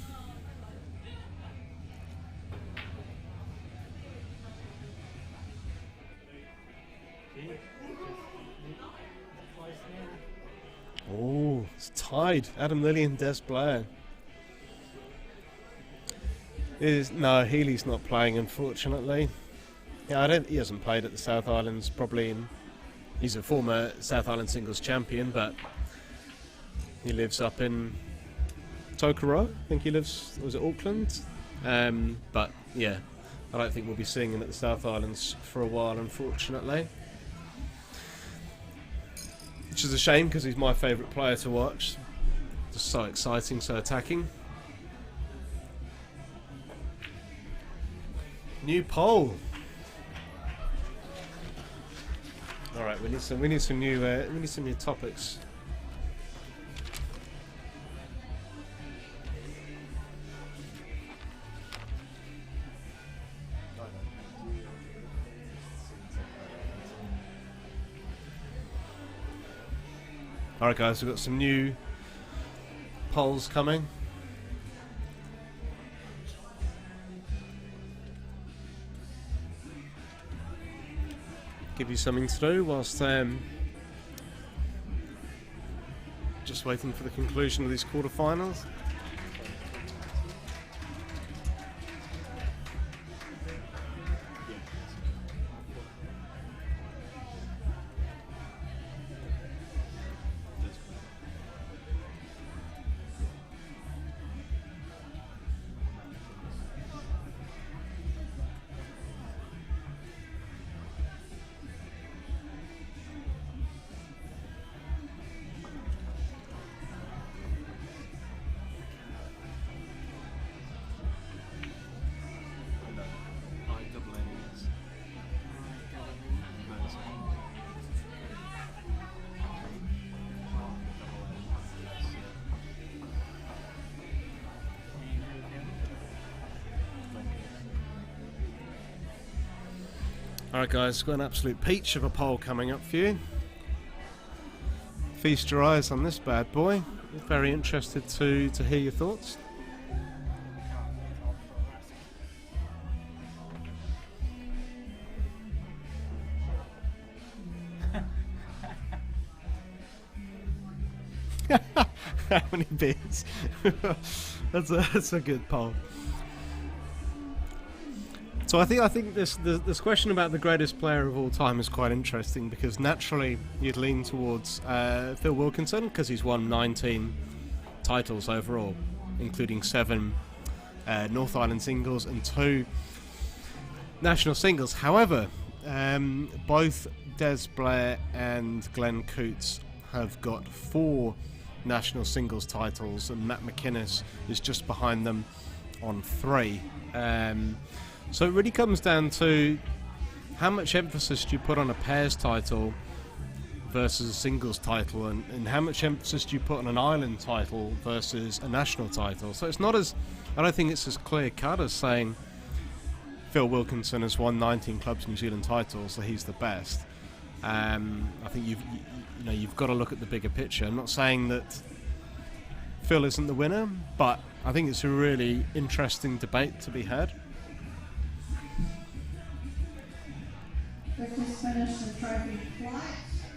Oh, it's tied. Adam Lilly and Des Blair. No, Healy's not playing, unfortunately. Yeah, he hasn't played at the South Islands probably he's a former South Island singles champion, but he lives up in Tokoroa. I think he lives, was it Auckland? But yeah, I don't think we'll be seeing him at the South Islands for a while, unfortunately. Which is a shame because he's my favourite player to watch. Just so exciting, so attacking. New poll. All right, we need some new topics. Alright guys, we've got some new polls coming. Give you something to do whilst just waiting for the conclusion of these quarterfinals. Alright guys, got an absolute peach of a poll coming up for you. Feast your eyes on this bad boy. Very interested to hear your thoughts. How many beers? That's a good poll. So I think this question about the greatest player of all time is quite interesting because naturally you'd lean towards Phil Wilkinson because he's won 19 titles overall, including 7 North Island singles and 2 national singles. However, both Des Blair and Glenn Coots have got 4 national singles titles, and Matt McInnes is just behind them on 3. So it really comes down to how much emphasis do you put on a pairs title versus a singles title, and how much emphasis do you put on an island title versus a national title? So it's not as, I don't think it's as clear cut as saying Phil Wilkinson has won 19 clubs New Zealand titles, so he's the best. I think you've got to look at the bigger picture. I'm not saying that Phil isn't the winner, but I think it's a really interesting debate to be had. We've just finished the trophy flight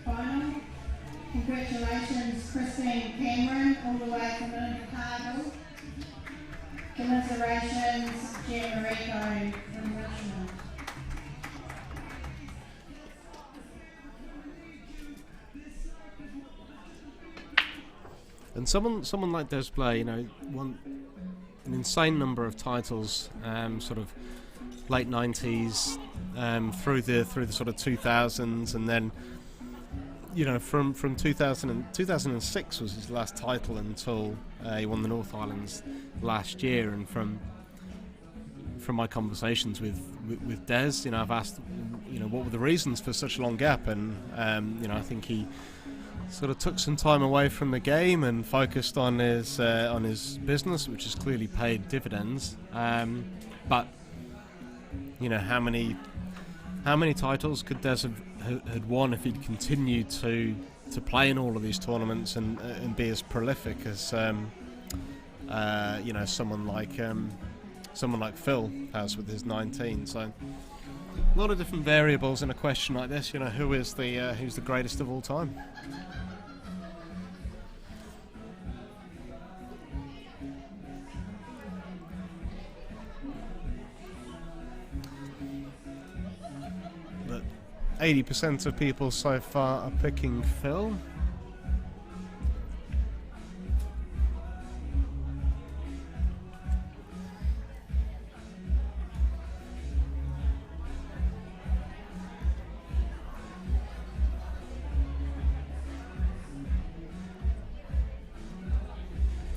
final. Congratulations, Christine Cameron, all the way from Invercargill. Commiserations, Gemma from Richmond. And someone like Desplay, won an insane number of titles, sort of late 90s, through the sort of 2000s, and then from 2006 was his last title until he won the North Islands last year. And from my conversations with Des, I've asked what were the reasons for such a long gap, and I think he sort of took some time away from the game and focused on his business, which has clearly paid dividends. But how many titles could Des had won if he'd continued to play in all of these tournaments and be as prolific as someone like Phil has with his 19. So a lot of different variables in a question like this. Who's the greatest of all time? But 80% of people so far are picking Phil.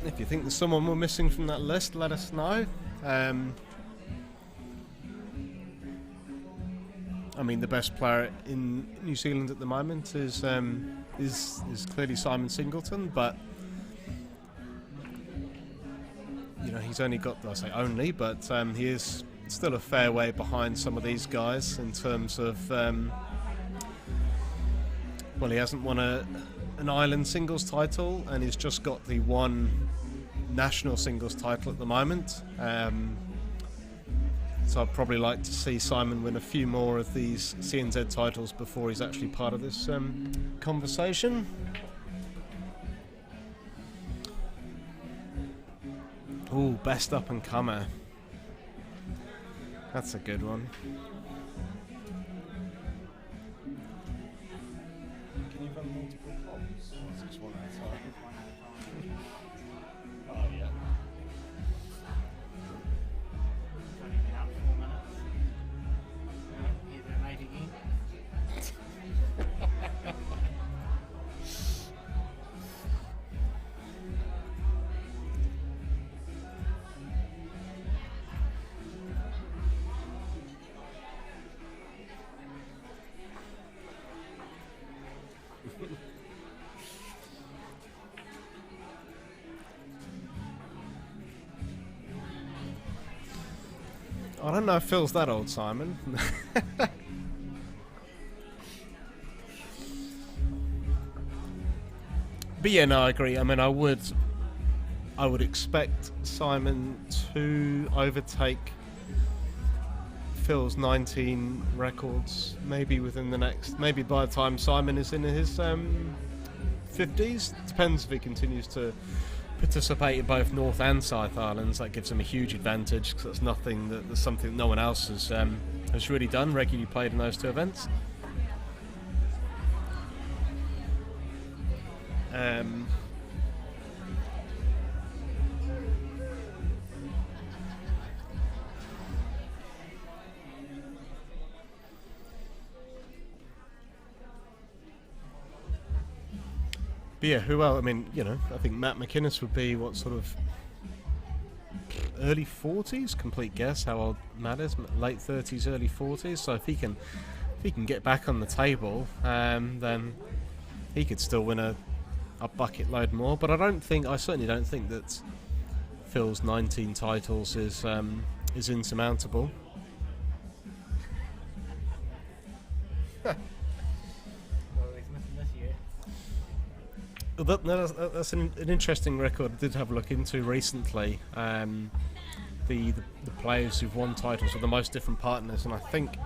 If you think there's someone we're missing from that list, let us know. The best player in New Zealand at the moment is clearly Simon Singleton, but he's only got, I say only, but he is still a fair way behind some of these guys in terms of he hasn't won an island singles title, and he's just got the one national singles title at the moment. So I'd probably like to see Simon win a few more of these CNZ titles before he's actually part of this conversation. Ooh, best up and comer. That's a good one. Can you run multiple pods? Or is it just one at a time? Oh, yeah. Only been up 4 minutes. Here's our mate again. I don't know if Phil's that old, Simon. But yeah, no, I agree. I would expect Simon to overtake Phil's 19 records, maybe by the time Simon is in his 50s. Depends if he continues to participate in both North and South Islands. That gives him a huge advantage, because that's something that no one else has really done, regularly played in those two events. But yeah, who else? I think Matt McInnes would be what, sort of early 40s. Complete guess how old Matt is. Late 30s, early 40s. So if he can get back on the table, then he could still win a bucket load more. But I certainly don't think that Phil's 19 titles is insurmountable. Well, he's missing this year. That's an interesting record I did have a look into recently. The players who've won titles with the most different partners, and I think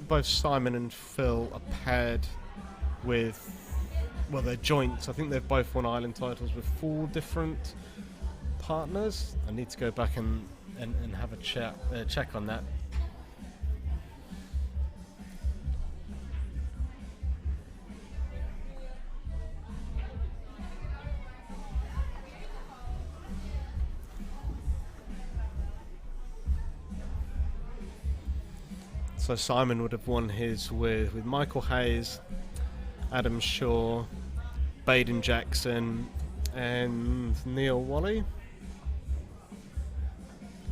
both Simon and Phil are paired with, well, they're joint. I think they've both won island titles with 4 different partners. I need to go back and have a check on that. So Simon would have won his with Michael Hayes, Adam Shaw, Baden Jackson, and Neil Wally.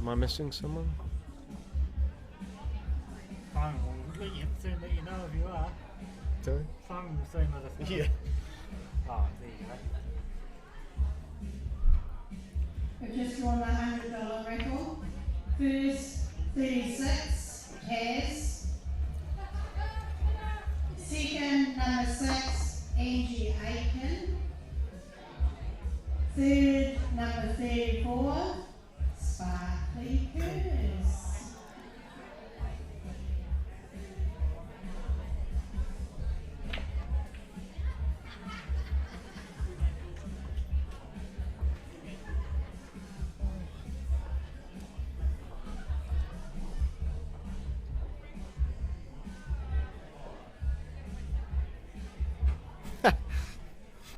Am I missing someone? Simon will soon let you know if you are. Do Simon will soon let us know. Yeah. Oh, there you go. We've just drawn the $100 record. First 36, Taz. Second, number 6, Angie Aiken. Third, number 34, Sparkly Curse.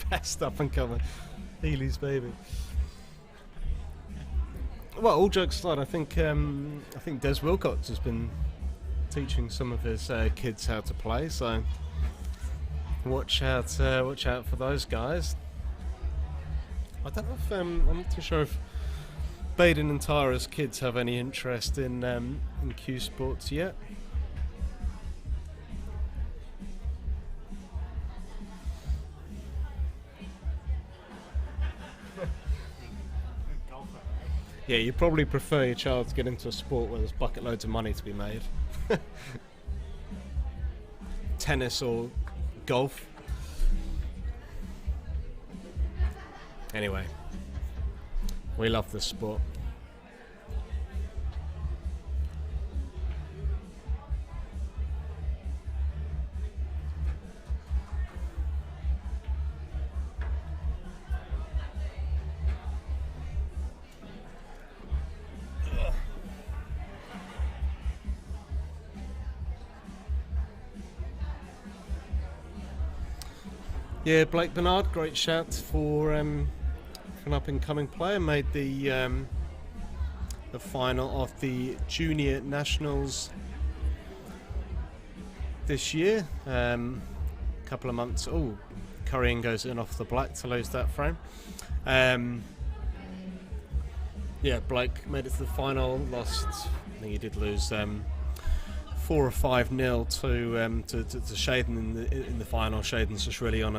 Best up and coming, Healy's baby. Well, all jokes aside, I think Des Wilcox has been teaching some of his kids how to play. So watch out for those guys. I don't know if I'm not too sure if Baden and Tara's kids have any interest in Q Sports yet. Yeah, you probably prefer your child to get into a sport where there's bucket loads of money to be made. Tennis or golf. Anyway, we love this sport. Yeah, Blake Bernard, great shout for an up-and-coming player. Made the final of the Junior Nationals this year. Couple of months. Oh, Currying goes in off the black to lose that frame. Yeah, Blake made it to the final. Lost. I think he did lose 4 or 5-0 to Shaden in the final. Shaden's just really on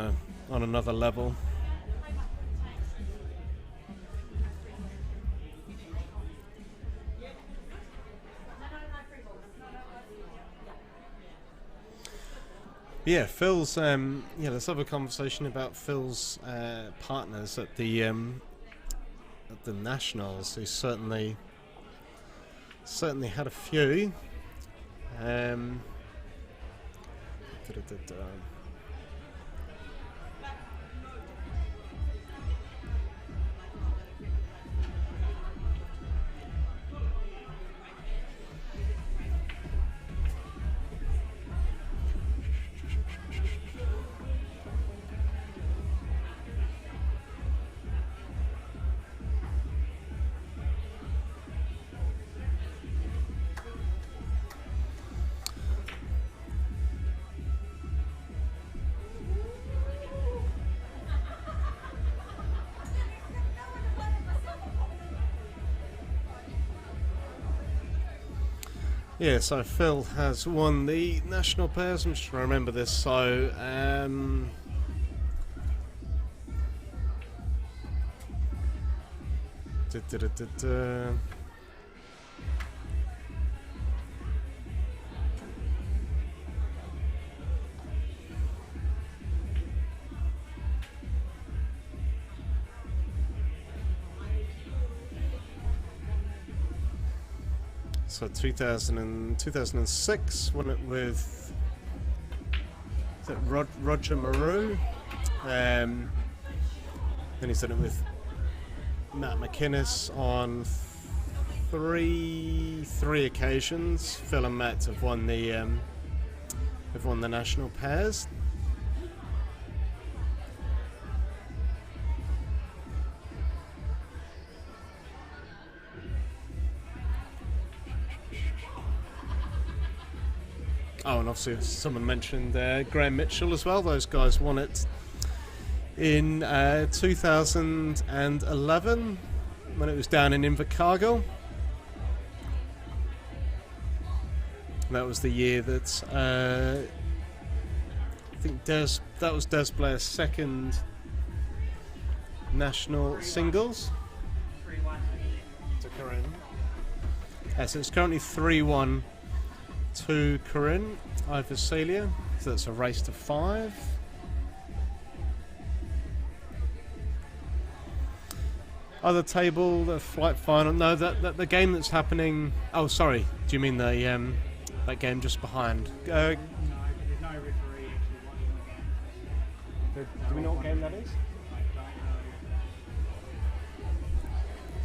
another level. Yeah, Phil's. Let's have a conversation about Phil's partners at the Nationals. Who certainly had a few. Yeah, so Phil has won the national pairs. I'm just trying to remember this. So, So 2006 won it with Roger Maru. Then he's done it with Matt McInnes on three occasions. Phil and Matt have won the national pairs. Oh, and obviously someone mentioned Graham Mitchell as well. Those guys won it in 2011 when it was down in Invercargill. That was the year that I think that was Des Blair's second national singles. 3-1. To Corinne. So it's currently 3-1 to Corinne over Celia. So that's a race to 5. Other table, the flight final. No, that the game that's happening. Oh, sorry. Do you mean the that game just behind? No, there's no referee actually watching the game. Do we know what game that is?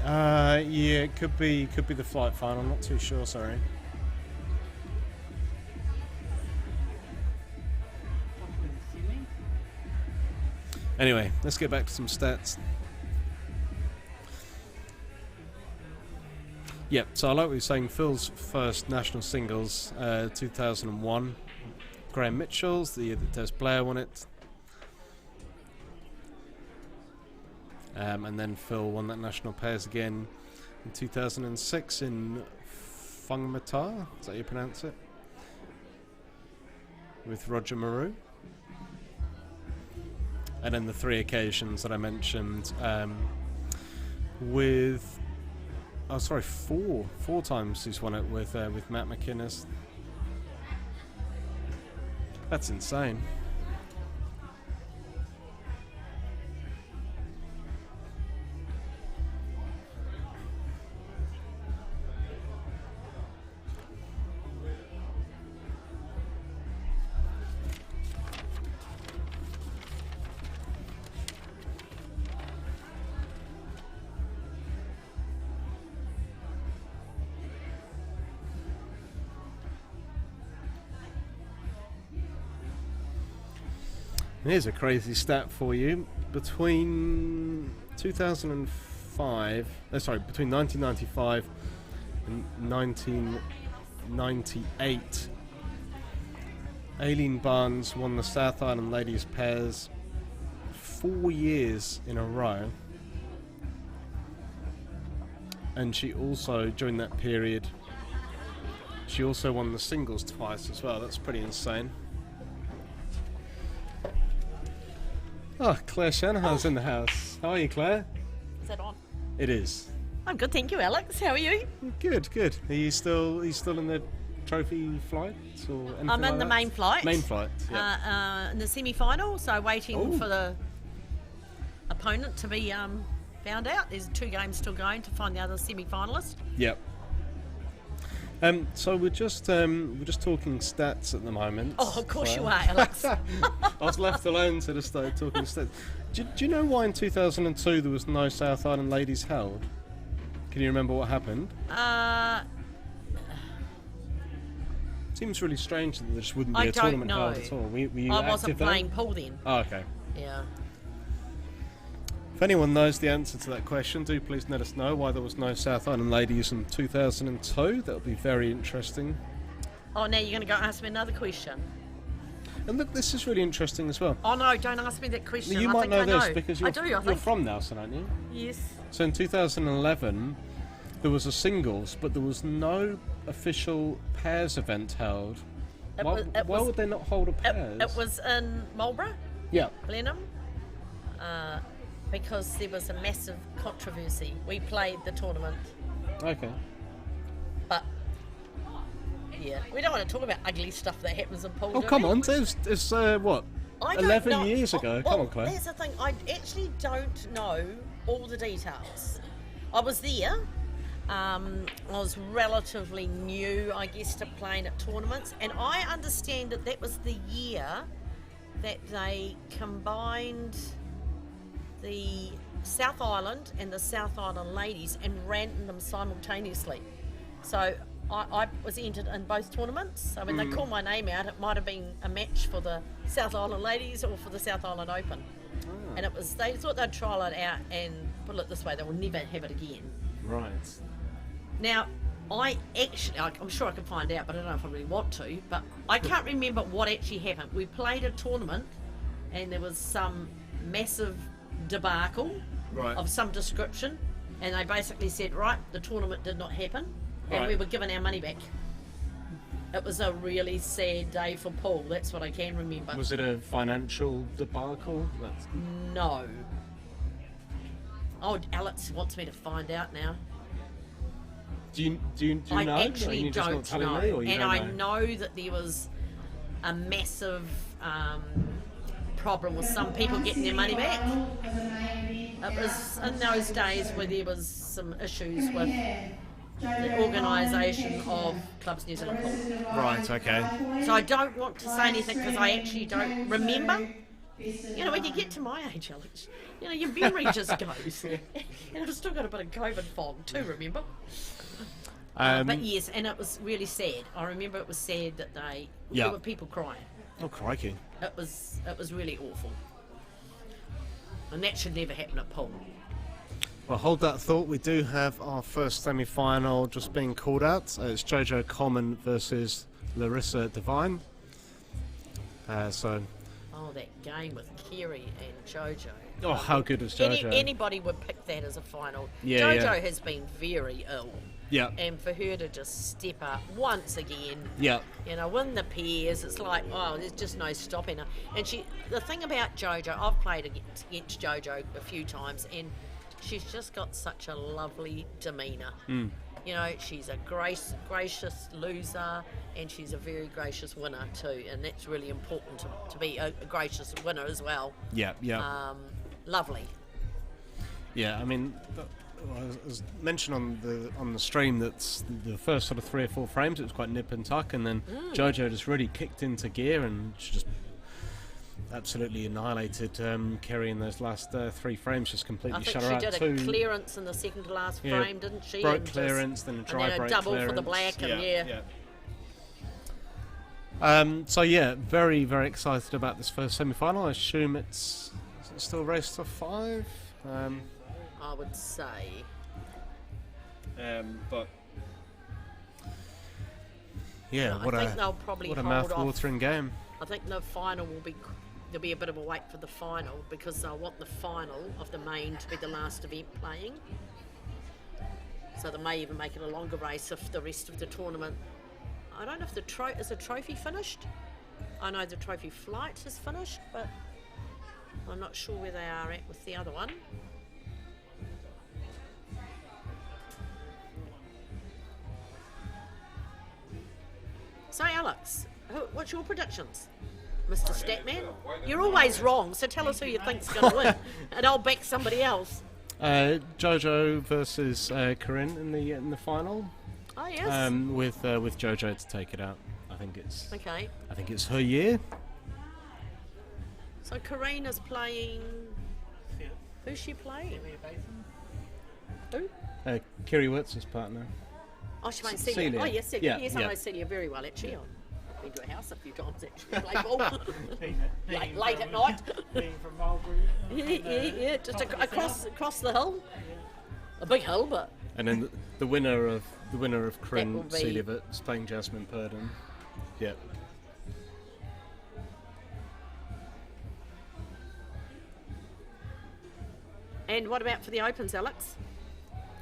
Yeah, it could be the flight final. I'm not too sure. Sorry. Anyway, let's get back to some stats. Yep, so I like what you're saying. Phil's first national singles, 2001. Graham Mitchell's, the year that Des Blair won it. And then Phil won that national pairs again in 2006 in Whangamata, is that how you pronounce it? With Roger Maru. And then the 3 occasions that I mentioned with... Oh, sorry, 4 times he's won it with Matt McInnes. That's insane. Here's a crazy stat for you. Between 2005, between 1995 and 1998, Aileen Barnes won the South Island Ladies Pairs 4 years in a row. And she also, during that period, she also won the singles twice as well. That's pretty insane. Oh, Claire Shanahan's in the house. How are you, Claire? Is that on? It is. I'm good, thank you, Alex. How are you? Good. Are you still in the trophy flight or anything I'm like in the that? main flight. Main flight. Yeah. In the semi-final, so waiting Ooh. for the opponent to be found out. There's 2 games still going to find the other semi-finalist. Yep. So we're just talking stats at the moment. Oh, of course Claire. you are, Alex. I was left alone to just start talking stats. Do you know why in 2002 there was no South Island Ladies held? Can you remember what happened? Seems really strange that there just wouldn't be I a don't tournament know. held at all. Were you I wasn't active then? playing pool then. Oh, okay. Yeah. If anyone knows the answer to that question, do please let us know why there was no South Island Ladies in 2002. That would be very interesting. Oh, now you're going to go ask me another question. And look, this is really interesting as well. Oh no, don't ask me that question. You I might think know I this know. because I do, I you're think. from Nelson, aren't you? Yes. So in 2011, there was a singles, but there was no official pairs event held. It Why, was- it why was- would they not hold a pairs? It was in Marlborough, Yeah. Blenheim, because there was a massive controversy. We played the tournament, Okay. but yeah, we don't want to talk about ugly stuff that happens in pool. Oh, do come we? on. It's what? I don't 11 know. years ago. Come on, Claire. That's the thing. I actually don't know all the details. I was there. I was relatively new, I guess, to playing at tournaments, and I understand that that was the year that they combined the South Island and the South Island ladies and ran them simultaneously. So I was entered in both tournaments. So when they called my name out, it might have been a match for the South Island ladies or for the South Island Open. And it was, they thought they'd trial it out and put it this way, they will never have it again. Right. Now, I'm sure I can find out, but I don't know if I really want to. But I can't remember what actually happened. We played a tournament, and there was some massive debacle Right. of some description, and they basically said, right, the tournament did not happen, and we Right. were given our money back. It was a really sad day for Paul. That's what I can remember. Was it a financial debacle? That's... No. Oh, Alex wants me to find out now. Do you I know? actually Are you just not don't telling know, me, or you and don't I know? know that there was a massive problem with some people getting their money back. It was in those days where there was some issues with the organisation of Clubs New Zealand Pool. Right. Okay. So I don't want to say anything because I actually don't remember. You know, when you get to my age, Alex, you know, your memory just goes. And I've still got a bit of COVID fog too, remember? But yes, and it was really sad. I remember it was sad that there were people crying. Oh, crikey. It was really awful. And that should never happen at pool. Well, hold that thought. We do have our first semi-final just being called out. It's JoJo Common versus Larissa Devine. Oh, that game with Kiri and JoJo. Oh, how good was JoJo? Anybody would pick that as a final. Yeah, JoJo yeah. has been very ill. Yeah. And for her to just step up once again, Yeah. you know, win the pairs, it's like, oh, there's just no stopping her. And the thing about JoJo, I've played against JoJo a few times, and she's just got such a lovely demeanour. You know, she's a gracious loser, and she's a very gracious winner too, and that's really important to be a gracious winner as well. Yeah. Yeah. Lovely. Yeah. I mean, as mentioned on the stream, that's the first sort of 3 or 4 frames. It was quite nip and tuck, and then JoJo just really kicked into gear, and she just absolutely annihilated Kiri in those last 3 frames. Just completely I think shut her she out. did a clearance in the second to last frame, didn't she? Broke And just- clearance, then a dry and then break a double clearance. for the black, and So yeah, very, very excited about this first semi-final. I assume is it still race to 5? I would say. But yeah, I think they'll probably what a hold off. mouth-watering game. I think the final there'll be a bit of a wait for the final, because they'll want the final of the main to be the last event playing. So they may even make it a longer race if the rest of the tournament. I don't know if is the trophy finished. I know the trophy flight is finished, but I'm not sure where they are at with the other one. So Alex, what's your predictions? Mr. Statman? You're always wrong, so tell us who you think's going to win, and I'll back somebody else. JoJo versus Corinne in the final. Oh yes. With JoJo to take it out. I think it's her year. So Karina's playing. Who's she playing? Who? Kiri Wirtz's partner. Oh, she's playing Celia. Celia. Oh yes, Celia. Yeah, Yes, I yeah. know Celia very well actually. I've been to her house a few times actually. Play ball. late at night. Being from Mulberry. yeah. Just across the hill. A big hill, but. And then the winner of Corinne will be- Celia is playing Jasmine Purdon. Yeah. And what about for the Opens, Alex?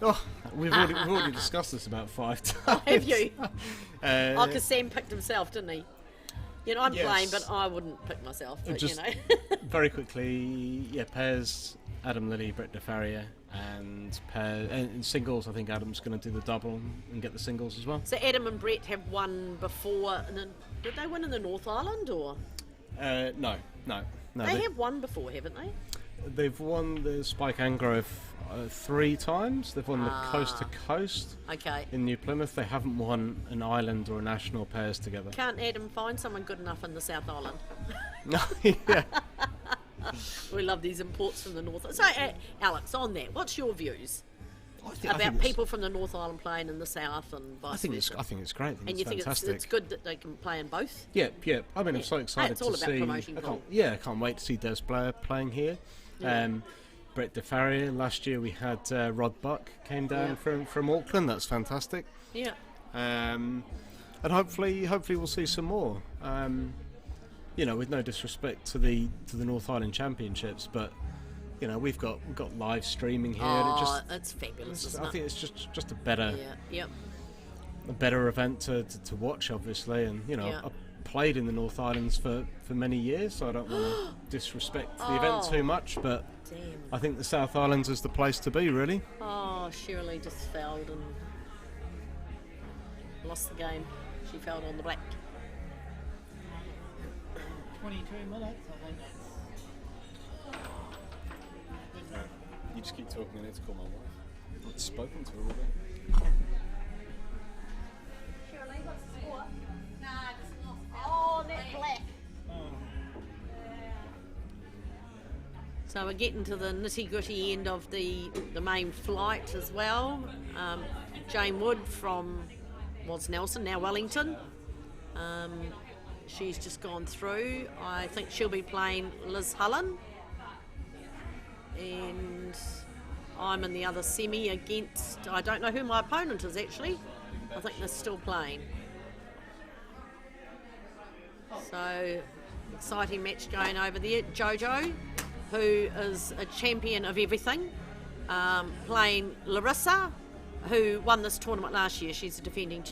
Oh, we've already discussed this about 5 times. Have you? Uh, Because Sam picked himself, didn't he? You know, I'm Yes. playing, but I wouldn't pick myself. But Just- you know, Very quickly, yeah, pairs, Adam Lilly, Brett DeFaria, and in singles, I think Adam's going to do the double and get the singles as well. so Adam and Brett have won before. Did they win in the North Island or? No. They have won before, haven't they? They've won the Spike and Grove 3 times. They've won the Coast to Coast Okay. in New Plymouth. They haven't won an island or a national pairs together. Can't Adam find someone good enough in the South Island? No, yeah. We love these imports from the North. So, Alex, on that, what's your views I about think it's- people from the North Island playing in the South and vice I think it's versa? I think it's great. I think And you it's think fantastic. it's good that they can play in both? Yeah. I mean, I'm so Yeah. excited It's all to about see. promoting I goal. can't wait to see Des Blair playing here. Brett DeFaria. Last year we had Rod Buck came down from Auckland. That's fantastic. Yeah. And hopefully we'll see some more. You know, with no disrespect to the North Island Championships, but you know we've got live streaming here. And Oh, it's fabulous, isn't I it? think it's just a better Yeah. a better event to watch, obviously. And you know, Yeah. I played in the North Islands for many years, so I don't want to disrespect the event too much, but Damn. I think the South Islands is the place to be, really. Oh, Shirley just fouled and lost the game. She fouled on the black. 22 minutes, I think that's. You just keep talking. I need to call my wife. I've spoken to her already. Shirley, what's the score? Nah, just lost. Oh, that black. So we're getting to the nitty-gritty end of the main flight as well. Jane Wood was Nelson, now Wellington. She's just gone through. I think she'll be playing Liz Hullen. And I'm in the other semi against, I don't know who my opponent is actually. I think they're still playing. So, exciting match going over there. JoJo, who is a champion of everything, playing Larissa, who won this tournament last year. She's a defending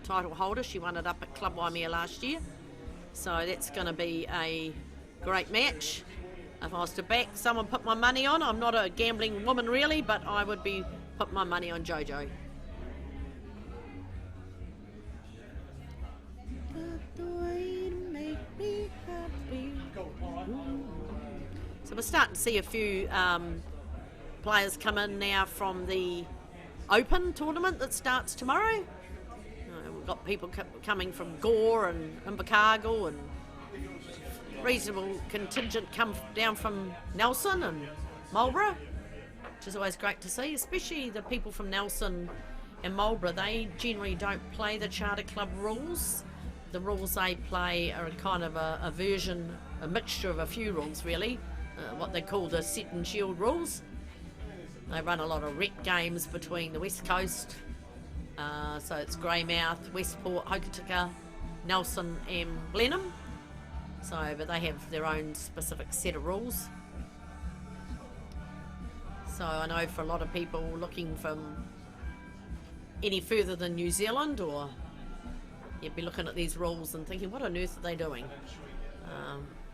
title holder. She won it up at Club Waimea last year. So that's going to be a great match. If I was to back someone, put my money on, I'm not a gambling woman really, but I would be put my money on JoJo. So we're starting to see a few players come in now from the Open tournament that starts tomorrow. We've got people coming from Gore and Invercargill, and reasonable contingent come down from Nelson and Marlborough, which is always great to see, especially the people from Nelson and Marlborough. They generally don't play the Charter Club rules. The rules they play are kind of a version, a mixture of a few rules really, what they call the set and shield rules. They run a lot of rep games between the West Coast, so it's Greymouth, Westport, Hokitika, Nelson and Blenheim. So, but they have their own specific set of rules. So I know for a lot of people looking from any further than New Zealand, or you'd be looking at these rules and thinking, what on earth are they doing?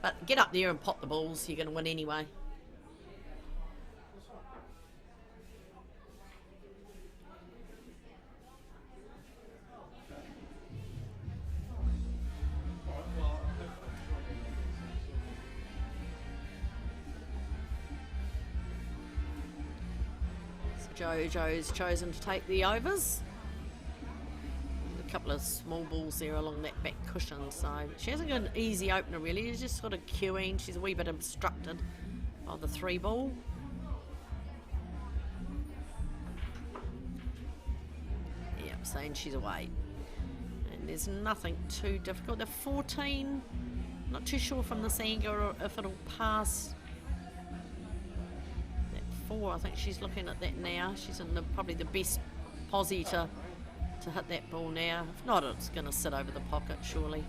But get up there and pop the balls, you're going to win anyway. JoJo's chosen to take the overs. A couple of small balls there along that back cushion, so she hasn't got an easy opener really. She's just sort of queuing. She's a wee bit obstructed by the 3 ball. Yep, saying she's away. And there's nothing too difficult. The 14, not too sure from the Sanga if it'll pass. 4, I think she's looking at that now. She's in probably the best posse to hit that ball now. If not, it's going to sit over the pocket, surely.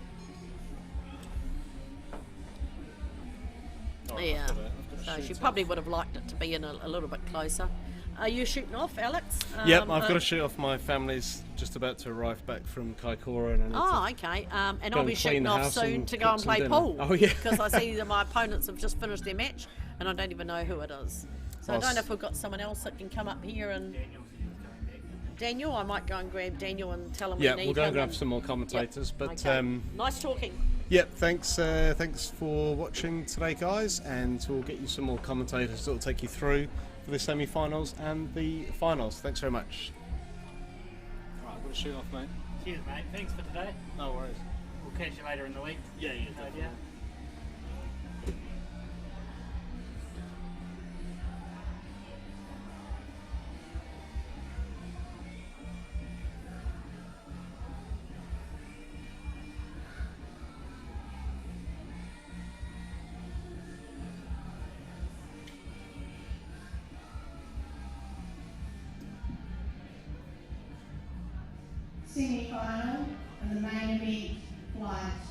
Yeah. So she probably would have liked it to be in a little bit closer. Are you shooting off, Alex? Yep, I've got to shoot off. My family's just about to arrive back from Kaikoura, and I need Oh, to okay. And go I'll be and clean shooting the off house soon and to cook go and some play dinner. pool. Oh, yeah. Because I see that my opponents have just finished their match, and I don't even know who it is. So I Well, don't know if we've got someone else that can come up here and. Daniel, I might go and grab Daniel and tell him Yeah, we need we'll go and him grab some more commentators. Yep. But Okay. Nice talking. yep, thanks for watching today, guys, and we'll get you some more commentators that will take you through for the semi-finals and the finals. Thanks very much. All right, I'm going to shoot off, mate. Cheers, mate. Thanks for today. No worries. We'll catch you later in the week. Yeah, definitely. Yeah. Semi-final and the main event flight.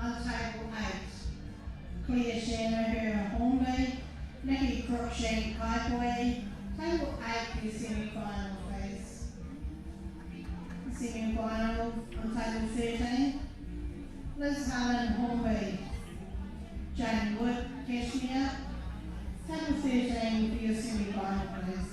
On table 8, Claire Shanaher Hornby, Nikki Crookshank Kaipoi. Table 8 is semi-final, please. Semi-final on table 13, Liz Helen Hornby, Jane Wood Cashmere. Table 13 for your semi-final, please.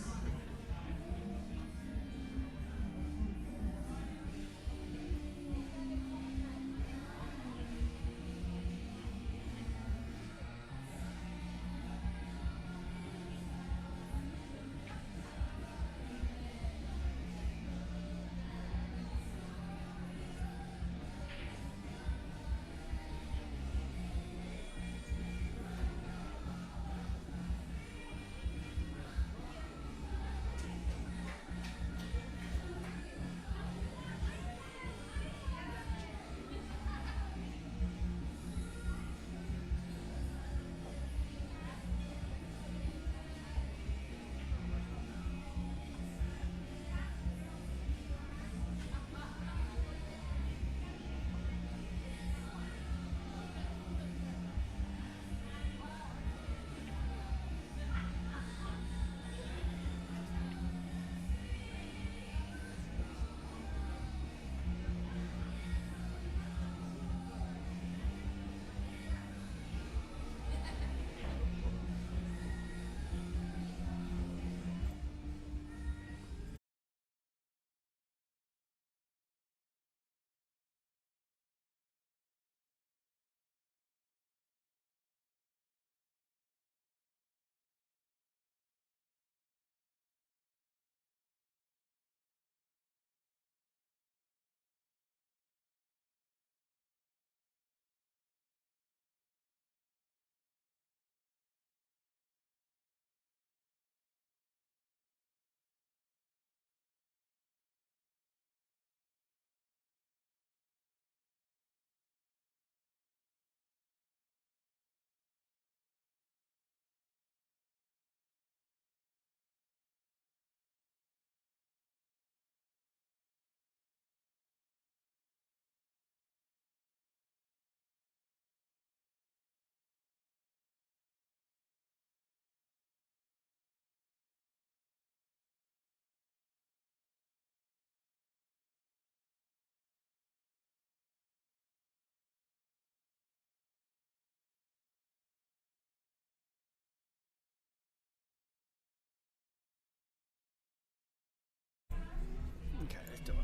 Okay, let's do it.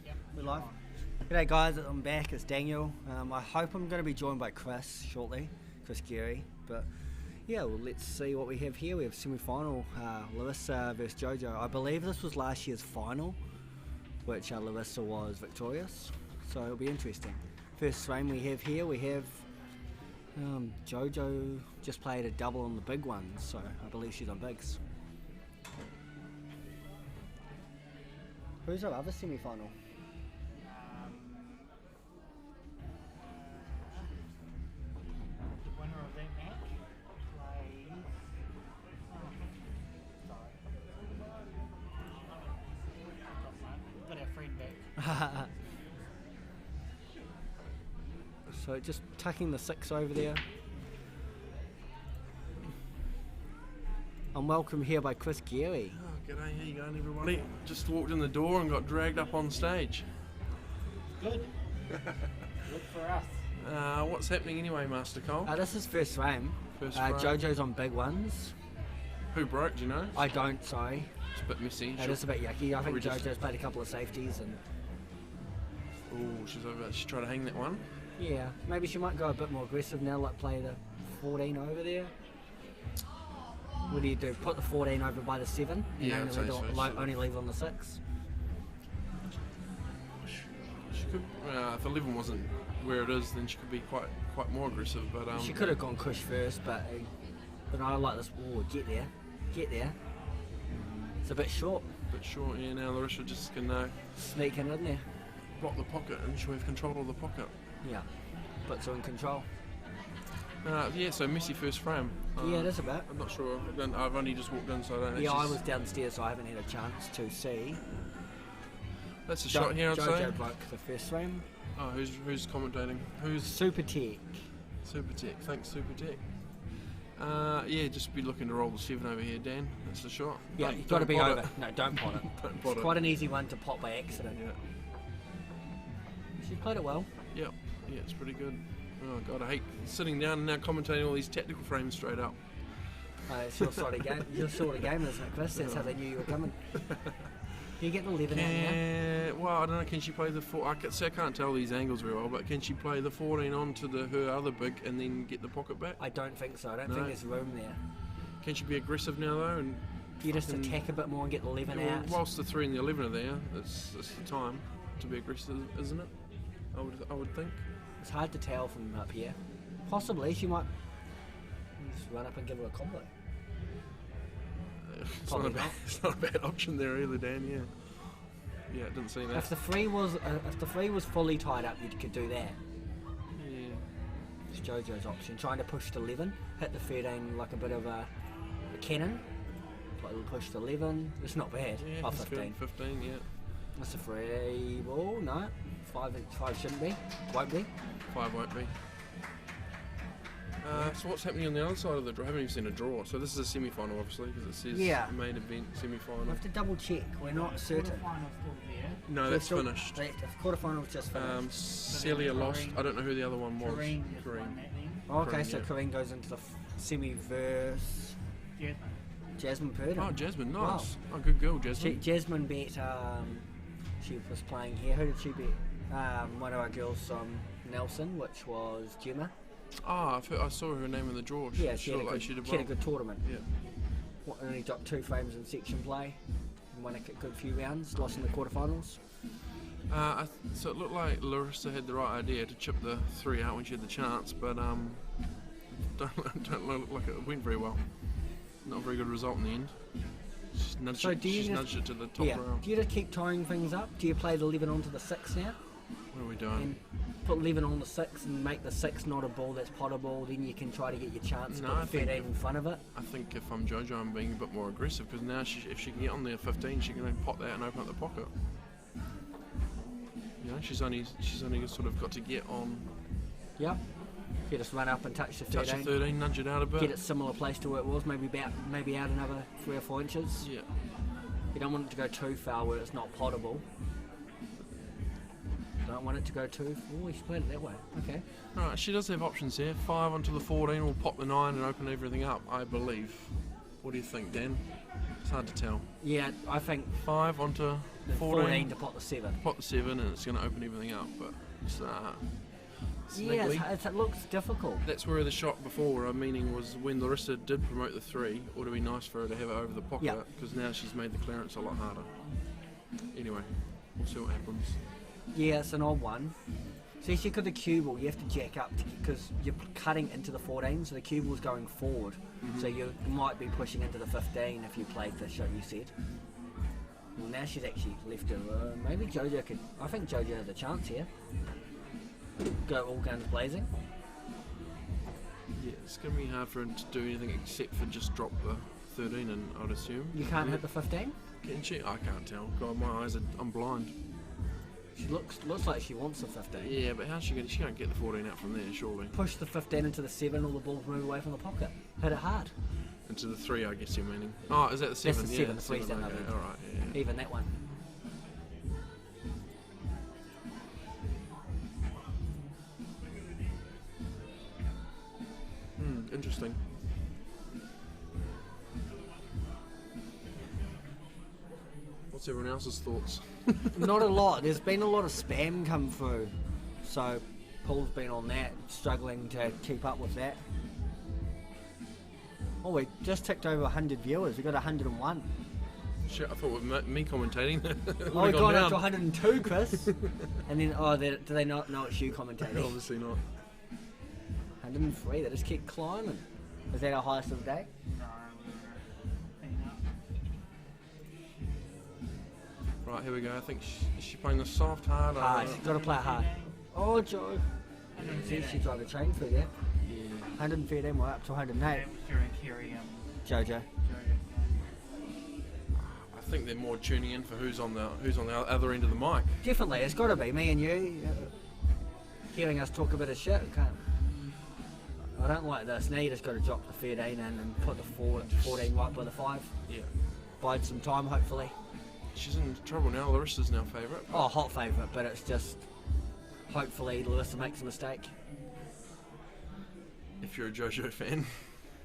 Yep. We're live. G'day guys, I'm back, it's Daniel. I hope I'm going to be joined by Chris shortly, Chris Kiri. But yeah, well, let's see what we have here. We have semi-final, Lissa versus JoJo. I believe this was last year's final, which Lissa was victorious. So it'll be interesting. First frame we have here, we have JoJo just played a double on the big ones, so I believe she's on bigs. Who's our other semi-final? The winner of that match plays. Sorry. Got our friend back. So just tucking the 6 over there. I'm welcomed here by Chris Kiri. Oh, g'day, how you going everybody? Just walked in the door and got dragged up on stage. Good. Good for us. What's happening anyway, Master Cole? This is first frame. First frame. JoJo's on big ones. Who broke, do you know? I don't, sorry. It's a bit messy. It is a bit yucky. I think probably just- JoJo's played a couple of safeties and Oh, she's trying to hang that one. yeah, maybe she might go a bit more aggressive now, like play the 14 over there. What do you do? Put the 14 over by the 7 and Yeah, I'd say so. only leave on the 6? She could, if 11 wasn't where it is, then she could be quite more aggressive. But She could have gone Kush first, but I like this. Oh, get there. It's a bit short. Bit short. Yeah. Now Larissa just can Sneaking in there. block the pocket, and she'll have control of the pocket. Yeah, puts her in control. Yeah. So messy first frame. Yeah, it is a bit. I'm not sure. I've only just walked in, so I don't. Yeah, I actually was downstairs, so I haven't had a chance to see. That's a shot here, I'd say. JoJo broke the first frame. Oh, who's commentating? Who's Super Tech. Super Tech? Thanks, Super Tech. Yeah, just be looking to roll the 7 over here, Dan. That's the shot. Yeah, Don't- you've got to don't be pot over. it. No, don't pot it. Don't pot It's it. quite an easy one to pot by accident. Yeah. She played it well. Yep. Yeah, it's pretty good. Oh god, I hate sitting down and now commentating all these tactical frames straight up. It's your sort of game. Your sort of game, isn't it, Chris? That's how they knew you were coming. Can you get the 11 out now? Well, I don't know. Can she play the 4? I can't tell these angles very well, but can she play the 14 onto her other big and then get the pocket back? I don't think so. I don't No. think there's room there. Can she be aggressive now though? And You just fucking- attack a bit more and get the 11 well, out. whilst the 3 and the 11 are there, it's the time to be aggressive, isn't it? I would think. It's hard to tell from up here. Possibly she might just run up and give her a combo. Probably not. It's not a bad option there either, Dan. Yeah. Yeah, I didn't see that. If the free was fully tied up, you could do that. Yeah. It's JoJo's option. Trying to push to 11, hit the 13 like a bit of a cannon. Push to 11. It's not bad. Yeah, Oh, that's 15. good. 15, yeah. That's a free ball. No, 5 shouldn't be. Won't be. 5 won't be. So what's happening on the other side of the draw? I haven't even seen a draw. So this is a semi-final, obviously, because it says Yeah. main event We semi-final. have to double check. We're not certain. Quarterfinal's still there. No, that's finished. The quarterfinal's just finished. Celia lost. I don't know who the other one was. Kareen just Kareen. won that then. Oh, okay, Kareen, so yeah. Kareen goes into the semi-verse. Jasmine. Jasmine Purdon. Oh, Jasmine, Wow. nice. Oh, good girl, Jasmine. Jasmine beat. She was playing here. Who did she beat? One of our girls from Nelson, which was Gemma. I saw her name in the draw. Yeah, she had, looked a like good, she did she had a well. good tournament. Yeah. Only dropped 2 frames in section play. And won a good few rounds. Lost in the quarterfinals. So it looked like Larissa had the right idea to chip the 3 out when she had the chance, but don't look like it went very well. Not a very good result in the end. She's nudged, So do you she's just- nudged it to the top Yeah. round. Do you just keep tying things up? Do you play the 11 onto the 6 now? What are we doing? And put 11 on the 6 and make the 6 not a ball that's potable, then you can try to get your chance. No, Put I think 13 in front of it. I think if I'm JoJo, I'm being a bit more aggressive because now if she can get on there 15, she can then pot that and open up the pocket. You know, she's only sort of got to get on, Yep. You just run up and touch the 13. touch the 13, nudge it out a bit. Get it similar place to where it was, maybe out another 3 or 4 inches. Yeah. You don't want it to go too far where it's not potable. Don't want it to go too. Oh, he's played it that way. Okay. Alright, she does have options here. 5 onto the 14 will pop the 9 and open everything up, I believe. What do you think, Dan? It's hard to tell. Yeah, I think 5 onto the 14, 14 to pot the 7. pot the 7 and it's going to open everything up, but it's Yeah, sniggly. it looks difficult. That's where the shot before, meaning was when Larissa did promote the 3, it would have been nice for her to have it over the pocket, Yeah. because now she's made the clearance a lot harder. Anyway, we'll see what happens. Yeah, it's an odd one. See, she could the cue ball, you have to jack up because you're cutting into the 14, so the cue ball's going forward. So you might be pushing into the 15 if you played the shot you said. Well, now she's actually left her. Maybe JoJo could. I think JoJo has a chance here. Go all guns blazing. Yeah, it's going to be hard for her to do anything except for just drop the 13 in, I'd assume. You can't hit the 15? Can she? I can't tell. God, my eyes are. I'm blind. She looks like she wants the 15. Yeah, but how's she going to? She can't get the 14 out from there, surely. Push the 15 into the 7, all the balls move away from the pocket. Hit it hard. Into the 3, I guess you're meaning. Oh, is that the 7? the Yeah, 7, the 3's seven, down okay, there. alright, yeah. Even that one. Interesting. What's everyone else's thoughts? Not a lot. There's been a lot of spam come through, so Paul's been on that, struggling to keep up with that. Oh, we just ticked over 100 viewers. We got 101. Shit, I thought with me commentating. Oh, we've gone up to 102, Chris. And then, do they not know it's you commentating? Obviously not. 103. They just keep climbing. Is that our highest of the day? No, we're hanging up. Right, here we go. I think is she playing the soft, hard? Hard. Got to play it hard. Oh, Joe. See, she drove a train through there. Yeah. 113. We're up to 108. That was during Kiri JoJo. JoJo. I think they're more tuning in for who's on the other end of the mic. Definitely. It's got to be me and you. Hearing us talk a bit of shit. I don't like this. Now you just got to drop the 13 in and put the 14 right by the 5. Yeah. Bide some time, hopefully. She's in trouble now. Larissa's now favourite. Oh, hot favourite, but it's just hopefully Lissa makes a mistake. If you're a JoJo fan.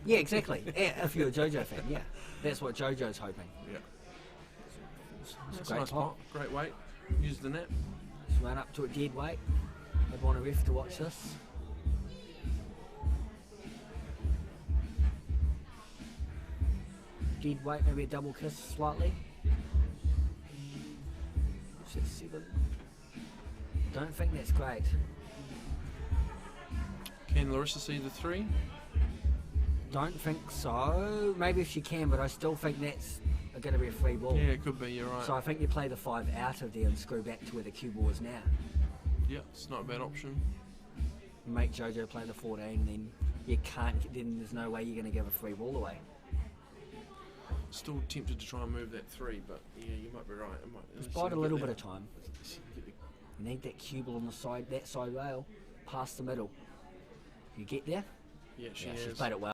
Yeah, exactly. Yeah, if you're a JoJo fan, yeah. That's what JoJo's hoping. Yeah. It's That's a a great nice pot. pot. Great weight. Use the net. Just run up to a dead weight. I want a ref to watch this. Dead weight, maybe a double kiss slightly. 7. Don't think that's great. Can Larissa see the 3? Don't think so. Maybe if she can, but I still think that's going to be a free ball. Yeah, it could be. You're right. So I think you play the 5 out of there and screw back to where the cue ball is now. Yeah, it's not a bad option. Make JoJo play the 14, then you can't. Then there's no way you're going to give a free ball away. Still tempted to try and move that 3, but yeah, you might be right. Just bide a little bit of time. You need that cue ball on the side, that side rail, past the middle. You get there? Yeah, She's has. played it well.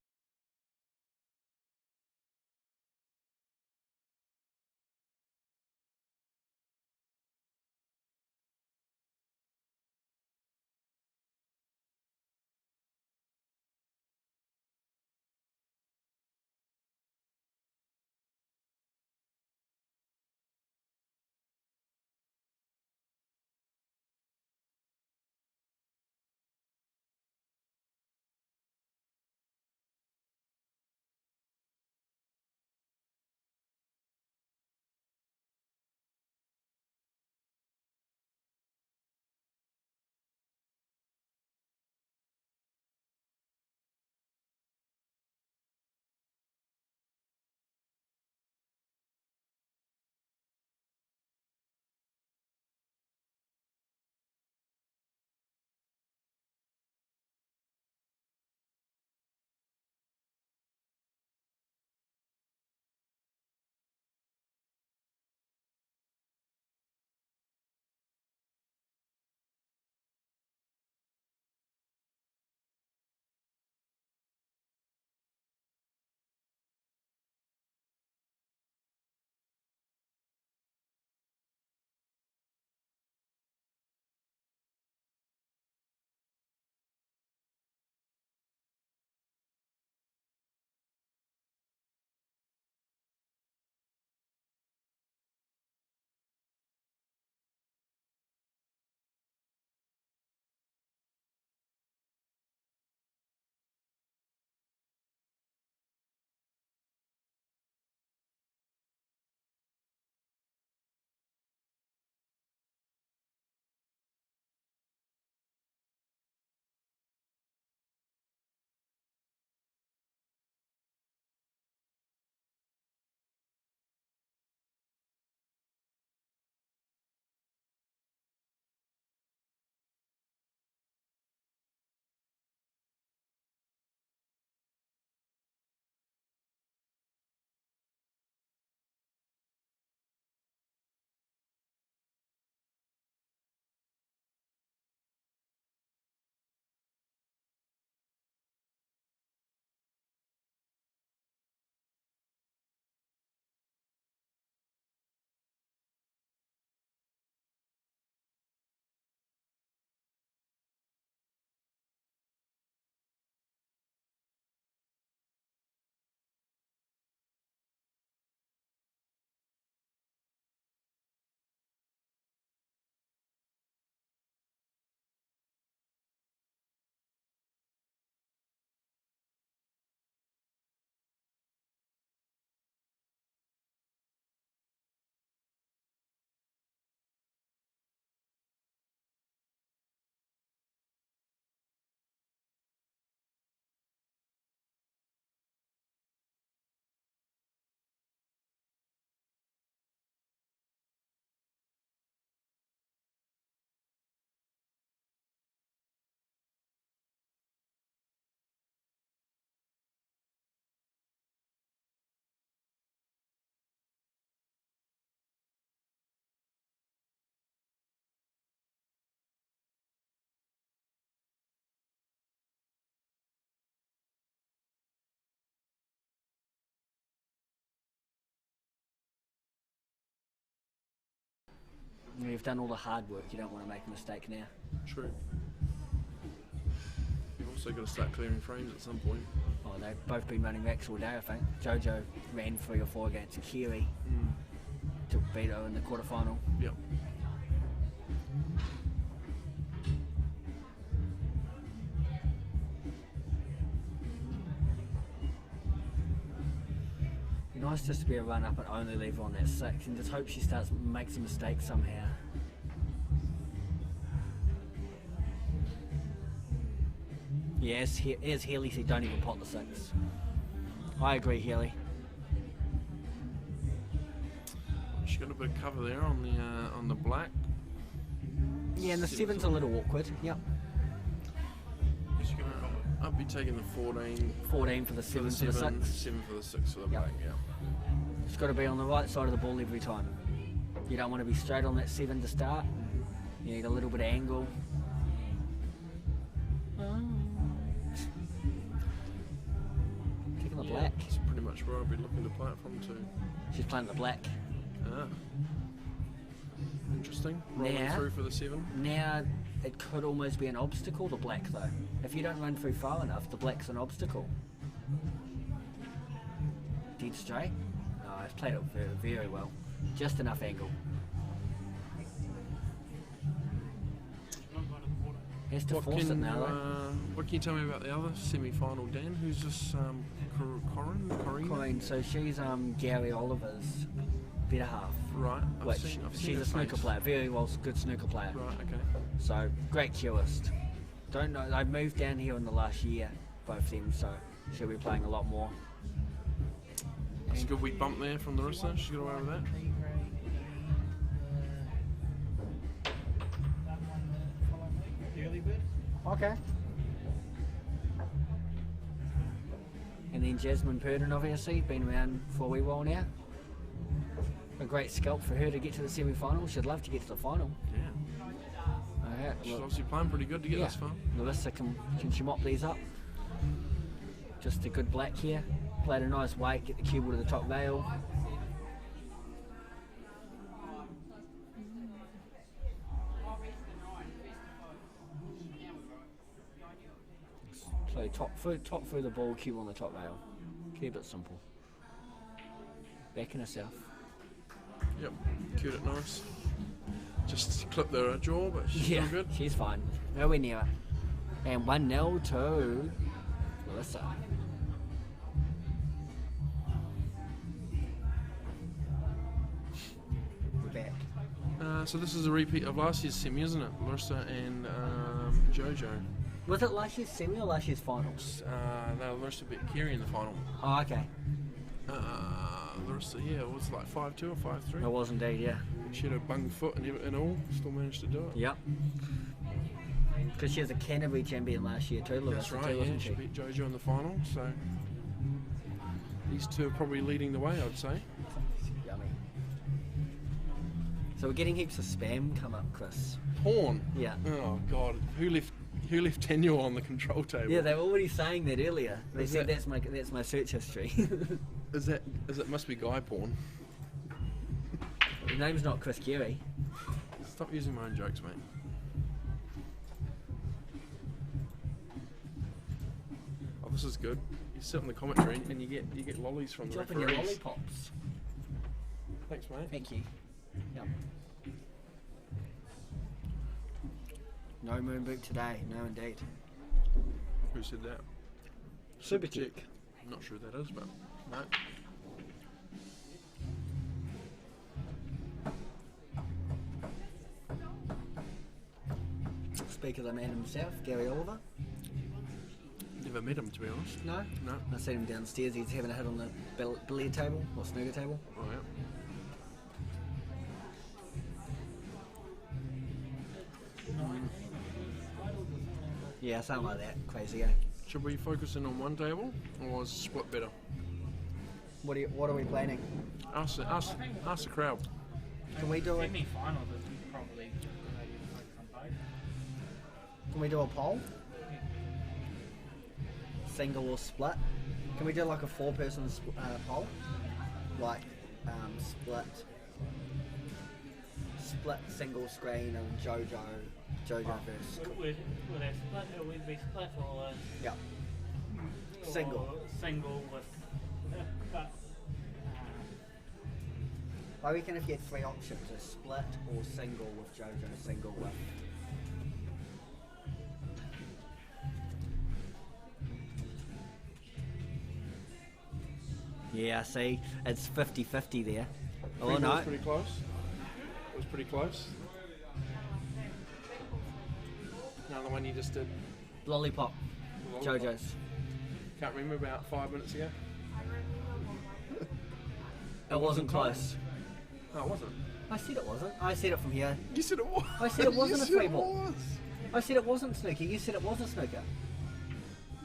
You've done all the hard work. You don't want to make a mistake now. True. You've also got to start clearing frames at some point. Oh, they've both been running racks all day, I think. JoJo ran 3 or 4 against Kiri to beat her in the quarterfinal. Yep. Be nice just to be a run up and only leave her on that 6 and just hope she makes a mistake somehow. Yeah, as Healy said, don't even pot the 6. I agree, Healy. She's got a bit of cover there on the black. Yeah, and the 7's a little awkward. Yep. She's gonna, I'd be taking the 14. 14 for the 7 for the 6. 7 for the 6 for the black, yeah. It's got to be on the right side of the ball every time. You don't want to be straight on that 7 to start. You need a little bit of angle. Taking the black. That's pretty much where I'd be looking to play it from too. She's playing the black. Ah. Interesting. Rolling Now- through for the 7. Now, it could almost be an obstacle, the black though. If you don't run through far enough, the black's an obstacle. Dead straight? No, it's played it very, very well. Just enough angle. Has to force it now though. What can you tell me about the other semi-final, Dan? Who's this? Corinne? Corinne, so she's Gary Oliver's better half. Right. I've Which seen she's her a snooker face. player, very well, good snooker player. Right. Okay. So great cueist. Don't know. They've moved down here in the last year, both of them. So she'll be playing a lot more. It's a good wee bump there from Larissa. She got away with that. Early bird. Okay. And then Jasmine Purdon, obviously, been around for a wee while now. A great scalp for her to get to the semi-final. She'd love to get to the final. Yeah. Okay, She's look, obviously playing pretty good to get this far. Lissa, can she mop these up? Just a good black here. Played a nice weight, get the cue ball to the top rail. Play top through the ball, cue on the top rail. Keep it simple. Backing herself. Yep. Cued it nice. Just clipped the jaw, but she's doing good. She's fine. Nowhere near it. And 1-0 to Lissa. We're back. So this is a repeat of last year's semi, isn't it? Larissa and JoJo. Was it last year's semi or last year's finals? No, Larissa beat Kiri in the final. Oh, okay. Larissa, yeah, it was like 5-2 or 5-3. It was indeed, yeah. She had a bung foot and all, still managed to do it. Yep. Because she was a Canterbury champion last year too, That's Larissa, right, too, yeah. wasn't She she? beat JoJo in the final, so these two are probably leading the way, I'd say. Yummy. So we're getting heaps of spam come up, Chris. Porn. Yeah. Oh God, who left Daniel on the control table? Yeah, they were already saying that earlier. They Is said that- that's my search history. Is it must be guy porn? His name's not Chris Kiri. Stop using my own jokes, mate. Oh, this is good. You sit on the commentary and you get lollies from the Dropping your referees. lollipops. Thanks, mate. Thank you. Yep. No moon boot today. No indeed. Who said that? Super check. I'm not sure who that is, but no. Speak of the man himself, Gary Oliver. Never met him, to be honest. No? No. I seen him downstairs. He's having a hit on the billiard table or snooker table. Oh, yeah. Yeah, something like that. Crazy, eh? Should we focus in on one table, or is split better? What are we planning? Ask the crowd. Can we do it? Semi-finals is probably maybe focus on both. Can we do a poll? Single or split? Can we do like a 4-person poll? Like split split single screen and JoJo versus. Would they split? It would be split or Yeah. Single. Single with. But I reckon if you had 3 options, a split or single with JoJo, single with. Yeah, see, it's 50-50 there. Oh It no. was pretty close. It was pretty close. Now the one you just did. Lollipop. Lollipop. JoJo's. Can't remember, about 5 minutes ago. It wasn't close. Oh, it wasn't. I said it wasn't. I said it from here. You said it was. I said it wasn't You a said free it ball. was. I said it wasn't snooker. You said it was a snooker.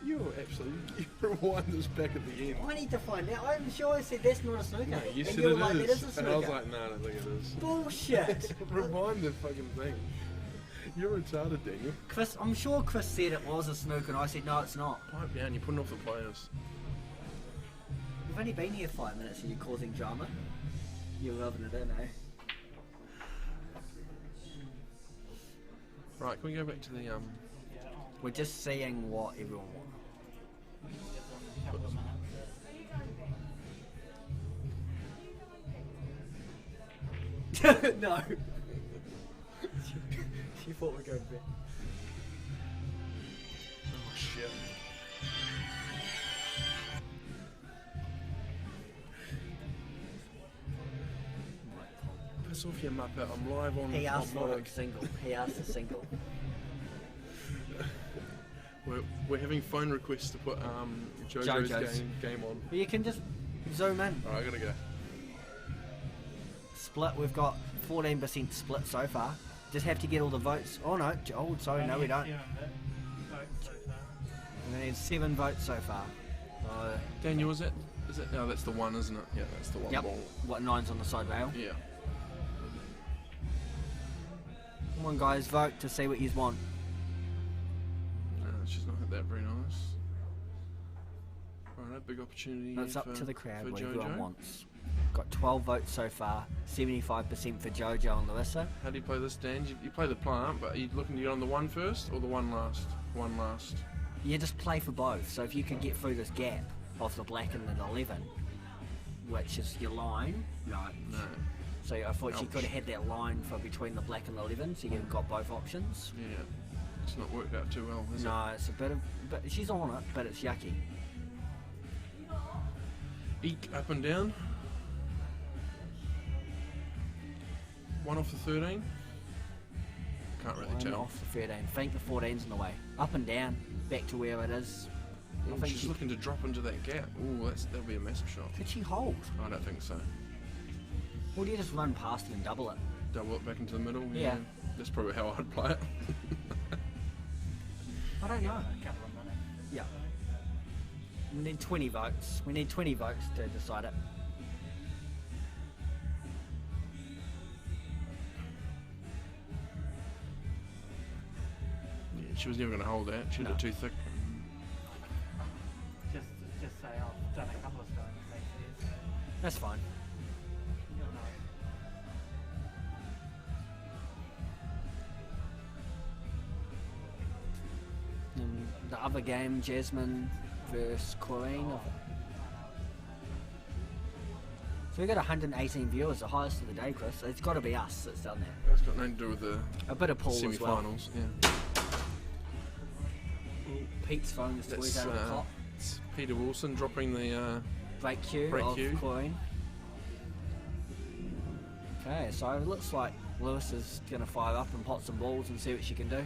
You were absolutely. You rewind this back at the end. I need to find out. I'm sure I said that's not a snooker. No, you and said you were it like, is. that is a snooker. And I was like, no, I don't think it is. Bullshit. Rewind the fucking thing. You're retarded, Daniel. Chris, I'm sure Chris said it was a snooker, and I said no, it's not. Pipe down, you're putting off the players. We've only been here 5 minutes, and you're causing drama. You're rubbing it in, eh? Right, can we go back to the We're just seeing what everyone wants. a couple of minutes. No. She thought we'd go back. Oh shit. Piss off, you muppet. I'm live on. He asked on for a mic. single. He asked a single. We're having phone requests to put JoJo's JoJo's. game on. You can just zoom in. Alright, I gotta go. Split, we've got 14% split so far. Just have to get all the votes. Oh no, oh sorry, no we don't. And then 7 votes so far. Daniel, is it? No, that's the one, isn't it? Yeah, that's the one. Yep. Ball. What, 9's on the side rail? Yeah. Come on guys, vote to see what you want. No, she's not hit that very nice. Right, a big opportunity. It's here up to the crowd for what JoJo. everyone wants. Got 12 votes so far, 75% for JoJo and Lissa. How do you play this, Dan? You play the plant, but are you looking to get on the one first or the one last? One last. You just play for both, so if you can get through this gap of the black and the 11, which is your line, no. So I thought she Ouch. could have had that line for between the black and the 11, so you've got both options. Yeah. It's not worked out too well, has it? No, it's a bit of, but she's on it, but it's yucky. Eek up and down. 1 off the 13. Can't really One tell. off the 13. Think the 14's in the way. Up and down, back to where it is. I think She's she, looking to drop into that gap. Ooh, that'll be a massive shot. could she hold? I don't think so. Or do you just run past it and double it? Double it back into the middle. Yeah. That's probably how I'd play it. I don't know. A couple of minutes. Yeah. We need 20 votes. We need 20 votes to decide it. Yeah, she was never going to hold that. She had No. it too thick. Just say I've done a couple of stones actually. So That's fine. you'll know. And the other game, Jasmine versus Corinne. So we got 118 viewers, the highest of the day, Chris. It's got to be us that's done that. It's got nothing to do with the A bit of Paul as well. semi-finals. Yeah. Pete's phone is toys That's out of the clock. it's Peter Wilson dropping the. Break cue break of cue. Corinne. Okay, so it looks like Lewis is going to fire up and pot some balls and see what she can do.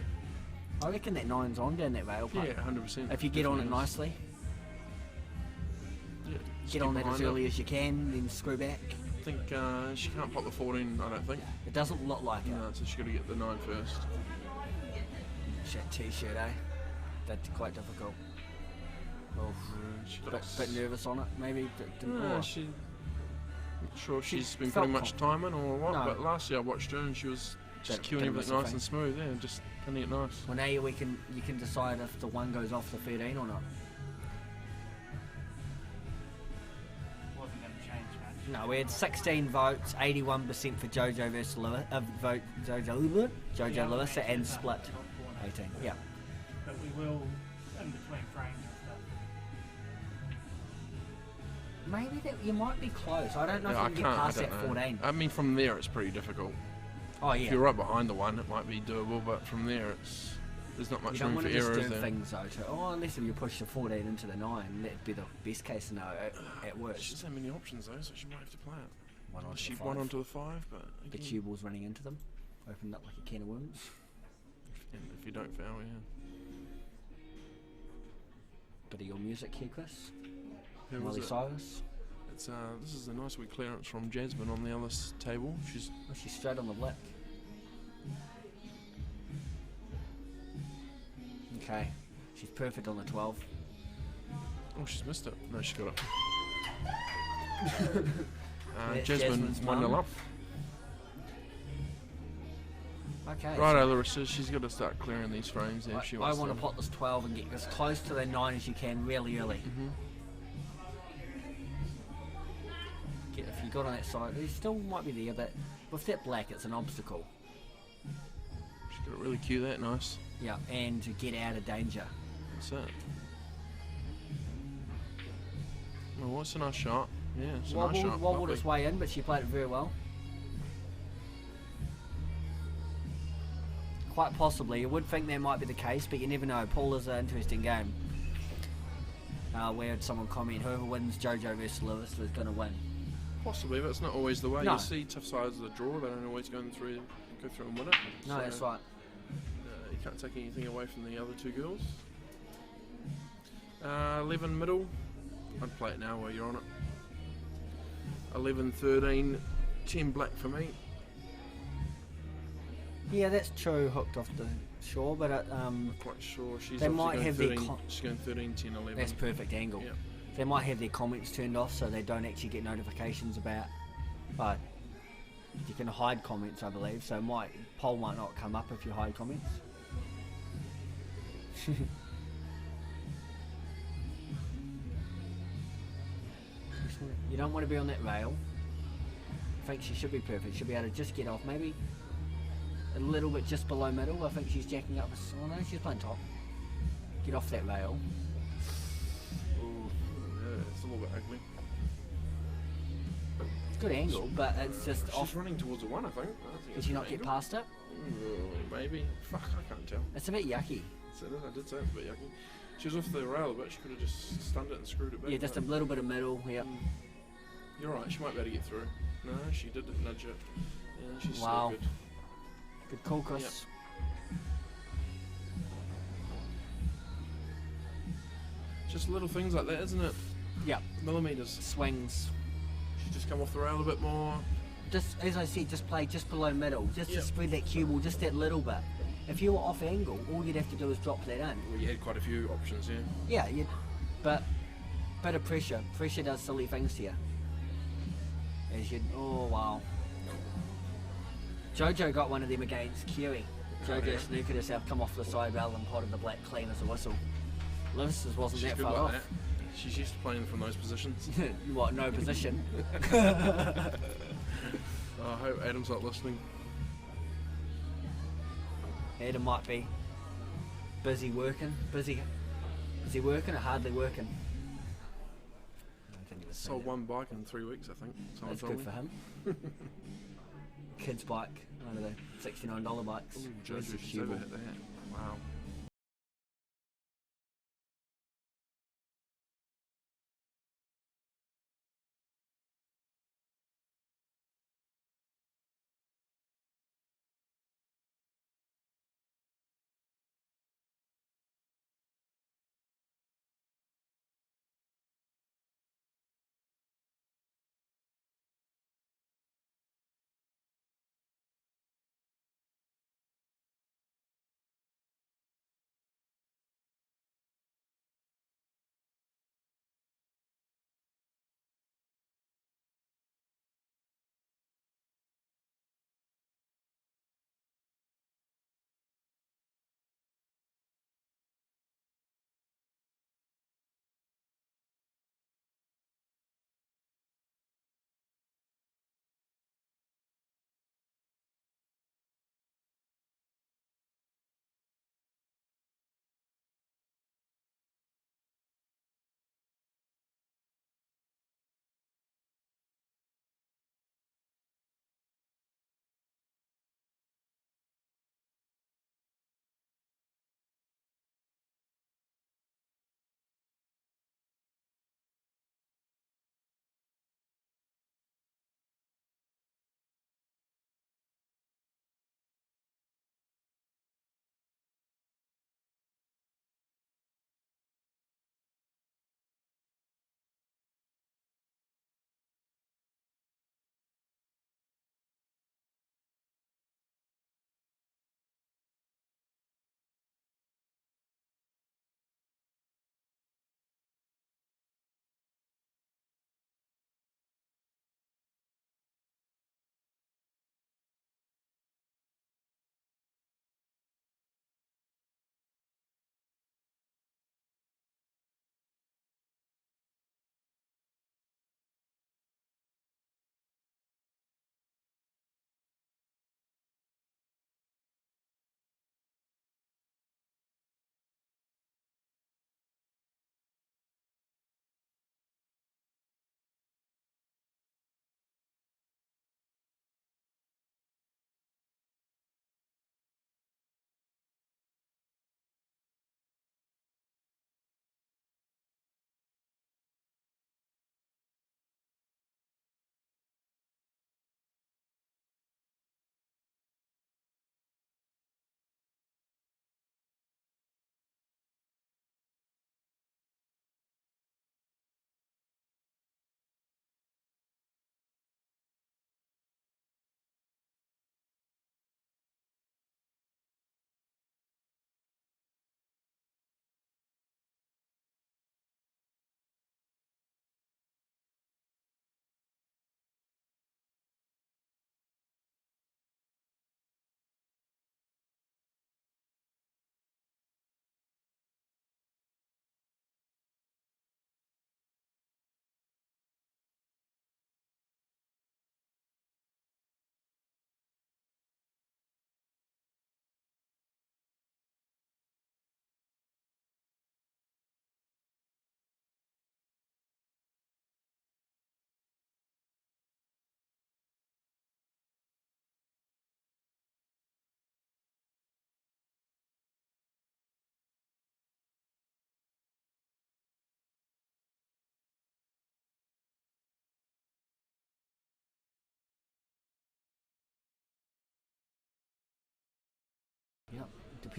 I reckon that 9's on down that rail Yeah, putt. 100%. If you get on it Definitely is. nicely, Yeah, just get on that as behind early it. as you can, then screw back. I think she can't pop the 14, I don't think. It doesn't look like it. No, so she's got to get the 9 first. Shit t-shirt, eh? That's quite difficult. Oh, She bit nervous on it, maybe. No, she. Not sure if She she's been felt putting much time in or what, No. but last year I watched her and she was just Didn't queuing everything miss a nice thing. and smooth, yeah, just putting it nice. Well, now you can decide if the one goes off the 13 or not. Wasn't going to change much. No, we had 16 votes, 81% for JoJo versus Lewis, JoJo Lewis, and split 18. Yeah. But we will, in between frames and stuff. Maybe that you might be close. I don't know Yeah, if you can get past I that don't know. 14. I mean, from there it's pretty difficult. Oh If yeah. you're right behind the one, it might be doable, but from there there's not You much don't room want for to just errors do there. things though. Unless if you push the 14 into the 9, that'd be the best case scenario at She worst. doesn't have many options though, so she might have to play it. One onto She the won 5. onto the 5, but The again, cue ball's running into them, opened up like a can of worms. and if you don't foul, yeah. Bit of your music here, Chris. Who was Molly it? Cyrus. It's this is a nice wee clearance from Jasmine on the other table. She's Oh, she's straight on the black. Okay, she's perfect on the 12. she's missed it. No, she got it. That's Jasmine Jasmine's 1-0 mum. up. Okay. Righto, Larissa, she's got to start clearing these frames there if she I wants want to. to pot this 12 and get as close to the 9 as you can really early. Mhm. If you got on that side, it still might be there, but with that black, it's an obstacle. She's got to really cue that nice. Yeah, and to get out of danger. That's it. Well, what's a nice shot? Yeah, it's a nice shot. Wobbled its Lovely. way in, but she played it very well. Quite possibly. You would think that might be the case, but you never know. Pool is an interesting game. Where had someone comment, whoever wins JoJo versus Lewis is going to win. Possibly, but it's not always the way. No. You see tough sides of the draw, they don't always go through and win it. No, So, that's right. You can't take anything away from the other two girls. 11 middle. I'd play it now while you're on it. 11, 13, 10 black for me. Yeah, that's true, hooked off the shore, but I'm quite sure she's They obviously might going have their 13, she's going 13, 10, 11. that's perfect angle. Yeah. They might have their comments turned off so they don't actually get notifications about. But you can hide comments, I believe, so poll might not come up if you hide comments. You don't want to be on that rail. I think she should be perfect. She'll be able to just get off, maybe a little bit just below middle. I think she's jacking up. Oh no, she's playing top. Get off that rail. Ooh, yeah, it's a little bit ugly. It's a good angle, but it's just She's off. running towards the one, I think. I don't think Did it's she a not good get angle. past it? Maybe. Fuck, I can't tell. It's a bit yucky. So I did say it's a bit yucky. She was off the rail a bit. She could have just stunned it and screwed it back. Yeah, just a little bit of middle. Yep. You're right. She might be able to get through. No, she did nudge it. Yeah, she's Wow. so good. Good call, Chris. Just little things like that, isn't it? Yep. Millimeters. Swings. She just come off the rail a bit more. Just as I said, just play just below middle, just Yep. to spread that cue ball just that little bit. If you were off angle, all you'd have to do is drop that in. Well, you had quite a few options, yeah. Yeah, but bit of pressure. Pressure does silly things to you. As you, oh wow. JoJo got one of them against Kiri. JoJo yeah. snookered herself, come off the side rail and potted the black clean as a whistle. Lewis's wasn't She's that good far like off. that. She's used to playing from those positions. What, no position? I hope Adam's not listening. Adam might be busy working. Busy working or hardly working? I don't think he was saying Sold that. one bike in 3 weeks, I think. Someone That's told good me. for him. Kid's bike, one of the $69 bikes. Ooh, That's JoJo, a she's cue over ball. hit that. Wow.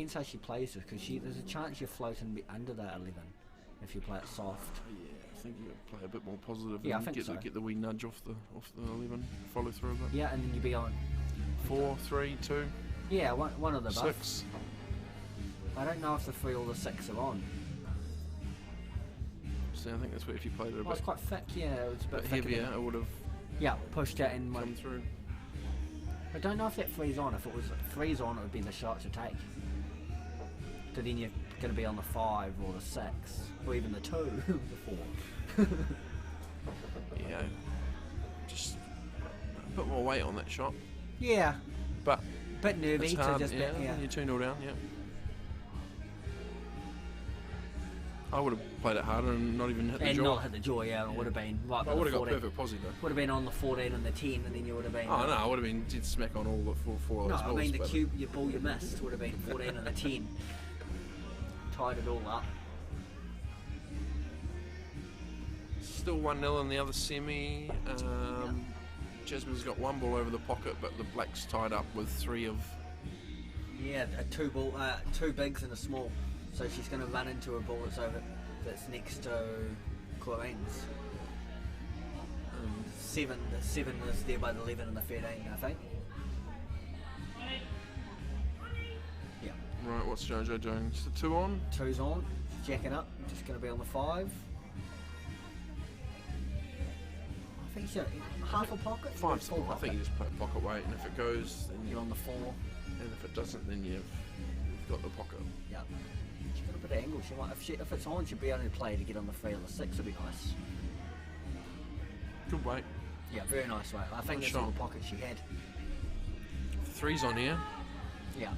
depends how she plays it, because there's a chance you're floating under the 11 if you play it soft. Yeah, I think you got to play a bit more positive. Yeah, I and think so. Get the wee nudge off the 11, follow through a bit. Yeah, and then you'd be on 4, 3, 2, yeah, one of the above. 6. I don't know if the 3 or the 6 are on. So I think that's what if you played it a Well, it's bit, quite thick, yeah, it was a bit thicker heavier, than- it would have Yeah, pushed it in. come through. I don't know if that 3's on. If it was 3's on, it would be the shot to take. So then you're going to be on the 5 or the 6, or even the 2, the 4. Yeah, just a bit more weight on that shot, Yeah, but bit nervy it's to hard. just Yeah, yeah. you're 2-0 down. Yeah, I would have played it harder and not even hit the And jaw. not hit the jaw, yeah, it would have been right I by would the have got 14. perfect posse though. Would have been on the 14 and the 10, and then you would have been. Oh no, I would have been dead smack on all the four of No, those I balls. mean the but- cube, your ball you missed would have been 14 and the 10. Tied it all up. Still 1-0 in the other semi. Jasmine's got 1 ball over the pocket, but the Blacks tied up with 3 of. Yeah, two bigs and a small. So she's going to run into a ball that's next to Corinne's. 7 is there by the 11 and the 13, I think. Yeah, Right, what's JoJo doing? Just the 2 on? 2's on, jacking up, just going to be on the 5. I think she's half a pocket. 5's full I think pocket. you just play pocket weight, and if it goes, then You're on the 4. and if it doesn't, then you've got the pocket. Yeah. She's got a bit of angle. She might, if it's on, she'll be able to play to get on the 3 or the 6. It'll be nice. Good weight. Yeah, very nice way. I think Nice that's all shot. the pocket she had. 3's on here. Yeah,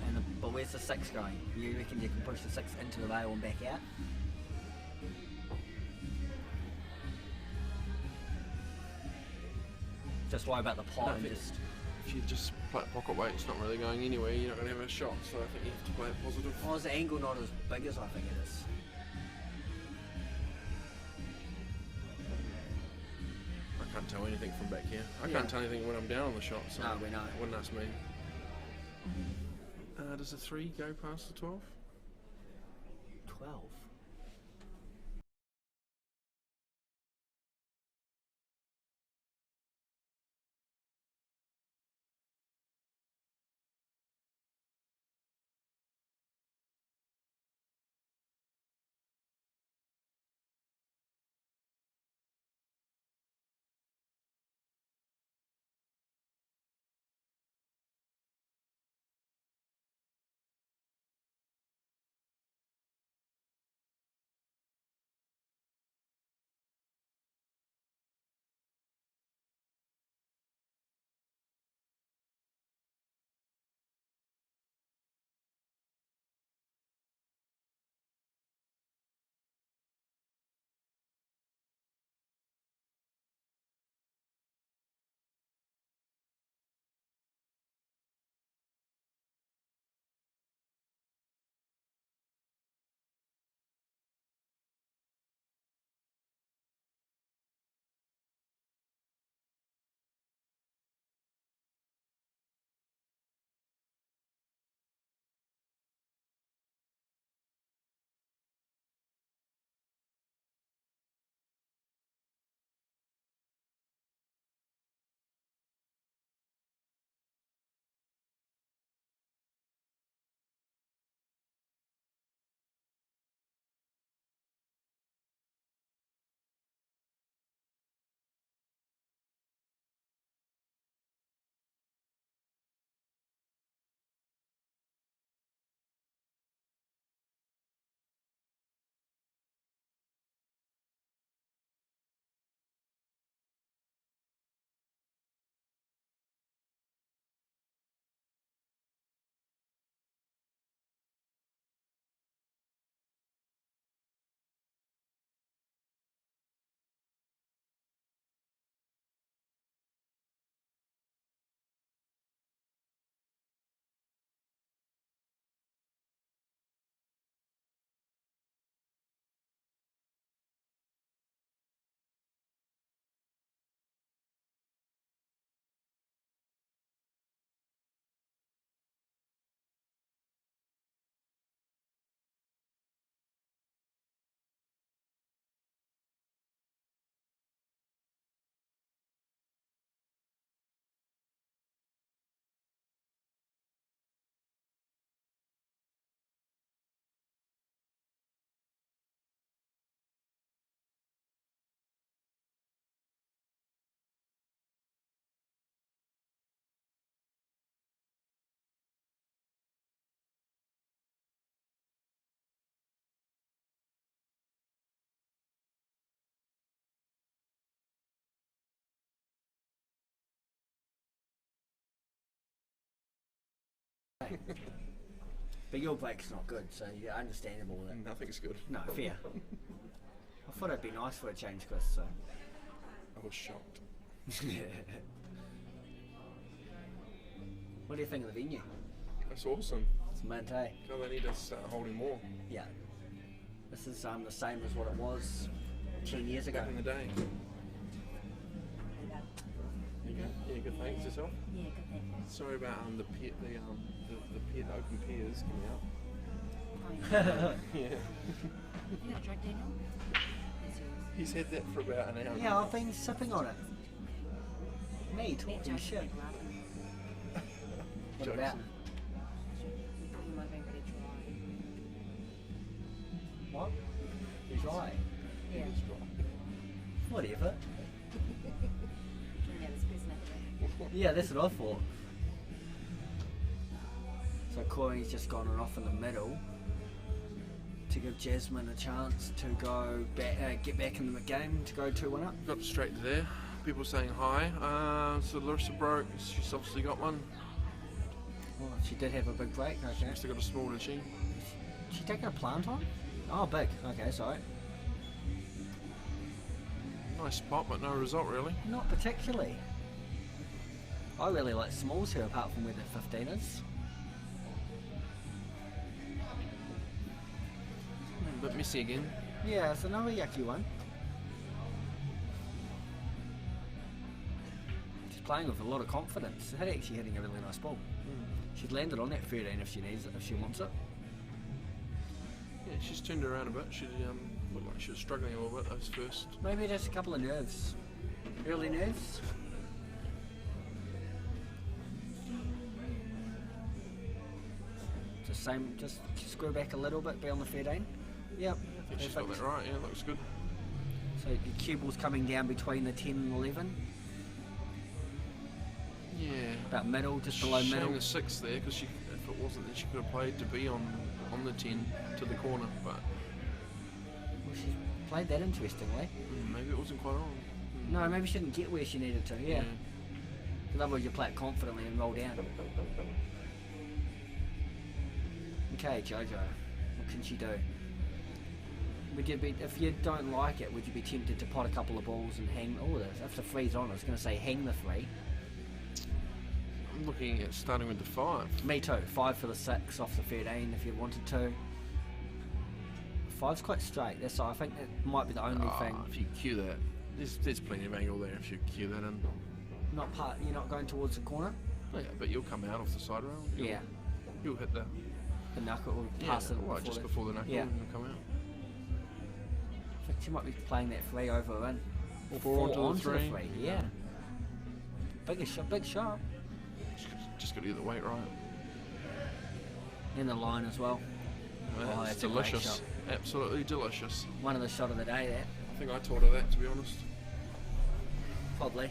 but where's the 6 going? You reckon you can push the 6 into the rail and back out? Just worry about the pot No, and if- just. If you just play it pocket weight, it's not really going anywhere. You're not going to have a shot, so I think you have to play it positive. Oh, is the angle not as big as I think it is? I can't tell anything from back here. I Yeah. can't tell anything when I'm down on the shot, so No, we know. wouldn't ask me. Does a 3 go past the 12? 12. But your break's not good, so you're understandable with it. Nothing's good. No, fair. I thought it'd be nice for a change, Chris, so. I was shocked. What do you think of the venue? That's awesome. It's mint, eh? God, they need to start holding more. Yeah. This is the same as what it was 10 years ago. Back in the day. You go? Yeah, good. Thanks yourself. Yeah, good thanks. Sorry about the open piers coming out. Yeah. You got a drink, Daniel? He's had that for about an hour. Yeah, I've been sipping on it. Me talking shit. What about? What? Dry? Yeah. Whatever. Yeah, this person Yeah, that's what I thought. So Corey's just gone and off in the middle to give Jasmine a chance to go back, get back in the game to go 2-1 up. Got straight to there. People saying hi. So Lissa broke. She's obviously got one. Oh, she did have a big break. She Okay. must have got a small, did she? She taking a plant on? Oh, big. Okay, sorry. Nice spot, but no result really. Not particularly. I really like smalls here, apart from where the 15 is. A bit messy again. Yeah, it's another yucky one. She's playing with a lot of confidence. She's actually hitting a really nice ball. She's landed on that 13 if she needs it, if she wants it. Yeah, she's turned around a bit. She looked like she was struggling a little bit those first. Maybe just a couple of nerves. Early nerves. Just screw back a little bit, be on the 13. Yep. I think she's got that right. Yeah, looks good. So the cue ball's coming down between the 10 and 11. Yeah. About middle, just below Shame middle. the 6 there, because if it wasn't, then she could have played to be on the 10 to the corner, but Well, she played that interestingly. maybe it wasn't quite on. No, maybe she didn't get where she needed to, yeah. Because otherwise you play it confidently and roll down. Okay, JoJo, what can she do? Would you be, if you don't like it, would you be tempted to pot a couple of balls and hang, if the three's on, I was going to say hang the 3. I'm looking at starting with the 5. Me too, 5 for the 6 off the 13 if you wanted to. 5's quite straight, I think that might be the only thing. If you cue that, there's plenty of angle there if you cue that in. You're not going towards the corner? Oh, yeah, but you'll come out off the side rail. You'll hit the knuckle or pass it just before the knuckle and you'll come out. I think she might be playing that 3 over in. Or 4 onto the 3. Yeah. Big shot. Just got to get the weight right. In the line as well. That's that's a great delicious. shot. Absolutely delicious. One of the shot of the day, that. I think I taught her that, to be honest. Probably.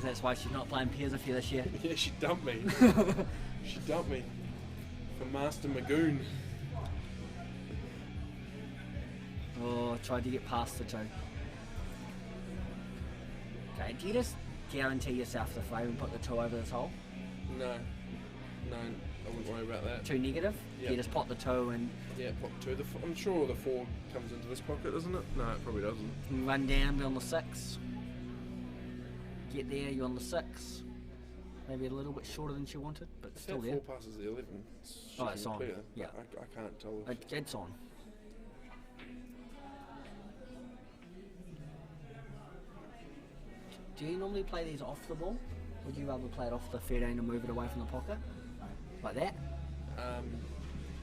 That's why she's not playing pairs with you this year. Yeah, she dumped me. She dumped me for Master Magoon. Oh, tried to get past the 2. Okay, do you just guarantee yourself the frame and put the 2 over this hole? No, I wouldn't worry about that. 2 negative? Yep. You just pot the 2 and Yeah, pop 2. I'm sure the 4 comes into this pocket, doesn't it? No, it probably doesn't. run down, be on the 6. Get there, you're on the 6. Maybe a little bit shorter than she wanted, but If still that there. 4 passes the 11, she It's can on. clear. Yeah. I can't tell. It's on. Do you normally play these off the ball? Would you rather play it off the 13 and move it away from the pocket? Like that?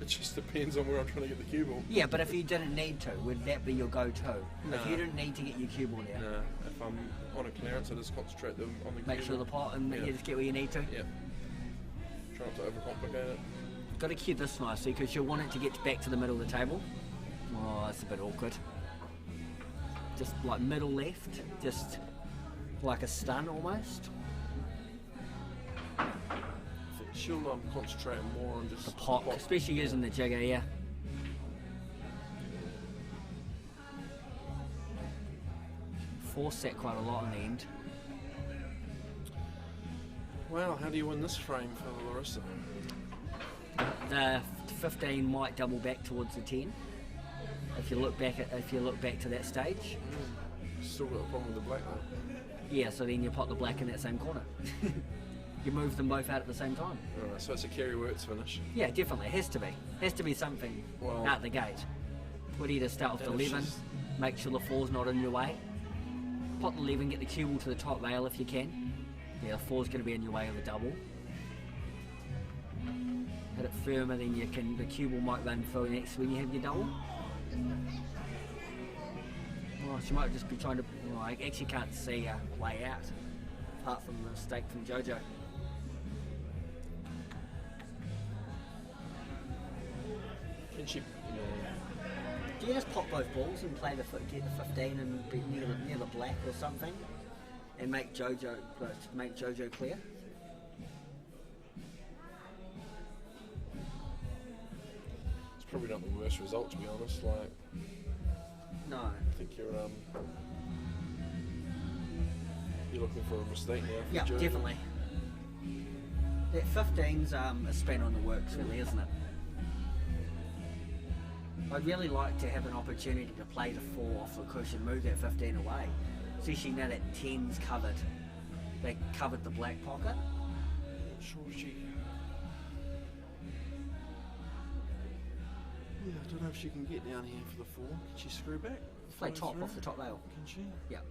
It just depends on where I'm trying to get the cue ball. Yeah, but if you didn't need to, would that be your go-to? No. If you didn't need to get your cue ball there, No, if I'm on a clearance, I just concentrate them on the cue make sure the ball. pot and Yeah. you just get where you need to. Yeah. Try not to overcomplicate it. Got to cue this nicely because you'll want it to get back to the middle of the table. Oh, that's a bit awkward. Just like middle left, just like a stun almost. She'll concentrate more on just The pot, especially using the jigger, yeah. Force that quite a lot in the end. Well, how do you win this frame for Larissa? The 15 might double back towards the 10. If you look back to that stage. Still got a problem with the black though. Yeah, so then you pop the black in that same corner. You move them both out at the same time. Alright, so it's a Kiri Wirtz finish. Yeah, definitely. It has to be. Has to be something out the gate. Would either start with the 11, make sure the 4's not in your way. Pop the 11, get the cue ball to the top rail if you can. Yeah, the 4's going to be in your way of a double. Hit it firmer, then the cue ball might run through next when you have your double. Well, she might just be trying to. Well, I actually can't see a way out, apart from the mistake from JoJo. Can she? Do you just pop both balls and play get the 15 and be near the black or something, and make JoJo clear? It's probably not the worst result, to be honest. Like, No. I think you're looking for a mistake now. For Yeah, JoJo. definitely. That 15's a span on the works, really, isn't it? I'd really like to have an opportunity to play the 4 off the cushion, move that 15 away. Especially now that 10's covered. They covered the black pocket. Not sure she. Yeah, I don't know if she can get down here for the 4. Can she screw back? Play Follow top through? off the top rail. Can she? Yeah,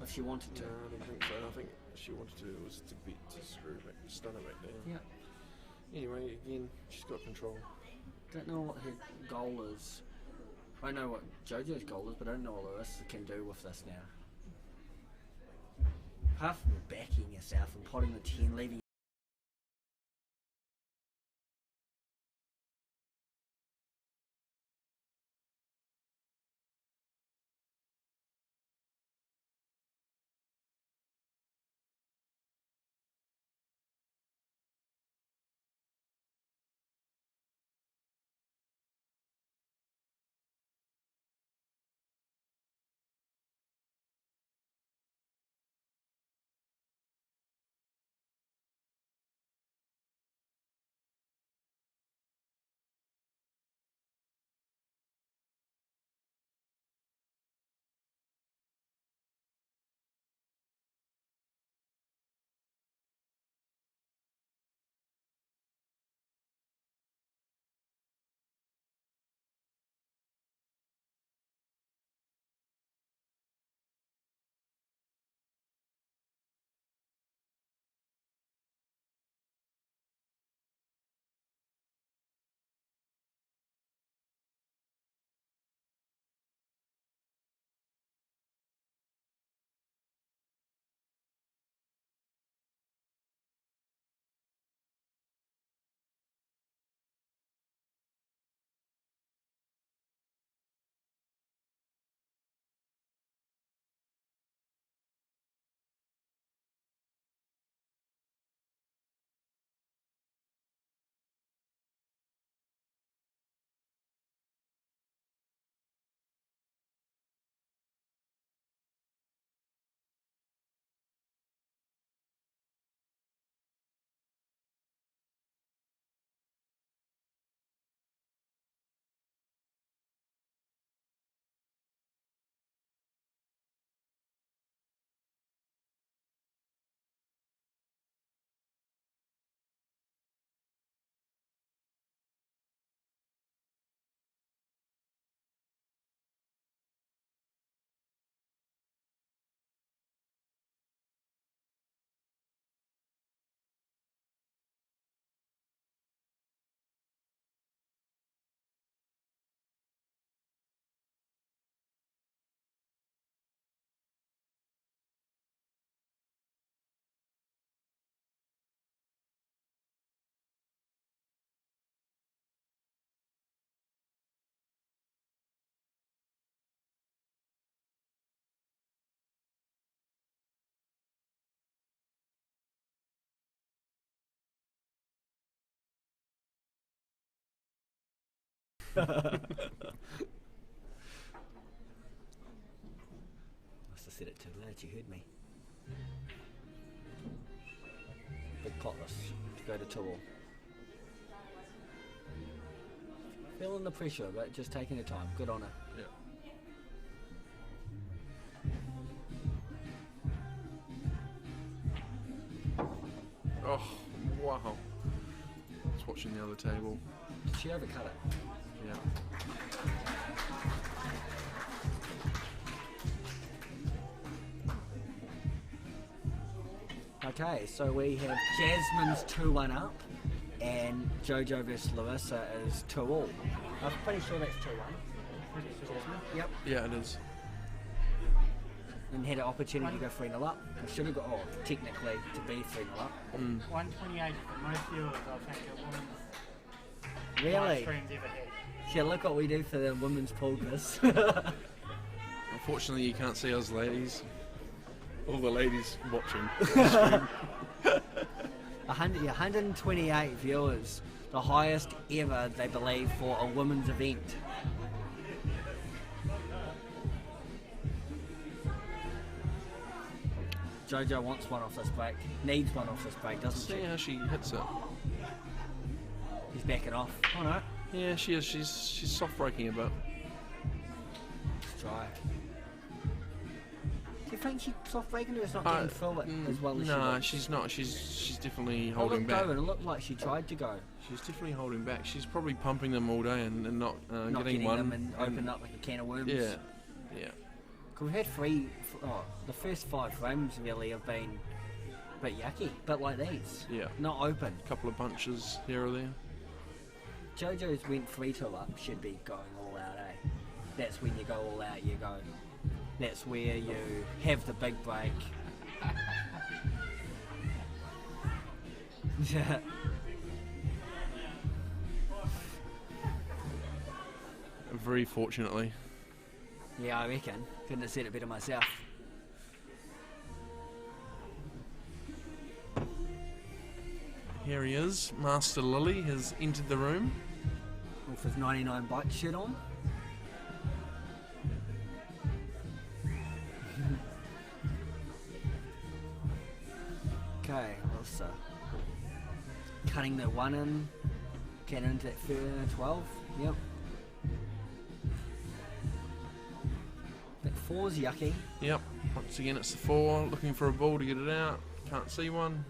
if she wanted to. No, I don't think so. I think she wanted to was to screw back, stun it back down. Yeah. Anyway, again, she's got control. Don't know what her goal is. I know what JoJo's goal is, but I don't know what Larissa can do with this now. Apart from backing yourself and potting the 10, leaving. Must have said it too loud, you heard me. Big spotless to go to 2-all. Feeling the pressure, but just taking her time. Good on her. Yeah. Oh, wow. Just watching the other table. Did she overcut it? Yeah. Okay, so we have Jasmine's 2-1 up, and JoJo versus Lissa is 2-all. I'm pretty sure that's 2-1. Jasmine? Yep. Yeah, it is. And had an opportunity to go 3-0 up. I should have got, technically, to be 3-0 up. 128 for most viewers, I think, a women's Really? live streams ever had. Yeah, look what we do for the women's pool quiz. Unfortunately, you can't see us ladies. All the ladies watching. 128 viewers, the highest ever, they believe, for a women's event. JoJo wants one off this break, needs one off this break, doesn't See she? how she hits it. He's backing off. Oh no. Yeah, she is. She's soft breaking a bit. Let's try. Do you think she's soft breaking or is not getting through it as well as she No, wants? she's not. She's definitely It holding looked back. Going, it looked like she tried to go. She's definitely holding back. She's probably pumping them all day and not, Not getting one. them and open up like a can of worms. Yeah, yeah. Cause we've had the first 5 frames really have been a bit yucky, but like these. Yeah. Not open. A couple of bunches here or there. JoJo's went 3-2 up, should be going all out, eh? That's when you go all out, you go. That's where you have the big break. Yeah. Very fortunately. Yeah, I reckon. Couldn't have said it better myself. Here he is. Master Lily has entered the room. With his 99 bite shirt on. Okay, Lissa. Cutting the 1 in. Getting into that 12. Yep. That 4's yucky. Yep. Once again, it's the 4. Looking for a ball to get it out. Can't see one.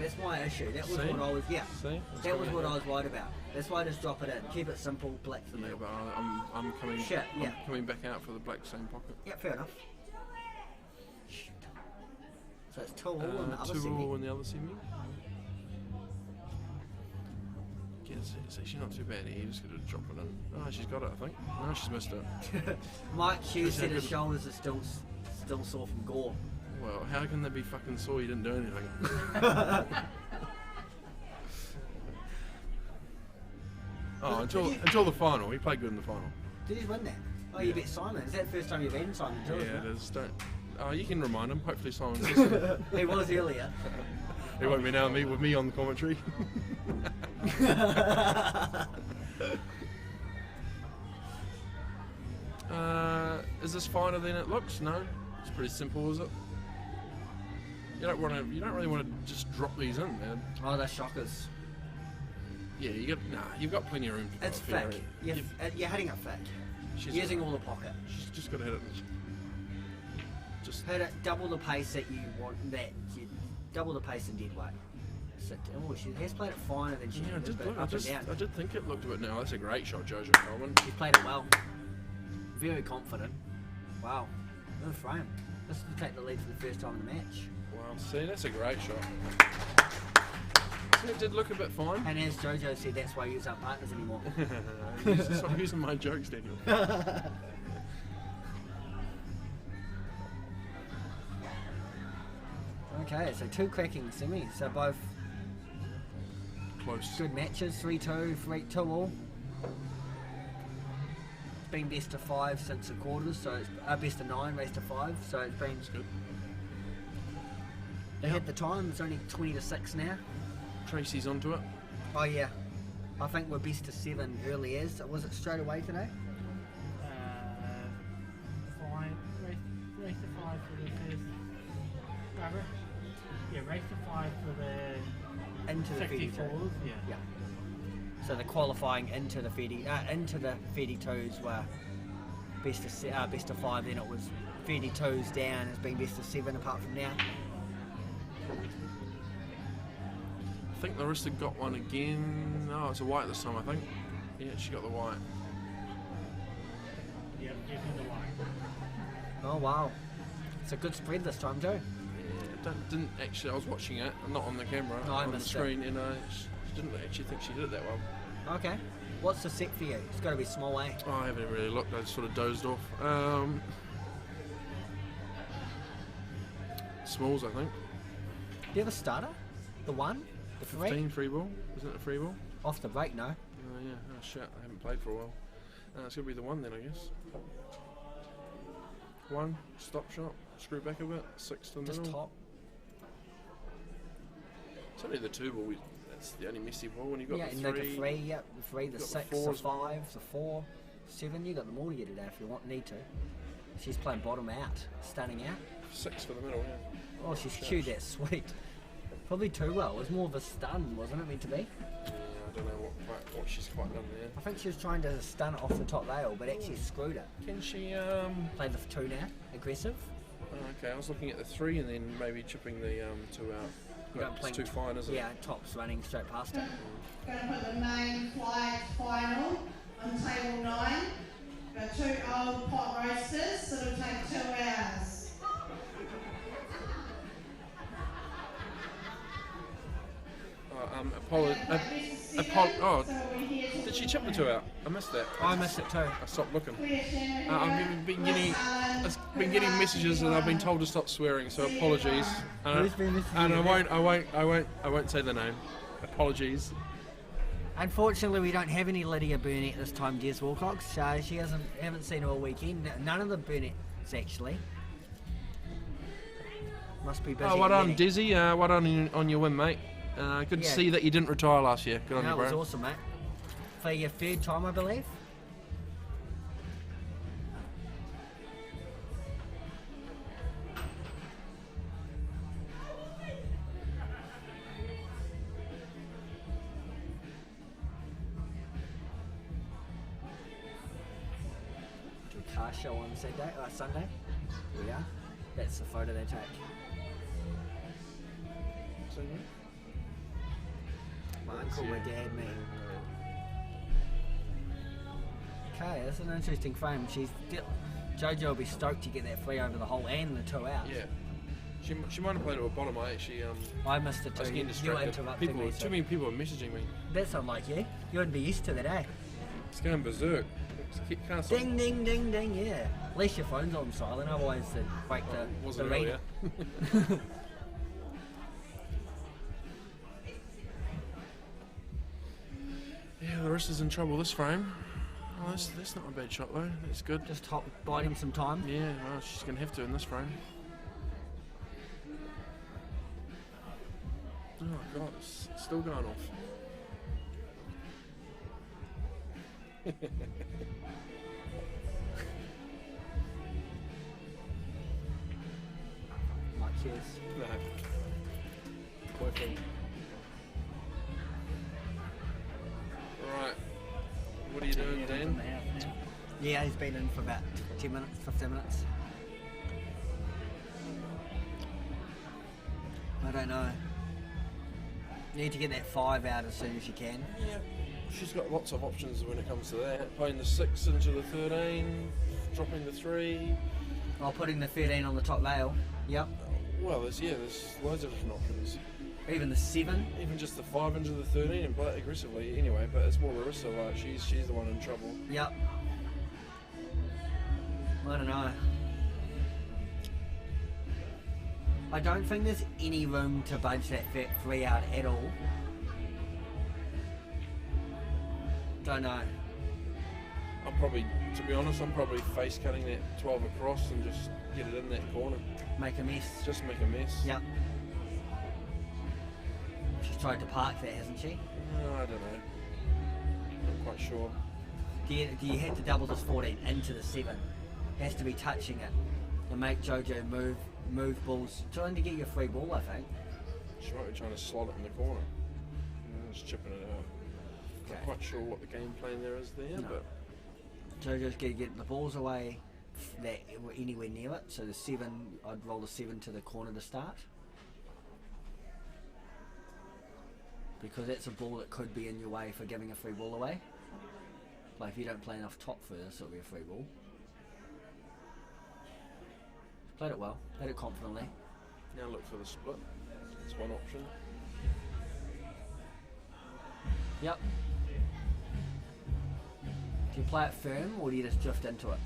That's my issue. That was See? what I was. Yeah. See? That was what I was worried about. That's why I just drop it in. Keep it simple, black for Yeah, me. but I'm coming. Shit, yeah. I'm coming back out for the black same pocket. Yeah, fair enough. So it's 2 all in the other 2 semi. all in the other semi. Yeah, it's actually not too bad. You just got to drop it in. Oh, she's got it, I think. No, she's missed it. Mike Hughes said his good. shoulders are still sore from gore. Well, how can they be fucking sore? You didn't do anything. Until the final. He played good in the final. Did he win that? Oh, you beat Simon. Is that the first time you've beaten Simon too? Yeah, it isn't is. You can remind him. Hopefully Simon's listening. He was earlier. He won't be now with me on the commentary. Is this finer than it looks? No. It's pretty simple, is it? You don't really want to just drop these in, man. Oh, they're shockers. Yeah, you've got plenty of room to It's throw a thick. few You're hitting it thick. She's Using all the pocket. She's just got to hit it. Just Hit it double the pace that you want. Double the pace in dead weight. Oh, she has played it finer than she yeah, did. I did think it looked a bit. No, that's a great shot, JoJo Coleman. She played it well. Very confident. Wow. Good frame. This will take the lead for the first time in the match. Wow, see, that's a great shot. See, it did look a bit fine. And as JoJo said, that's why you aren't partners anymore. Stop using my jokes, Daniel. Okay, so 2 cracking semis. So both Close. good matches. 3-2, 3-2 all. It's been best of 5 since the quarters, so it's best of 9, race to 5. So it's been good. They had the time. It's only 20-6 now. Tracy's onto it. Oh yeah, I think we're best of 7 early as. Was it straight away today? Race to 5 for the first rubber. Yeah, race to 5 for the Into the 64s. 32. Yeah. So the qualifying into the 32s were best of 5. Then it was 32s down. It's been best of 7 apart from now. I think Larissa got one again. Oh, it's a white this time, I think. Yeah, she got the white. Yeah, definitely the white. Oh wow, it's a good spread this time too. Yeah, didn't actually. I was watching it, not on the camera, No, I on the missed screen, and I didn't actually think she did it that well. Okay, what's the set for you? It's got to be small A. Oh, I haven't really looked. I just sort of dozed off. Smalls, I think. Do you have a starter? The 1? The 3? 15 free ball. Isn't it a free ball? Off the break, no. Oh yeah. Oh shit. I haven't played for a while. It's gonna be the 1 then, I guess. 1 stop shot. Screw back a bit. 6 to the Just middle. top. It's only the 2 ball. That's the only messy ball. When you've got Yeah, the and 3. the 3, yep. The 3, the got the 6, four the as well. 5, the 4, 7. You got them all to get it out if you need to. She's playing bottom out, stunning out. 6 for the middle, yeah. Oh, she's cute, that's sweet. Probably too well. It was more of a stun, wasn't it meant to be? Yeah, I don't know what she's quite done there. I think she was trying to stun it off the top rail, but actually screwed it. Can she, Play the 2 now, aggressive. okay, I was looking at the 3 and then maybe chipping the 2 out. You But don't it's play- too fine, isn't Yeah, top's running straight past it. Going to put the main flight final on table 9. Got 2 old pot roasters, so it'll take 2 hours. Did she chip the 2 out? I missed that. I missed it too. I stopped looking. I've been getting messages and I've been told to stop swearing, so apologies. Who's been messaging And you? I won't say the name. Apologies. Unfortunately, we don't have any Lydia Burnett this time, Des Wilcox. She haven't seen her all weekend. None of the Burnett's actually. Must be busy. Oh, well done, getting- Dizzy. Well done on your win, mate. Good to Yeah. see that you didn't retire last year. Good on No, you, it was bro. awesome, mate. For your 3rd time, I believe. Do a car show on Sunday. We are. That's the photo they take. My That's uncle, you. my dad, me. Okay, that's an interesting frame. JoJo will be stoked to get that free over the hole and the 2 out. Yeah. She might have played it with bottom. I actually I missed it I was too. getting You distracted. interrupted People, me. too many people were messaging me. That's unlike you. You wouldn't be used to that, eh? It's going berserk. Can't stop. Ding, ding, ding, ding, yeah. At least your phone's on silent, otherwise it'd break Oh, the wasn't ring. earlier. Yeah, the wrist is in trouble this frame. Oh, that's not a bad shot though. That's good. Just biding some time. Yeah, well, she's going to have to in this frame. Oh god, it's still going off. Like, cheers. No. Boyfriend. Right. What are you doing, Dan? Yeah, he's been in for about 10 minutes, 15 minutes. I don't know. You need to get that 5 out as soon as you can. Yeah. She's got lots of options when it comes to that. Playing the 6 into the 13, dropping the 3. Or putting the 13 on the top rail. Yep. Well, there's loads of different options. Even the 7. Even just the 5 into the 13 and play it aggressively anyway, but it's more Larissa, like she's the one in trouble. Yep. I don't know. I don't think there's any room to budge that 3 out at all. Don't know. To be honest, I'm probably face cutting that 12 across and just get it in that corner. Make a mess. Just make a mess. Yep. She's tried to park that, hasn't she? No, I don't know. Not quite sure. Do you have to double this 14 into the 7? Has to be touching it and make JoJo move balls. Trying to get your free ball, I think. She might be trying to slot it in the corner. Just chipping it out. Okay. Not quite sure what the game plan there is there, No. but JoJo's going to get the balls away that anywhere near it. So the 7, I'd roll the 7 to the corner to start. Because that's a ball that could be in your way for giving a free ball away. Like if you don't play enough top first, it'll be a free ball. Played it well, played it confidently. now look for the split. That's one option. Yep. Do you play it firm or do you just drift into it?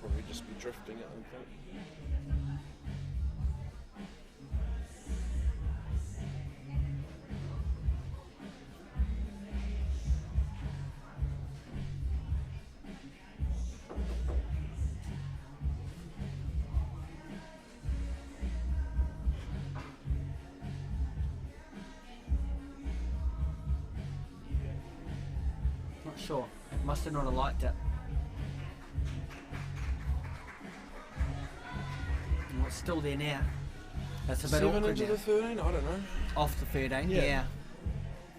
Probably just be drifting it, I think. Not sure. Must have not have liked it. Well, it's still there now. That's a bit 7 awkward into now. the 13? I don't know. Off the 13, Yeah. yeah.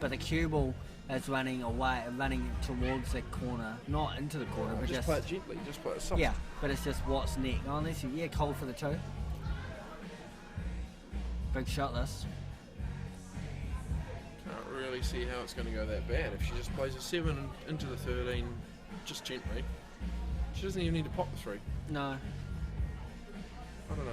But the cue ball is running away, running towards the corner, not into the corner, but Just play it gently, just play it soft. yeah. But it's just what's next. Oh, unless you, yeah, cold for the 2. Big shot this. Can't really see how it's going to go that bad. If she just plays a 7 into the 13, just gently, she doesn't even need to pop the 3. No. I don't know.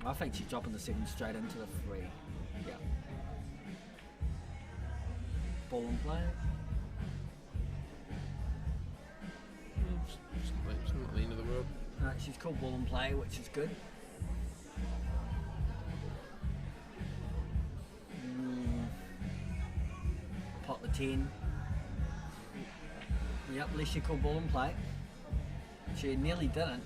I think she's dropping the 7 straight into the 3. Yeah. Ball and play. It's not the end of the world. She's called ball and play, which is good. Pot the 10. Yep, at least she called ball and play. She nearly didn't.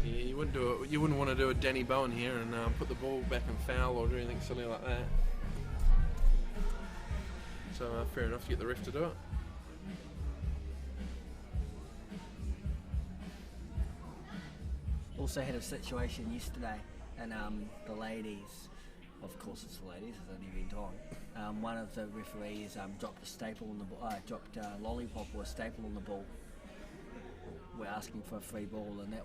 Yeah, you wouldn't want to do a Danny Bowen here and put the ball back and foul or do anything silly like that. So fair enough to get the ref to do it. also had a situation yesterday, and the ladies, of course it's the ladies, it's only event on. One of the referees dropped a staple on the ball, dropped a lollipop or a staple on the ball. We're asking for a free ball, and that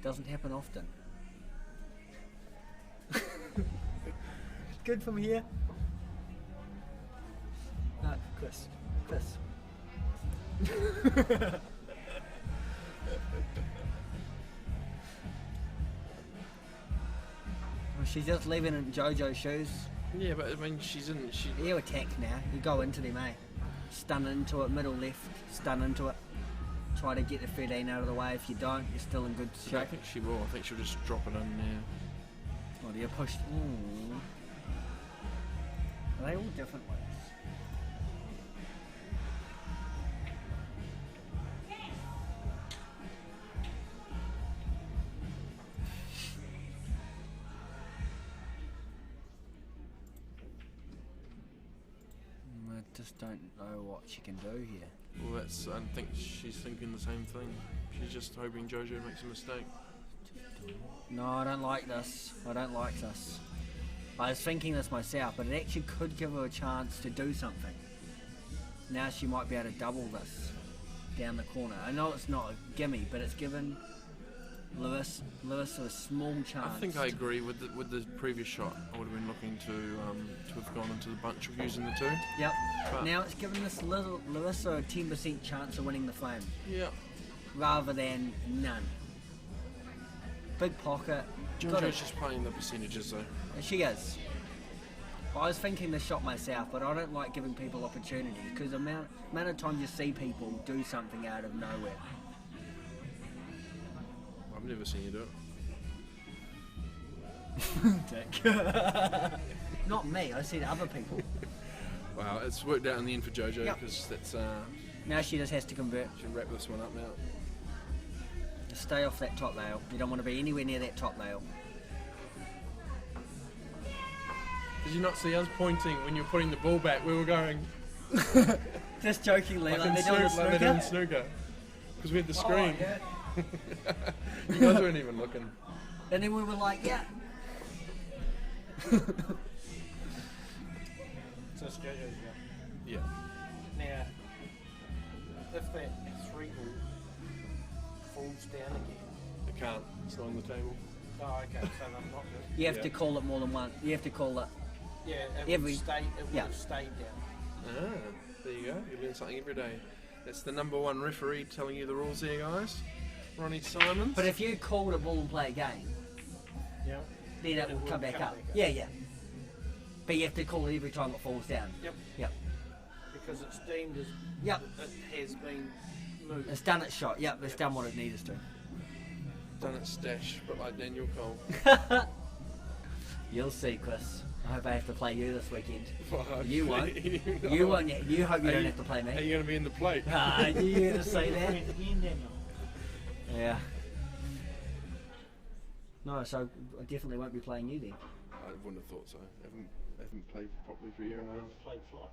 doesn't happen often. Good from here. No, Chris. Well, she's just leaving in JoJo shoes. Yeah, but I mean, she's in. You attack now. You go into them, eh? Stun into it, middle left, stun into it. Try to get the 13 out of the way. If you don't, you're still in good shape. I think she will. I think she'll just drop it in there. Oh, do you push? Ooh. Are they all different ways? I just don't know what she can do here. Well, I think she's thinking the same thing. She's just hoping JoJo makes a mistake. No, I don't like this. I was thinking this myself, but it actually could give her a chance to do something. Now she might be able to double this down the corner. I know it's not a gimme, but it's given Lewis a small chance. I think I agree with the previous shot. I would have been looking to have gone into the bunch of using the two. Yep. But now it's given this little Lewis a 10% chance of winning the flame. Yeah. Rather than none. Big pocket. JoJo's just playing the percentages though. She is. I was thinking this shot myself, but I don't like giving people opportunities because the amount of times you see people do something out of nowhere. I've never seen you do it. Dick. Not me, I see other people. Wow, it's worked out in the end for JoJo because that's. Now she just has to convert. She'll wrap this one up now. Just stay off that top rail. You don't want to be anywhere near that top rail. Did you not see us pointing when you were putting the ball back? We were going. Just jokingly, like they're doing snooker. Because we had the screen. Oh, yeah. You guys weren't even looking. And then we were like, yeah. So it's JoJo's go. Yeah. Now, if that 3 ball falls down again. It can't. It's not on the table. Oh, okay, so I'm not good. You have to call it more than one. You have to call it. Yeah, it would have stayed down. Ah, there you go. You learn something every day. That's the #1 referee telling you the rules there, guys. Ronnie Simons. But if you called it ball and play again, yeah, then it will come back up. Yeah. But you have to call it every time it falls down. Yep. Because it's deemed as it has been moved. It's done its shot. Yep, it's done what it needed to. Done its stash, but like Daniel Cole. You'll see, Chris. I hope I have to play you this weekend. Well, You won't. no. You won't. You hope you don't have to play me. Are you going to be in the plate? You gonna say that? Yeah. No, so I definitely won't be playing you then. I wouldn't have thought so. I haven't played properly for a year and a half. Played fly.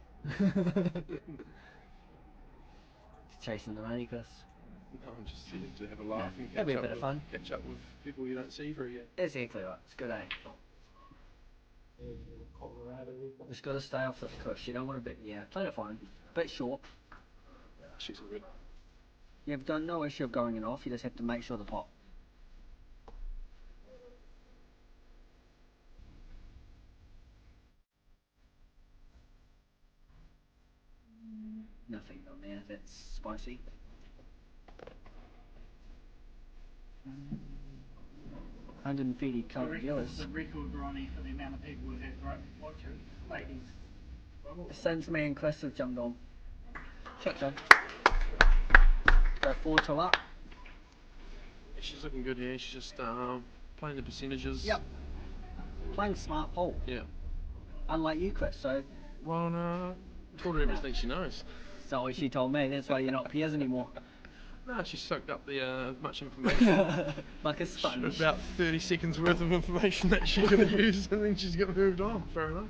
Chasing the money, Chris. No, I'm just here to have a laugh and It'll be a bit of fun. Catch up with people you don't see for a year. Exactly right. It's good, eh? Just got to stay off the push. You don't want to be. Yeah, played it fine. Bit short. She's all good. You've done no issue of going it off. You just have to make sure the pot. Nothing on there. That's spicy. 130 current viewers. The record, Ronnie, for the amount of people who have watched it, ladies. Since me and Chris have jumped on. Shotgun. Go 4-2 up. Yeah, she's looking good here. She's just playing the percentages. Yep. Playing smart pool. Yeah. Unlike you, Chris. So. Well, no. I told her everything she knows. So what she told me. That's why you're not peers anymore. No, she soaked up the much information. Like a sponge. About 30 seconds worth of information that she's going to use, and then she's got moved on. Fair enough.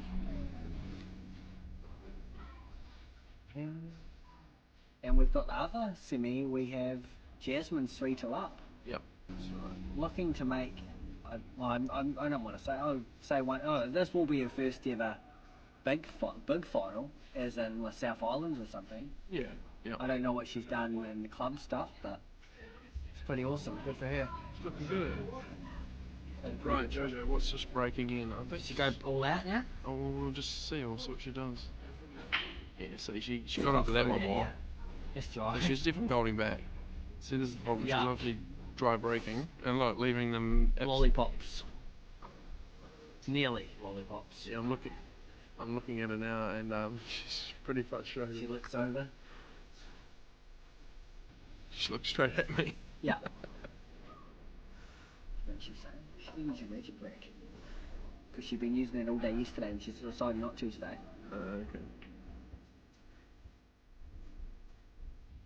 And we've got the other semi. We have Jasmine 3-2 up. Yep. Looking to make. I don't want to say. Oh, say one. Oh, this will be her first ever big final, as in with South Islands or something. Yeah. Yeah. I don't know what she's done in the club stuff, but it's pretty awesome. Good for her. It's looking good. Right, JoJo, what's just breaking in? I think She go all out now. Oh, we'll just see. We'll see what she does. Yeah, so she got onto that one more. Yes, dry. So she's definitely holding back. See, this is the problem. Yeah. She's obviously dry braking, and look, leaving them Lollipops. Nearly lollipops. Yeah, I'm looking at her now, and she's pretty frustrated. She looks over. She looks straight at me. Yeah. What's she saying? She didn't use your magic brick. Because she'd been using it all day yesterday and she's decided not to today. Okay.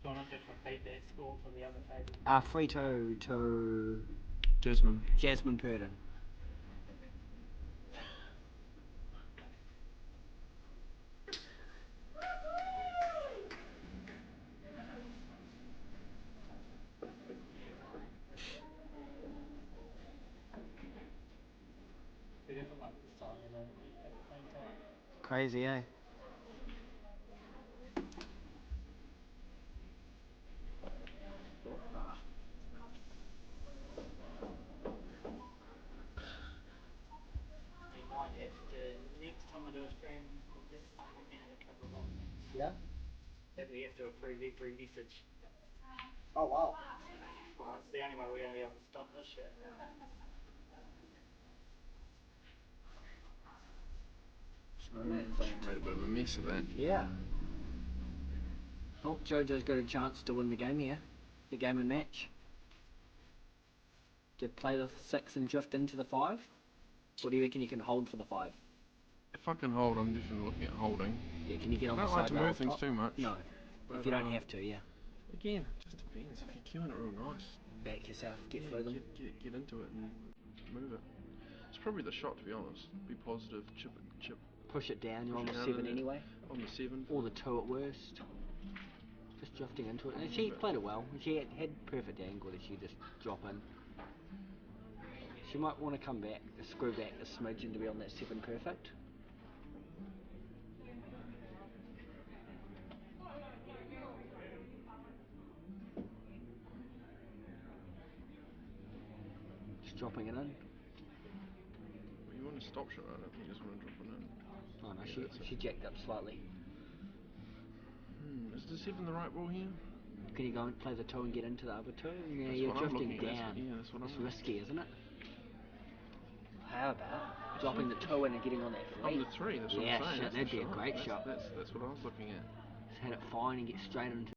Do you want to just repeat that score for the other table? 3-2 to Jasmine Purden. It isn't like this time, you know, at the same time. Crazy, eh? You might have to, next time I do a stream, we'll just put down a couple of options. Yeah? That we have to approve every message. Oh, wow. Well, it's the only way we're going to be able to stop this shit. Made a bit of a mess of that. Yeah. Oh, JoJo's got a chance to win the game here. The game and match. Do you play the 6 and drift into the 5? Or do you reckon you can hold for the 5? If I can hold, I'm definitely looking at holding. Yeah, can you get on I the don't side like to rail move things top? too much. No. But, If you don't have to, yeah. Again, it just depends. If you're queuing it real nice, Back yourself, get through them. get into it and move it. It's probably the shot, to be honest. Be positive, chip. Push it down, you're on Push the it down 7 in there. anyway. On the 7. Or the 2 at worst. Just drifting into it. And she played it well. She had perfect angle that she just drop in. She might want to come back, screw back a smidgen to be on that 7 perfect. Just dropping it in. But you want to stop shot, I don't think you just want to drop it in. Oh no, Yeah, she jacked up slightly. Is the 7 the right ball here? Can you go and play the 2 and get into the other 2? Yeah, That's you're what I'm drifting looking at. down. That's what I'm It's looking risky, isn't it? How about dropping the 2 in and getting on that 3? On the 3, that's what yeah, I'm saying. shit, That's that'd the be a great shot. That's what I was looking at. Just hit it fine and get straight into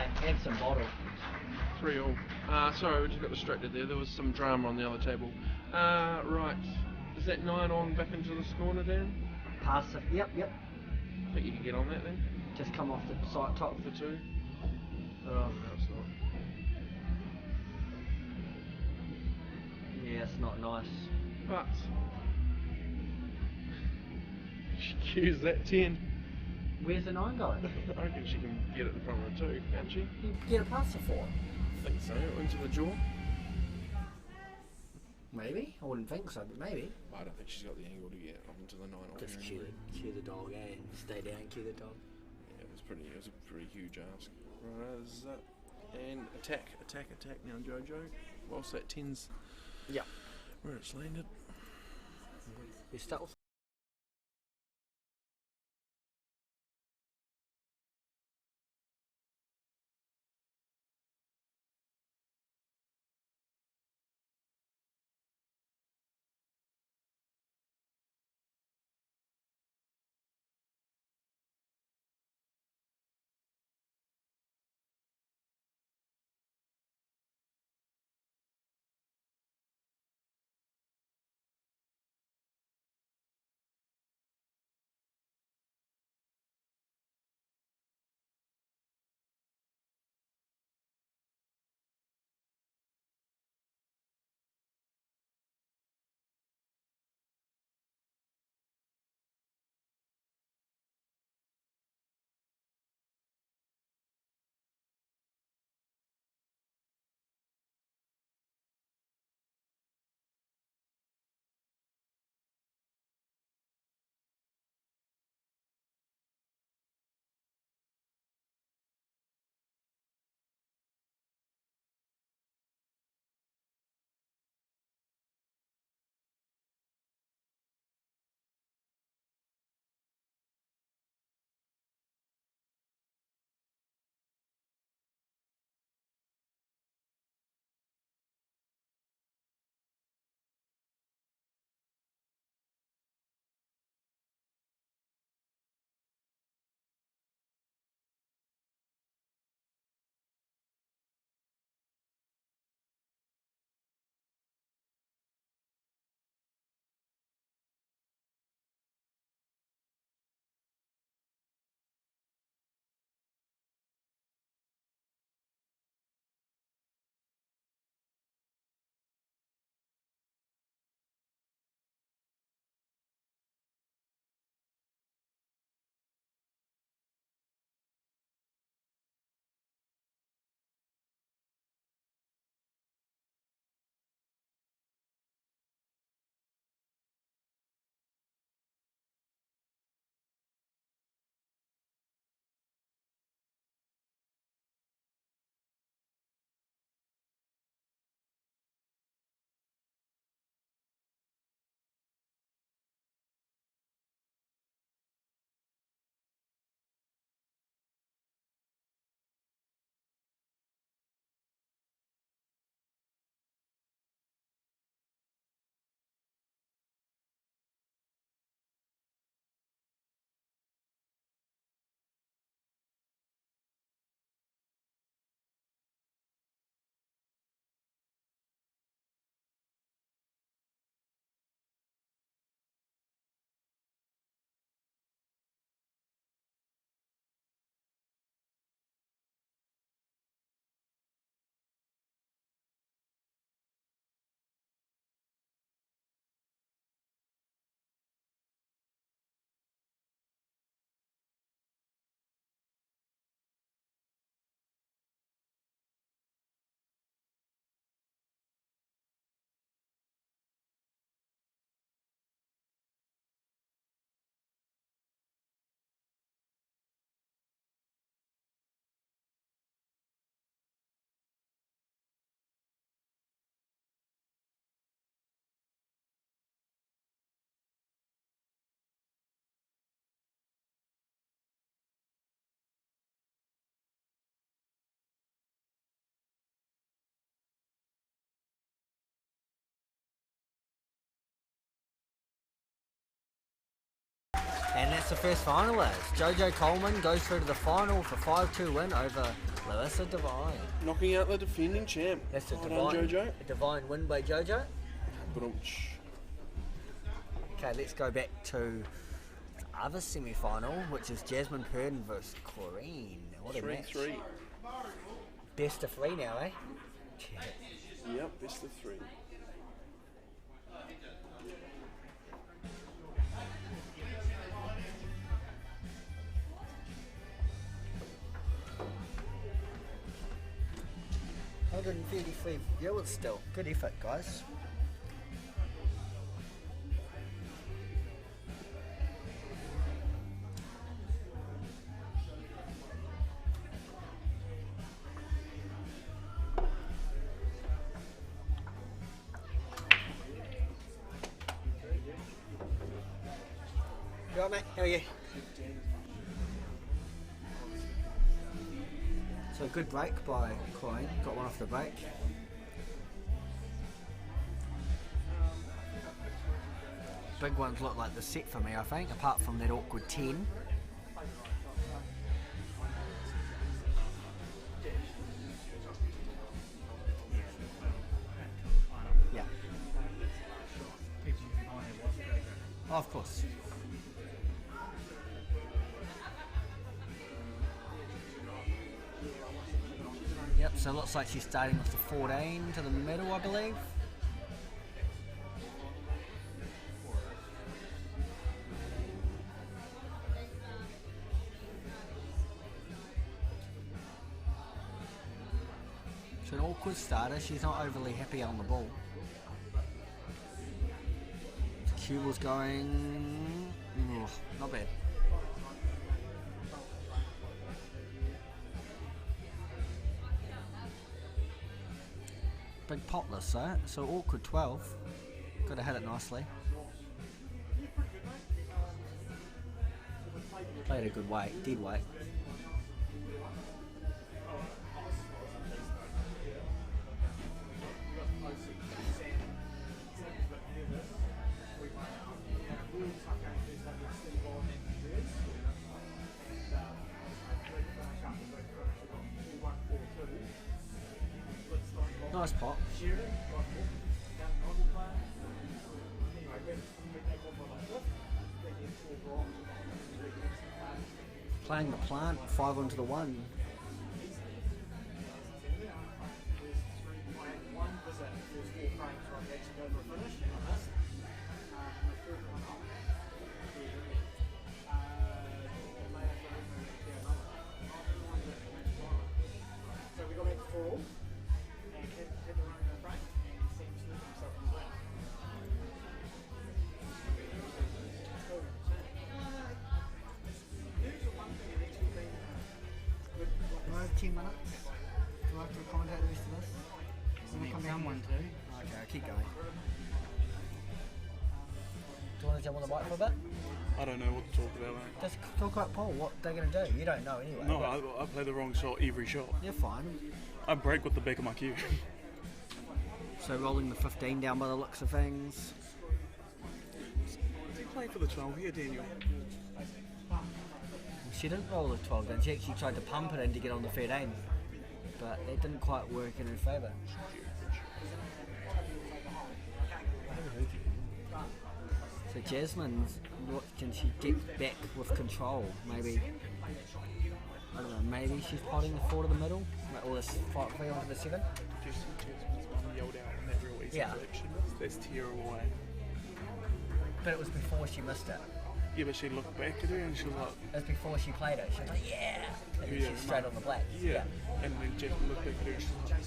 Have some bottle. 3-all. Sorry, we just got distracted there. There was some drama on the other table. Right. Is that 9 on back into the corner, Dan? Pass it. Yep. I think you can get on that then. Just come off the side top. For 2. Oh. No, it's not. Yeah, it's not nice. But she cues that 10. Where's the 9 going? I reckon she can get it in front of the 2, can't she? You get a pass it for. I think so. Into the jaw. Maybe. I wouldn't think so, but maybe. I don't think she's got the angle to get up into the 9 on Just here anyway. cue the dog, and stay down, cue the dog. Yeah, it was a pretty huge ask. Right, this is it. And attack now, JoJo. Whilst that 10's where it's landed. You're stuck. And that's the first finalist. JoJo Coleman goes through to the final with a 5-2 win over Lissa Divine. Knocking out the defending champ. That's a Well divine, done, JoJo. a divine win by JoJo. Brunch. Okay, let's go back to the other semi-final, which is Jasmine Purden versus Corrine. What a match. 3-3. Best of 3 now, eh? Yep, best of 3. $133 viewers still. Good effort, guys. You alright, mate? How are you? So good break by Coin. Got one off the break. Big ones look like the set for me, I think, apart from that awkward 10. Yeah. Oh, of course. Yep, so it looks like she's starting with the 14 to the middle, I believe. So an awkward starter, she's not overly happy on the ball. Q was going... not bad. Big pot Lissa, so awkward 12. Gotta hit it nicely. Played a good weight, dead weight. Nice pot. Playing the plant, 5 onto the 1. Do I have 10 minutes? Do I have to accommodate the rest of this? Someone to. Okay, I'll keep going. Do you want to jump on the mic for a bit? I don't know what to talk about, mate. Just talk about Paul, what they're going to do. You don't know anyway. No, I play the wrong shot every shot. You're fine. I break with the back of my cue. So rolling the 15 down by the looks of things. Did you play for the 12 here, Daniel? She didn't roll the 12 down, she actually tried to pump it in to get on the 13. But it didn't quite work in her favour. So Jasmine's, what can she get back with control? Maybe, I don't know, maybe she's potting the 4 to the middle? Or this 5 onto the 7? Just Jasmine's mum yelled out in that real easy flick she missed. That's terrible, eh? But it was before she missed it. Yeah, but she looked back at her and she was like... It was before she played it. She was like, yeah! And then she's straight on the black. Yeah. And then Jasmine looked back at her and she was like...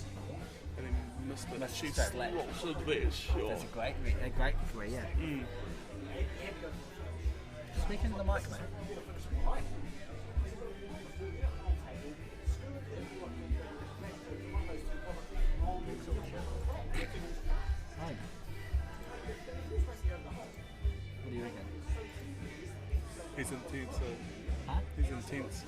And then missed it. Missed She's straight black. lots of that shot. That's a great three, yeah. Speaking to the mic, mate. Hi. What do you reckon? He's intense, Huh? He's intense.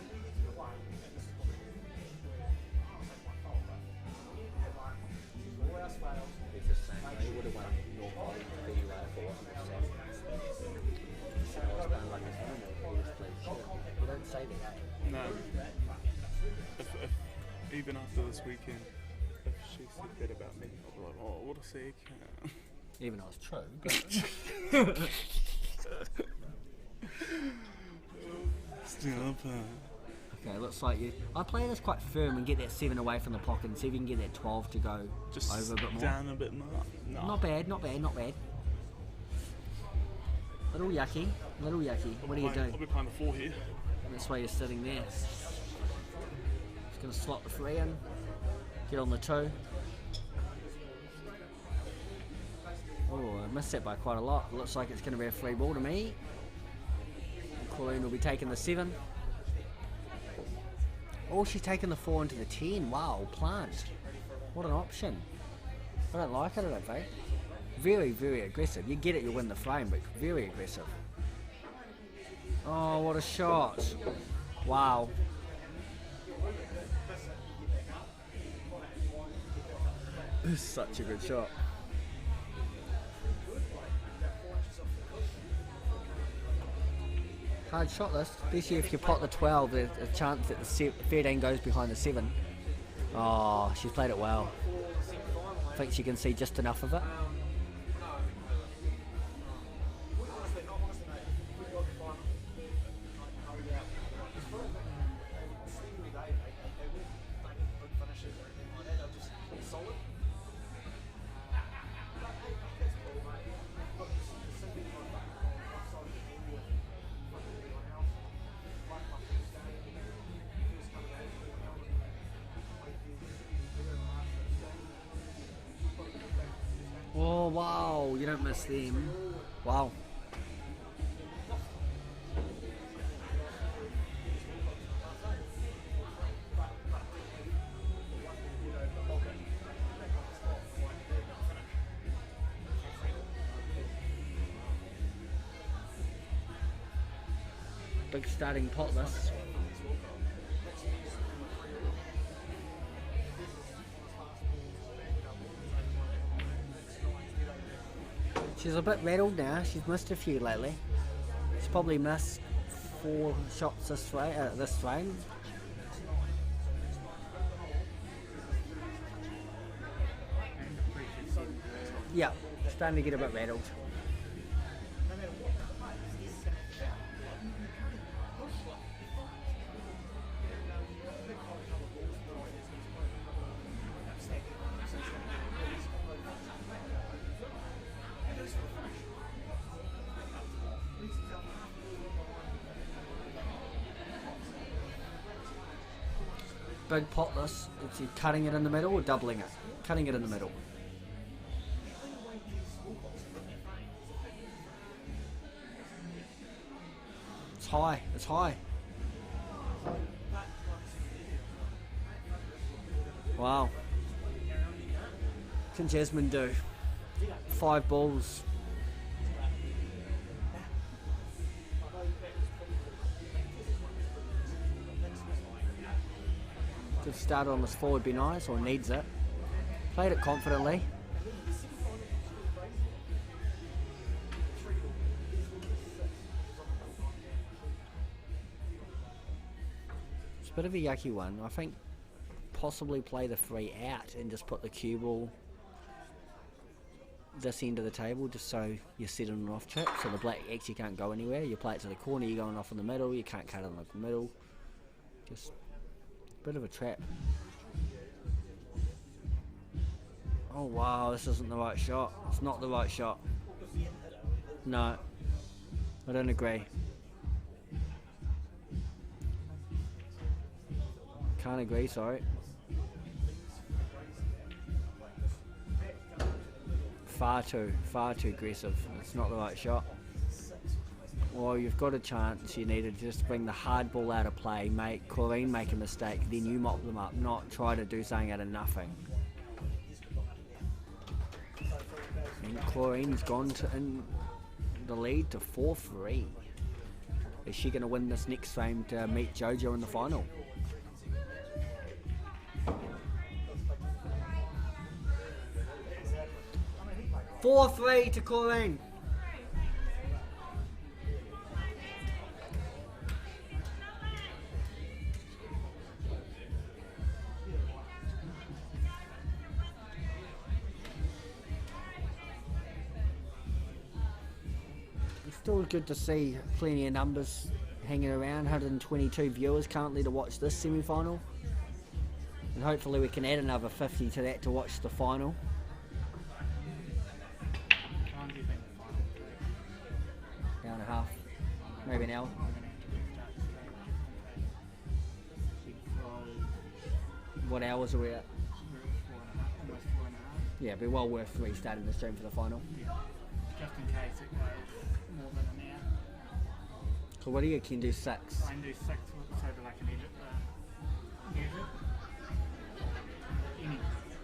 He's just saying, he would have won North Island anyway for what I'm saying. So I was going like a normal, he just played shit. You don't say that, eh? No. If even after this weekend, if she said that about me, I'll be like, oh, what a sick. Even though it's true. But Still up. Okay, looks like you. I play this quite firm and get that 7 away from the pocket and see if you can get that 12 to go Just over a bit more. down a bit more. No. Not bad, not bad, not bad. Little yucky, little yucky. What do you do? I'll be playing the 4 here. That's why you're sitting there. Just going to slot the 3 in. Get on the 2. Oh, I missed that by quite a lot. Looks like it's going to be a free ball to me. Colleen will be taking the 7. Oh, she's taking the 4 into the 10. Wow, plant. What an option. I don't like it, I don't think. Very, very aggressive. You get it, you win the frame, but very aggressive. Oh, what a shot. Wow. This is such a good shot. Hard shot this, especially if you pot the 12, there's a chance that the 13 goes behind the 7. Oh, she's played it well. I think she can see just enough of it. Oh wow, you don't miss them. Wow. Big starting pot this. She's a bit rattled now. She's missed a few lately. She's probably missed 4 shots this frame. Yeah, starting to get a bit rattled. Big pot this. Is he cutting it in the middle or doubling it? Cutting it in the middle. It's high. It's high. Wow. What can Jasmine do? 5 balls. Good start on this 4 would be nice, or needs it. Played it confidently. It's a bit of a yucky one. I think possibly play the 3 out and just put the cue ball this end of the table just so you're set on an off chip, so the black actually can't go anywhere. You play it to the corner, you're going off in the middle, you can't cut it in the middle. Just bit of a trap. Oh wow, this isn't the right shot. It's not the right shot. No, I don't agree. Can't agree, sorry. Far too aggressive. It's not the right shot. Well, you've got a chance. You need to just bring the hard ball out of play, make Corrine make a mistake, then you mop them up, not try to do something out of nothing. And Corrine's gone in the lead to 4-3. Is she going to win this next frame to meet JoJo in the final? $4-3 to Corrine. Still good to see plenty of numbers hanging around. 122 viewers currently to watch this semi-final. And hopefully we can add another 50 to that to watch the final. How long do you think the final will be? Hour and a half, maybe an hour. What hours are we at? Almost 4.5. Yeah, it'd be well worth restarting the stream for the final. Yeah. Just in case it goes more than an hour. So what do you can do 6? I can do 6 so that I can edit the music. Any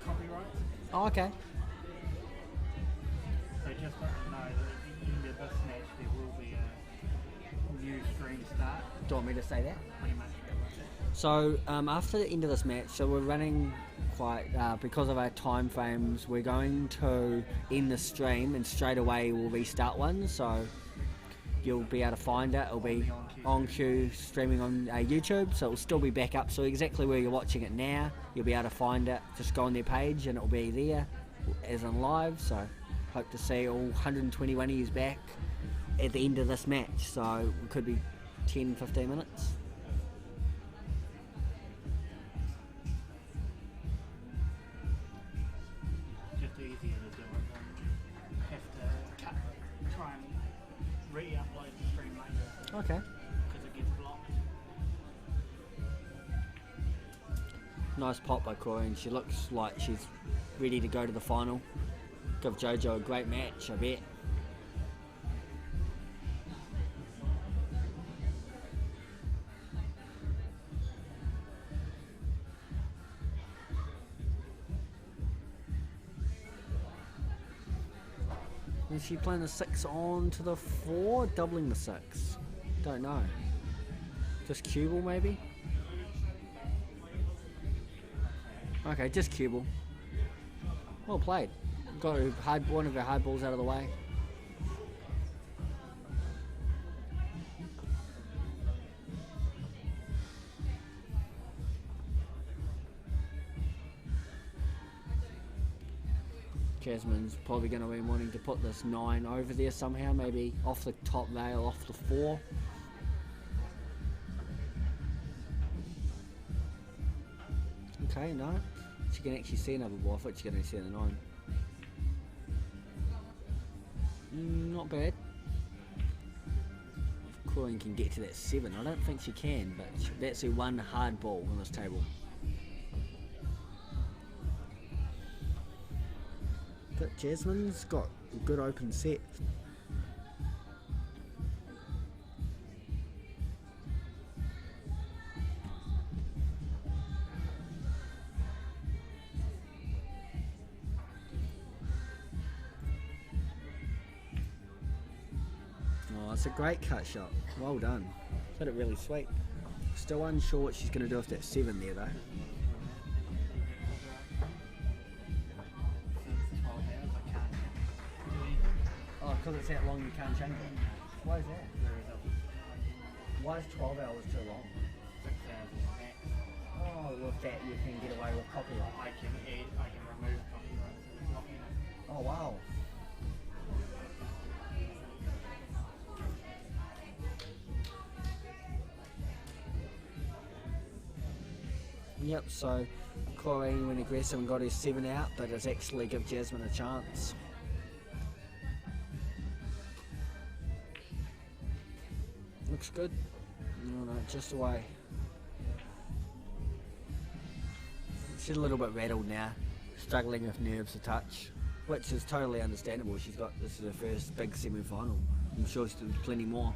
copyrights. Oh, okay. So just let them know that at the end of this match there will be a new stream start. Do you want me to say that? Pretty much. So after the end of this match, so we're running quite, because of our time frames, we're going to end the stream and straight away we'll restart one, so you'll be able to find it. It'll be on cue streaming on YouTube, so it'll still be back up, so exactly where you're watching it now, you'll be able to find it. Just go on their page and it'll be there as in live, so hope to see all 121 of you back at the end of this match, so it could be 10-15 minutes. Just easier to do it than have to cut, try and re-upload the stream later. Okay. Because it gets blocked. Nice pop by Corey, and she looks like she's ready to go to the final. Give JoJo a great match, I bet. Is she playing the 6 on to the 4? Doubling the 6? Don't know. Just Cubal maybe? Okay, just Cubal. Well played. Got one of her hard balls out of the way. Jasmine's probably going to be wanting to put this 9 over there somehow, maybe off the top rail, off the 4. Okay, no. She can actually see another ball. I thought she could only see the 9. Not bad. If Corin can get to that 7, I don't think she can, but that's her one hard ball on this table. But Jasmine's got a good open set. Oh, it's a great cut shot. Well done. Hit it really sweet. Still unsure what she's going to do with that 7 there though. Oh, because it's that long you can't change it. Why is that? Why is 12 hours too long? 6 hours is max. Oh, with that you can get away with copyright. I can remove copyright. Oh wow. Yep, so Corrine went aggressive and got his 7 out, but it's actually give Jasmine a chance. Looks good. No, just away. She's a little bit rattled now, struggling with nerves a touch, which is totally understandable. This is her first big semi-final. I'm sure there's plenty more.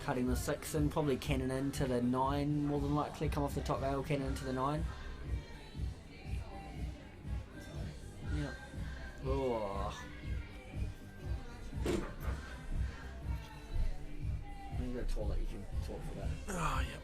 Cutting the 6 in, probably cannon into the 9 more than likely, come off the top rail, cannon into the 9. Yeah. Oh. You go to the toilet, you can talk for that. Oh, yep.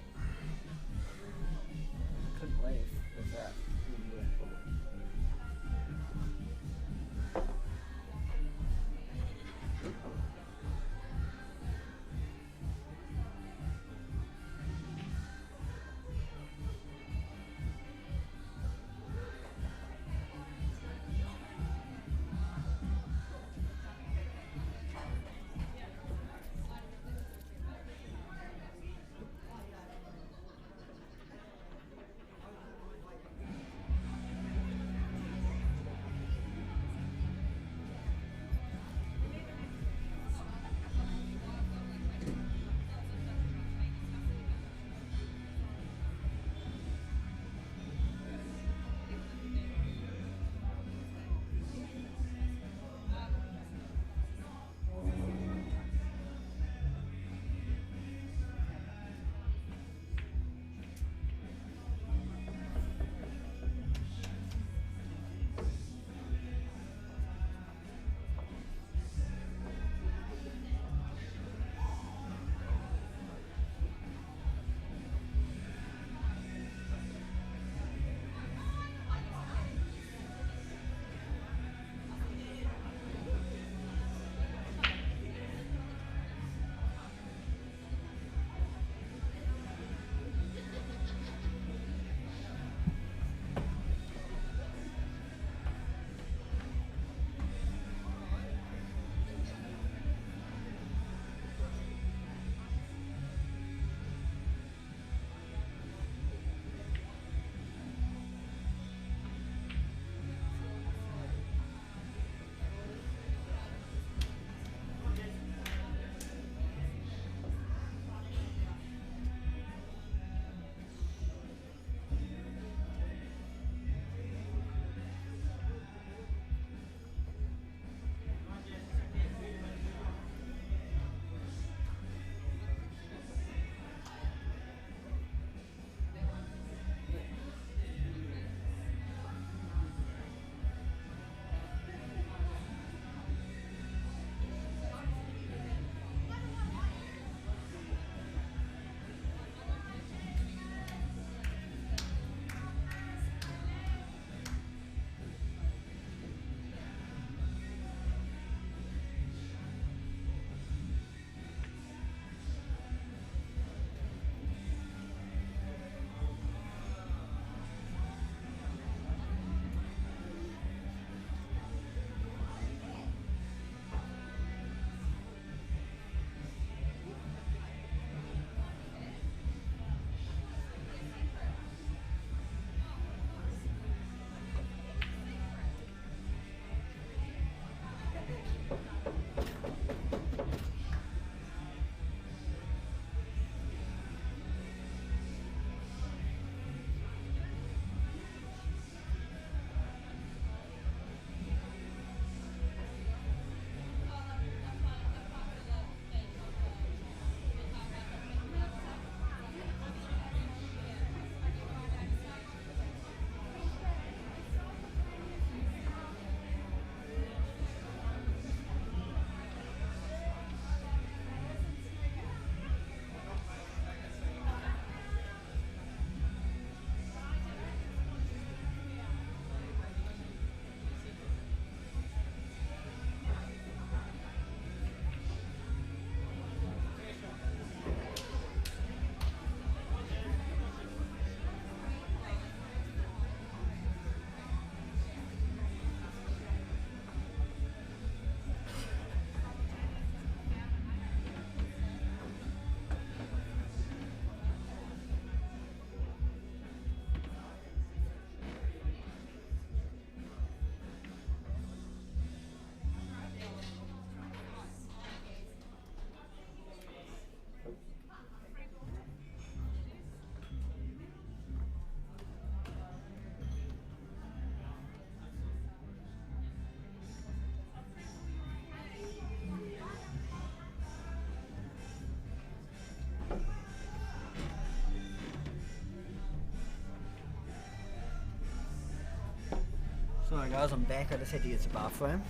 Alright guys, I'm back. I just had to use the bathroom.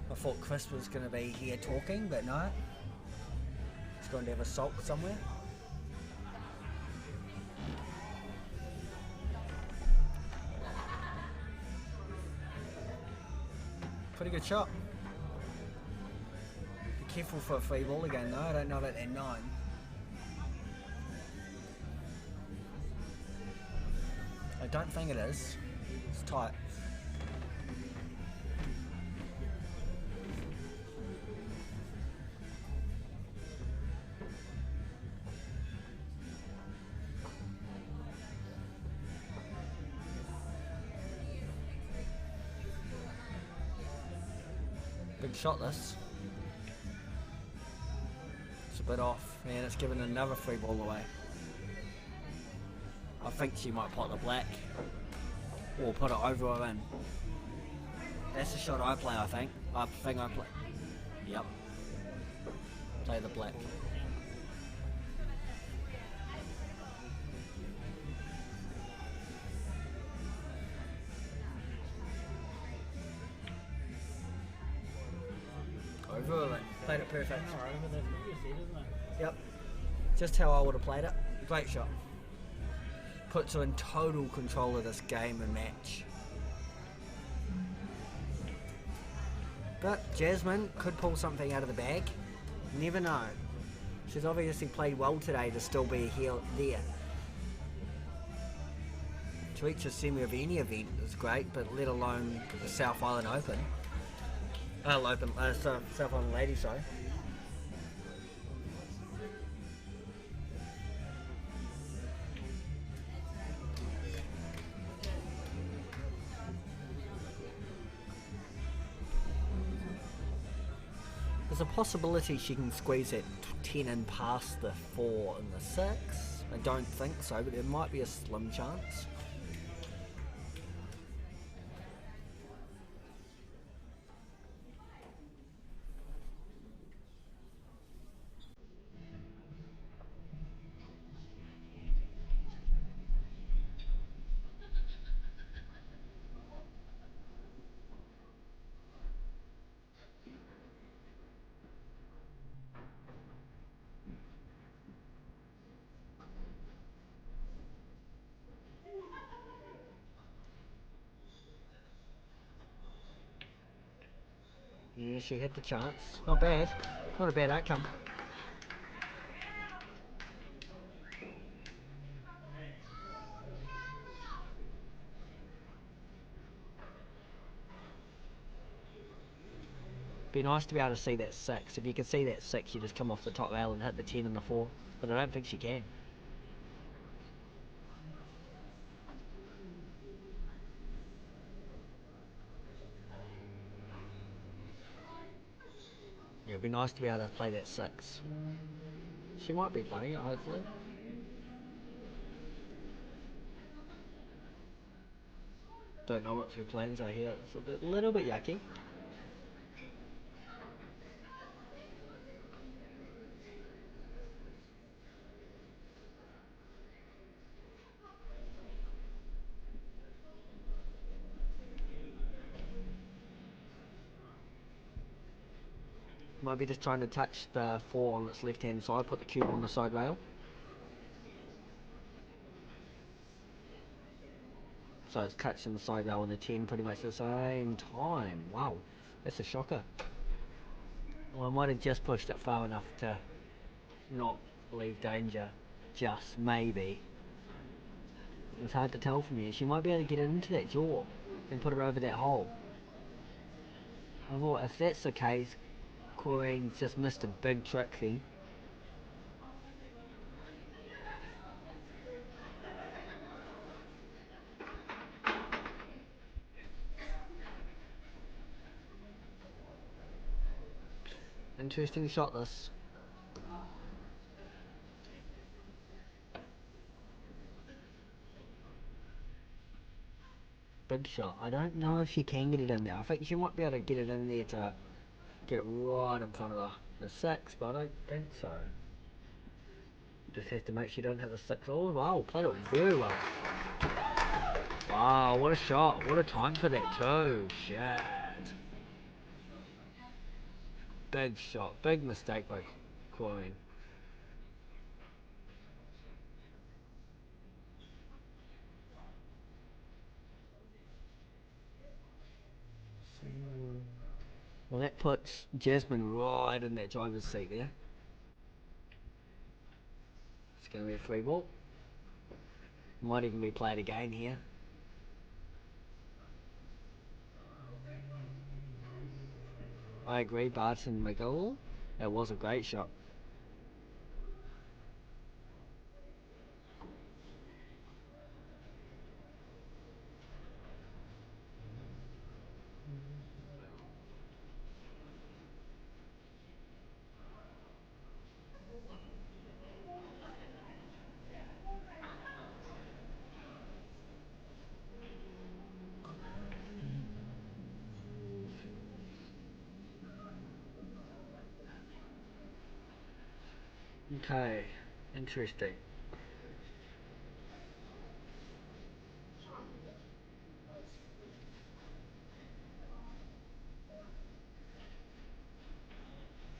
I thought Chris was going to be here talking, but no. He's going to have a sulk somewhere. Pretty good shot. Be careful for a free ball again though, I don't know about that 9. I don't think it is. It's tight. Big shot this. It's a bit off and it's given another free ball away. I think she might pot the black or put it over or in. That's the shot I play, I think. I think I play. Yep. Play the black. Over or in. Played it perfect. Yep. Just how I would have played it. Great shot. Puts her in total control of this game and match. But Jasmine could pull something out of the bag. Never know. She's obviously played well today to still be here there. To reach a semi of any event is great, but let alone the South Island Open. South Island Ladies, sorry. There's a possibility she can squeeze that 10 in past the 4 and the 6. I don't think so, but there might be a slim chance. Yeah, she hit the chance. Not bad. Not a bad outcome. Be nice to be able to see that 6. If you can see that 6, you just come off the top rail and hit the 10 and the 4. But I don't think she can. Yeah, it'd be nice to be able to play that 6. She might be playing it, hopefully. Don't know what her plans are here. It's a little bit yucky. Might be just trying to touch the 4 on its left hand side, put the cube on the side rail. So it's catching the side rail and the 10 pretty much at the same time. Wow, that's a shocker. Well, I might have just pushed it far enough to not leave danger, just maybe. It's hard to tell from here. She might be able to get it into that jaw and put it over that hole. I thought if that's the case, Corinne's just missed a big trick then. Interesting shot this. Big shot. I don't know if she can get it in there. I think she might be able to get it in there to get it right in front of the 6, but I don't think so. Just have to make sure you don't have the 6. Oh wow, played it very well. Wow, what a shot. What a time for that too. Shit. Big shot. Big mistake by Queen. Well, that puts Jasmine right in that driver's seat there. It's going to be a free ball. Might even be played again here. I agree, Barton McGill. That was a great shot. Okay, interesting.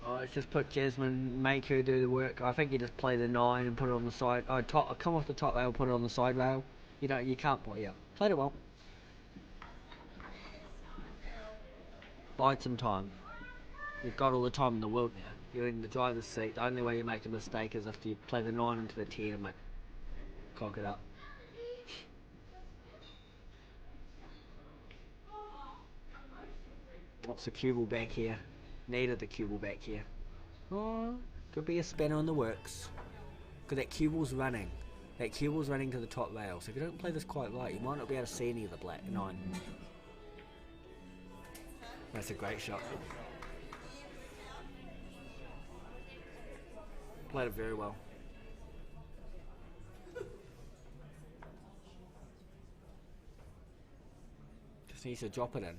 Oh, let's just put Jasmine, make her do the work. I think you just play the 9 and put it on the side. Oh, come off the top rail, put it on the side rail. You can't play. Yeah, played it well. Bide some time. You've got all the time in the world now. You're in the driver's seat. The only way you make a mistake is if you play the 9 into the 10 and cock it up. What's the cue ball back here? Needed the cue ball back here. Oh, could be a spanner in the works. Because that cue ball's running. That cue ball's running to the top rail. So if you don't play this quite right, you might not be able to see any of the black 9. That's a great shot. Played it very well. Just needs to drop it in.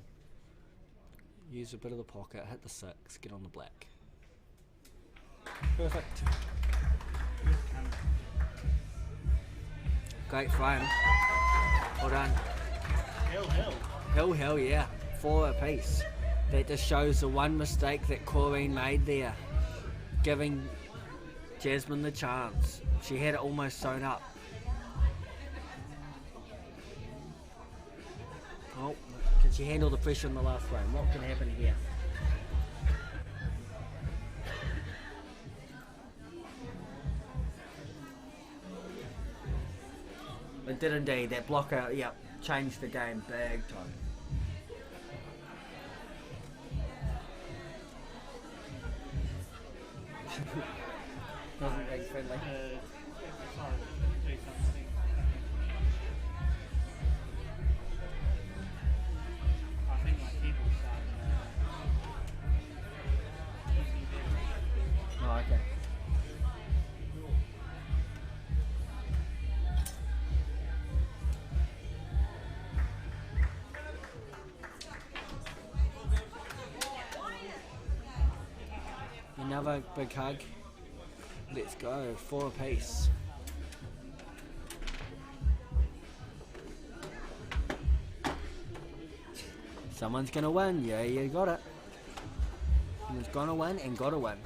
Use a bit of the pocket, hit the 6, get on the black. Perfect. Great frame. Well done. Hill, yeah. 4 apiece. That just shows the one mistake that Corrine made there. Giving Jasmine the chance. She had it almost sewn up. Oh, can she handle the pressure in the last frame? What can happen here? It did indeed. That blocker, yep, changed the game big time. Wasn't very friendly. Oh, okay. Another big hug. Let's go, 4 apiece. Someone's gonna win, yeah, you got it. Someone's gonna win and gotta win.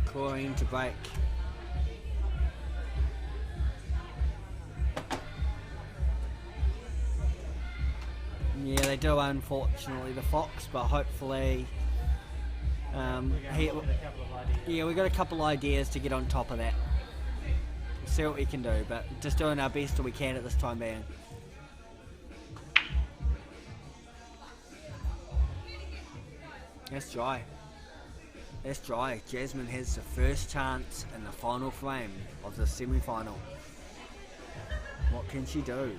Corrine to break. Yeah, they do, unfortunately, the Fox, but hopefully we got a couple of ideas to get on top of that. See what we can do, but just doing our best that we can at this time being. That's dry. That's dry. Jasmine has the first chance in the final frame of the semi-final. What can she do?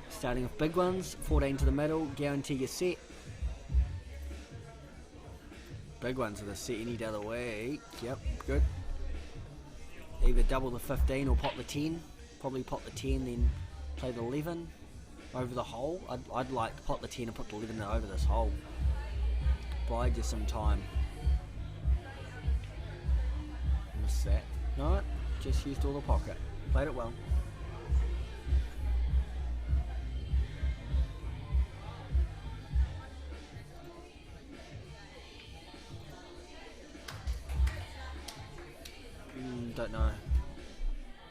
Starting with big ones, 14 to the middle, guarantee your set. Big ones are the set any day of the week. Yep, good. either double the 15 or pot the 10. Probably pot the 10, then play the 11 over the hole. I'd like to pot the 10 and put the 11 over this hole. Buy just some time. Missed that. No, just used all the pocket. Played it well.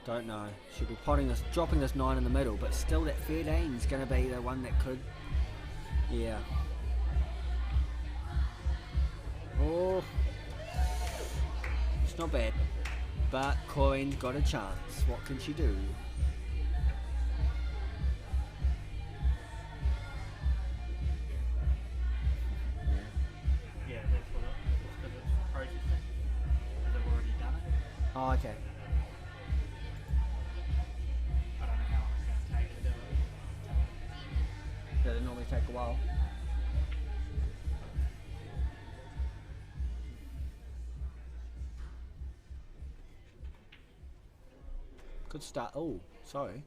Don't know. Should be dropping this 9 in the middle, but still that 13 is going to be the one that could. Yeah. Oh, it's not bad, but Corin's got a chance. What can she do? Yeah, that's what it's because it's processing. Because they've already done it. Oh, okay. I don't know how long it's going to take to do it. Does it normally take a while? Good start. Oh, sorry.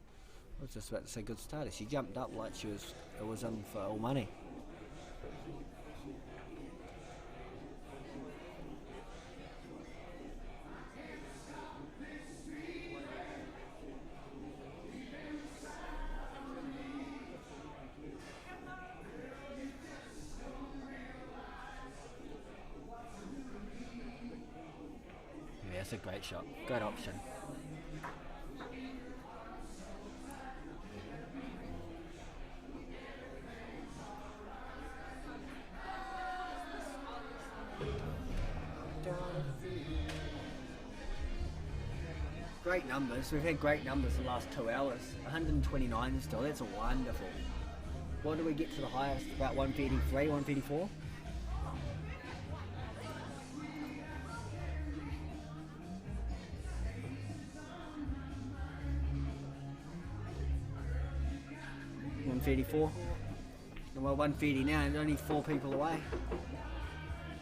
I was just about to say good starter. She jumped up like it was in for all money. Yeah, it's a great shot. Great option. Great numbers. We've had great numbers the last 2 hours. 129 still. That's wonderful. What do we get to the highest? About 133, 134? Well, 130 now, and only 4 people away.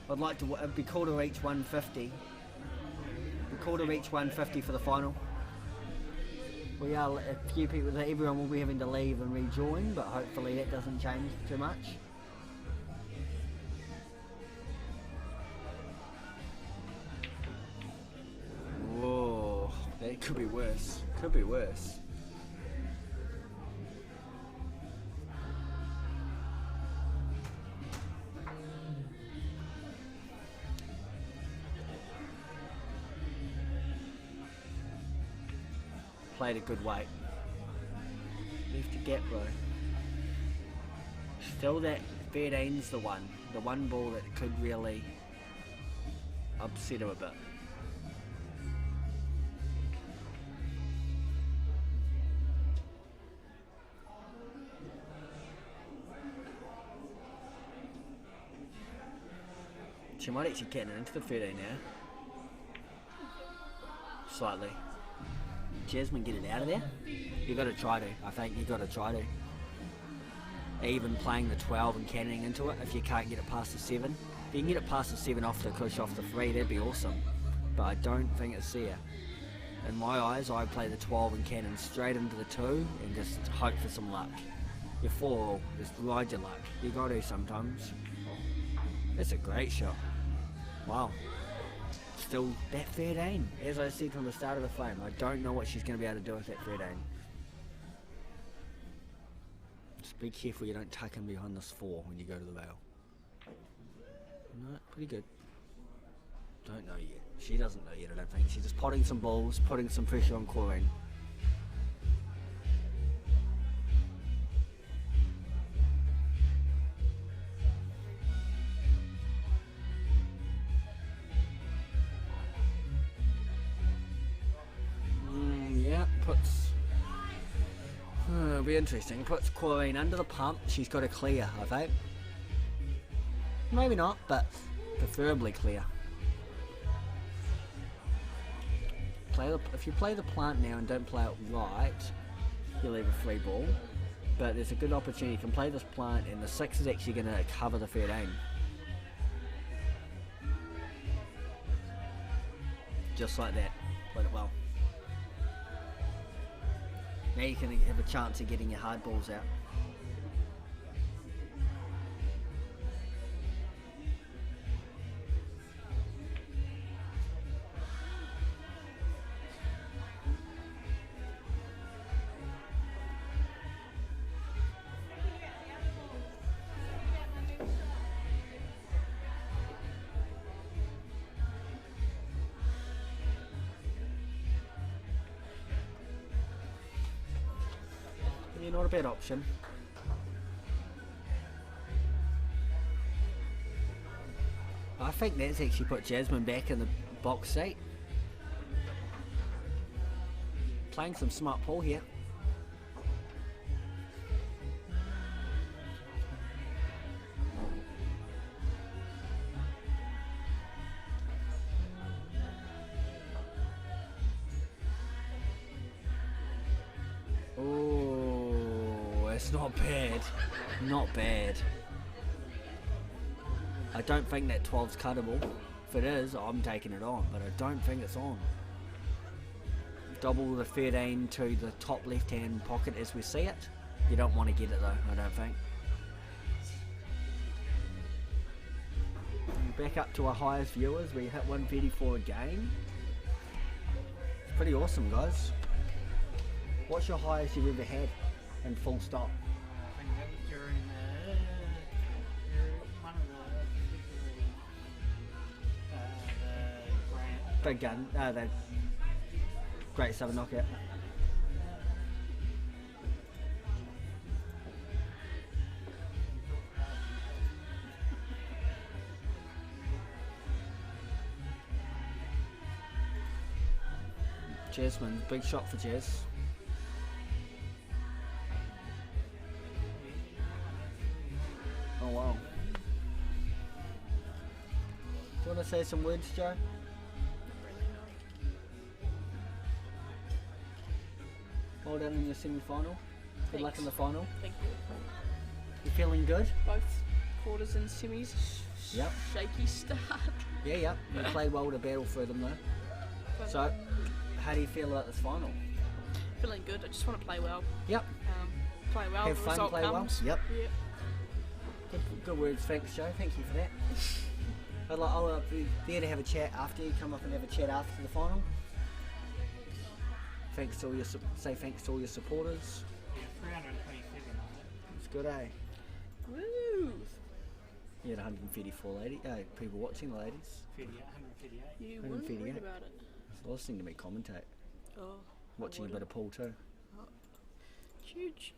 I'd like to. It'd be cool to reach 150. It'd be cool to reach 150 for the final. We are a few people. Everyone will be having to leave and rejoin, but hopefully that doesn't change too much. Whoa, that could be worse. Could be worse. Played a good weight. Left a gap, bro. Still that 13's the one ball that could really upset her a bit. She might actually get it into the 13 now. Slightly. Jasmine, get it out of there. You got to try to. I think you got to try to. Even playing the 12 and cannoning into it. If you can't get it past the 7, if you can get it past the 7 off the push off the 3, that'd be awesome. But I don't think it's there. In my eyes, I play the 12 and cannon straight into the 2 and just hope for some luck. You're 4, just ride your luck. You got to sometimes. That's a great shot. Wow. Still that 13, as I said from the start of the frame, I don't know what she's going to be able to do with that 13. Just be careful you don't tuck in behind this 4 when you go to the rail. No, pretty good. Don't know yet. She doesn't know yet, I don't think. She's just potting some balls, putting some pressure on Corinne. It'll be interesting. Puts Corinne under the pump. She's got to clear, I think. Maybe not, but preferably clear. If you play the plant now and don't play it right, you'll leave a free ball. But there's a good opportunity. You can play this plant and the 6 is actually going to cover the 13. Just like that. Played it well. Now you can have a chance of getting your hard balls out. Yeah, not a bad option. I think that's actually put Jasmine back in the box seat. Playing some smart pool here. Oh, it's not bad. Not bad. I don't think that 12's cuttable. If it is, I'm taking it on, but I don't think it's on. Double the 13 to the top left-hand pocket as we see it. You don't want to get it though, I don't think. And back up to our highest viewers, we hit 134 again. It's pretty awesome, guys. What's your highest you've ever had in full stop? I think that was during one of the Big gun, the Great Southern Knockout. Jasmine, big shot for Jazz. Oh wow. Do you want to say some words, Joe? Well done in your semi-final. Good luck in the final. Thank you. You feeling good? Both quarters and semis. Yep. Shaky start. Yeah, yep. You played well to battle through them though. So, how do you feel about this final? Feeling good. I just want to play well. Yep. Play well. Have the fun, result play comes. well. Yep. Yep. Good words, thanks Joe. Thank you for that. I'll be there to have a chat after you come up and have a chat after the final. Thanks to all your say thanks to all your supporters. Yeah, 327 on it. It's good, eh? Woo! You had 134 people watching, the ladies. 158. You wouldn't read 158. about it. Listening to me commentate. Oh. Watching a bit of pool too. Choo-choo.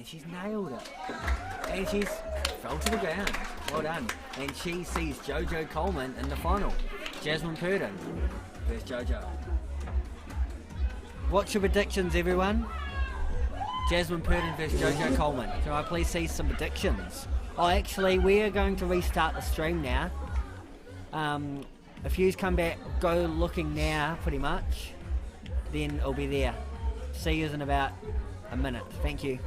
she's nailed it. And she's fell to the ground. Well done. And she sees JoJo Coleman in the final. Jasmine Purdon versus JoJo. What's your predictions, everyone? Jasmine Purdon versus JoJo Coleman. Can I please see some predictions? Oh, actually, we are going to restart the stream now. If you come back, go looking now, pretty much. Then it'll be there. See you in about a minute. Thank you.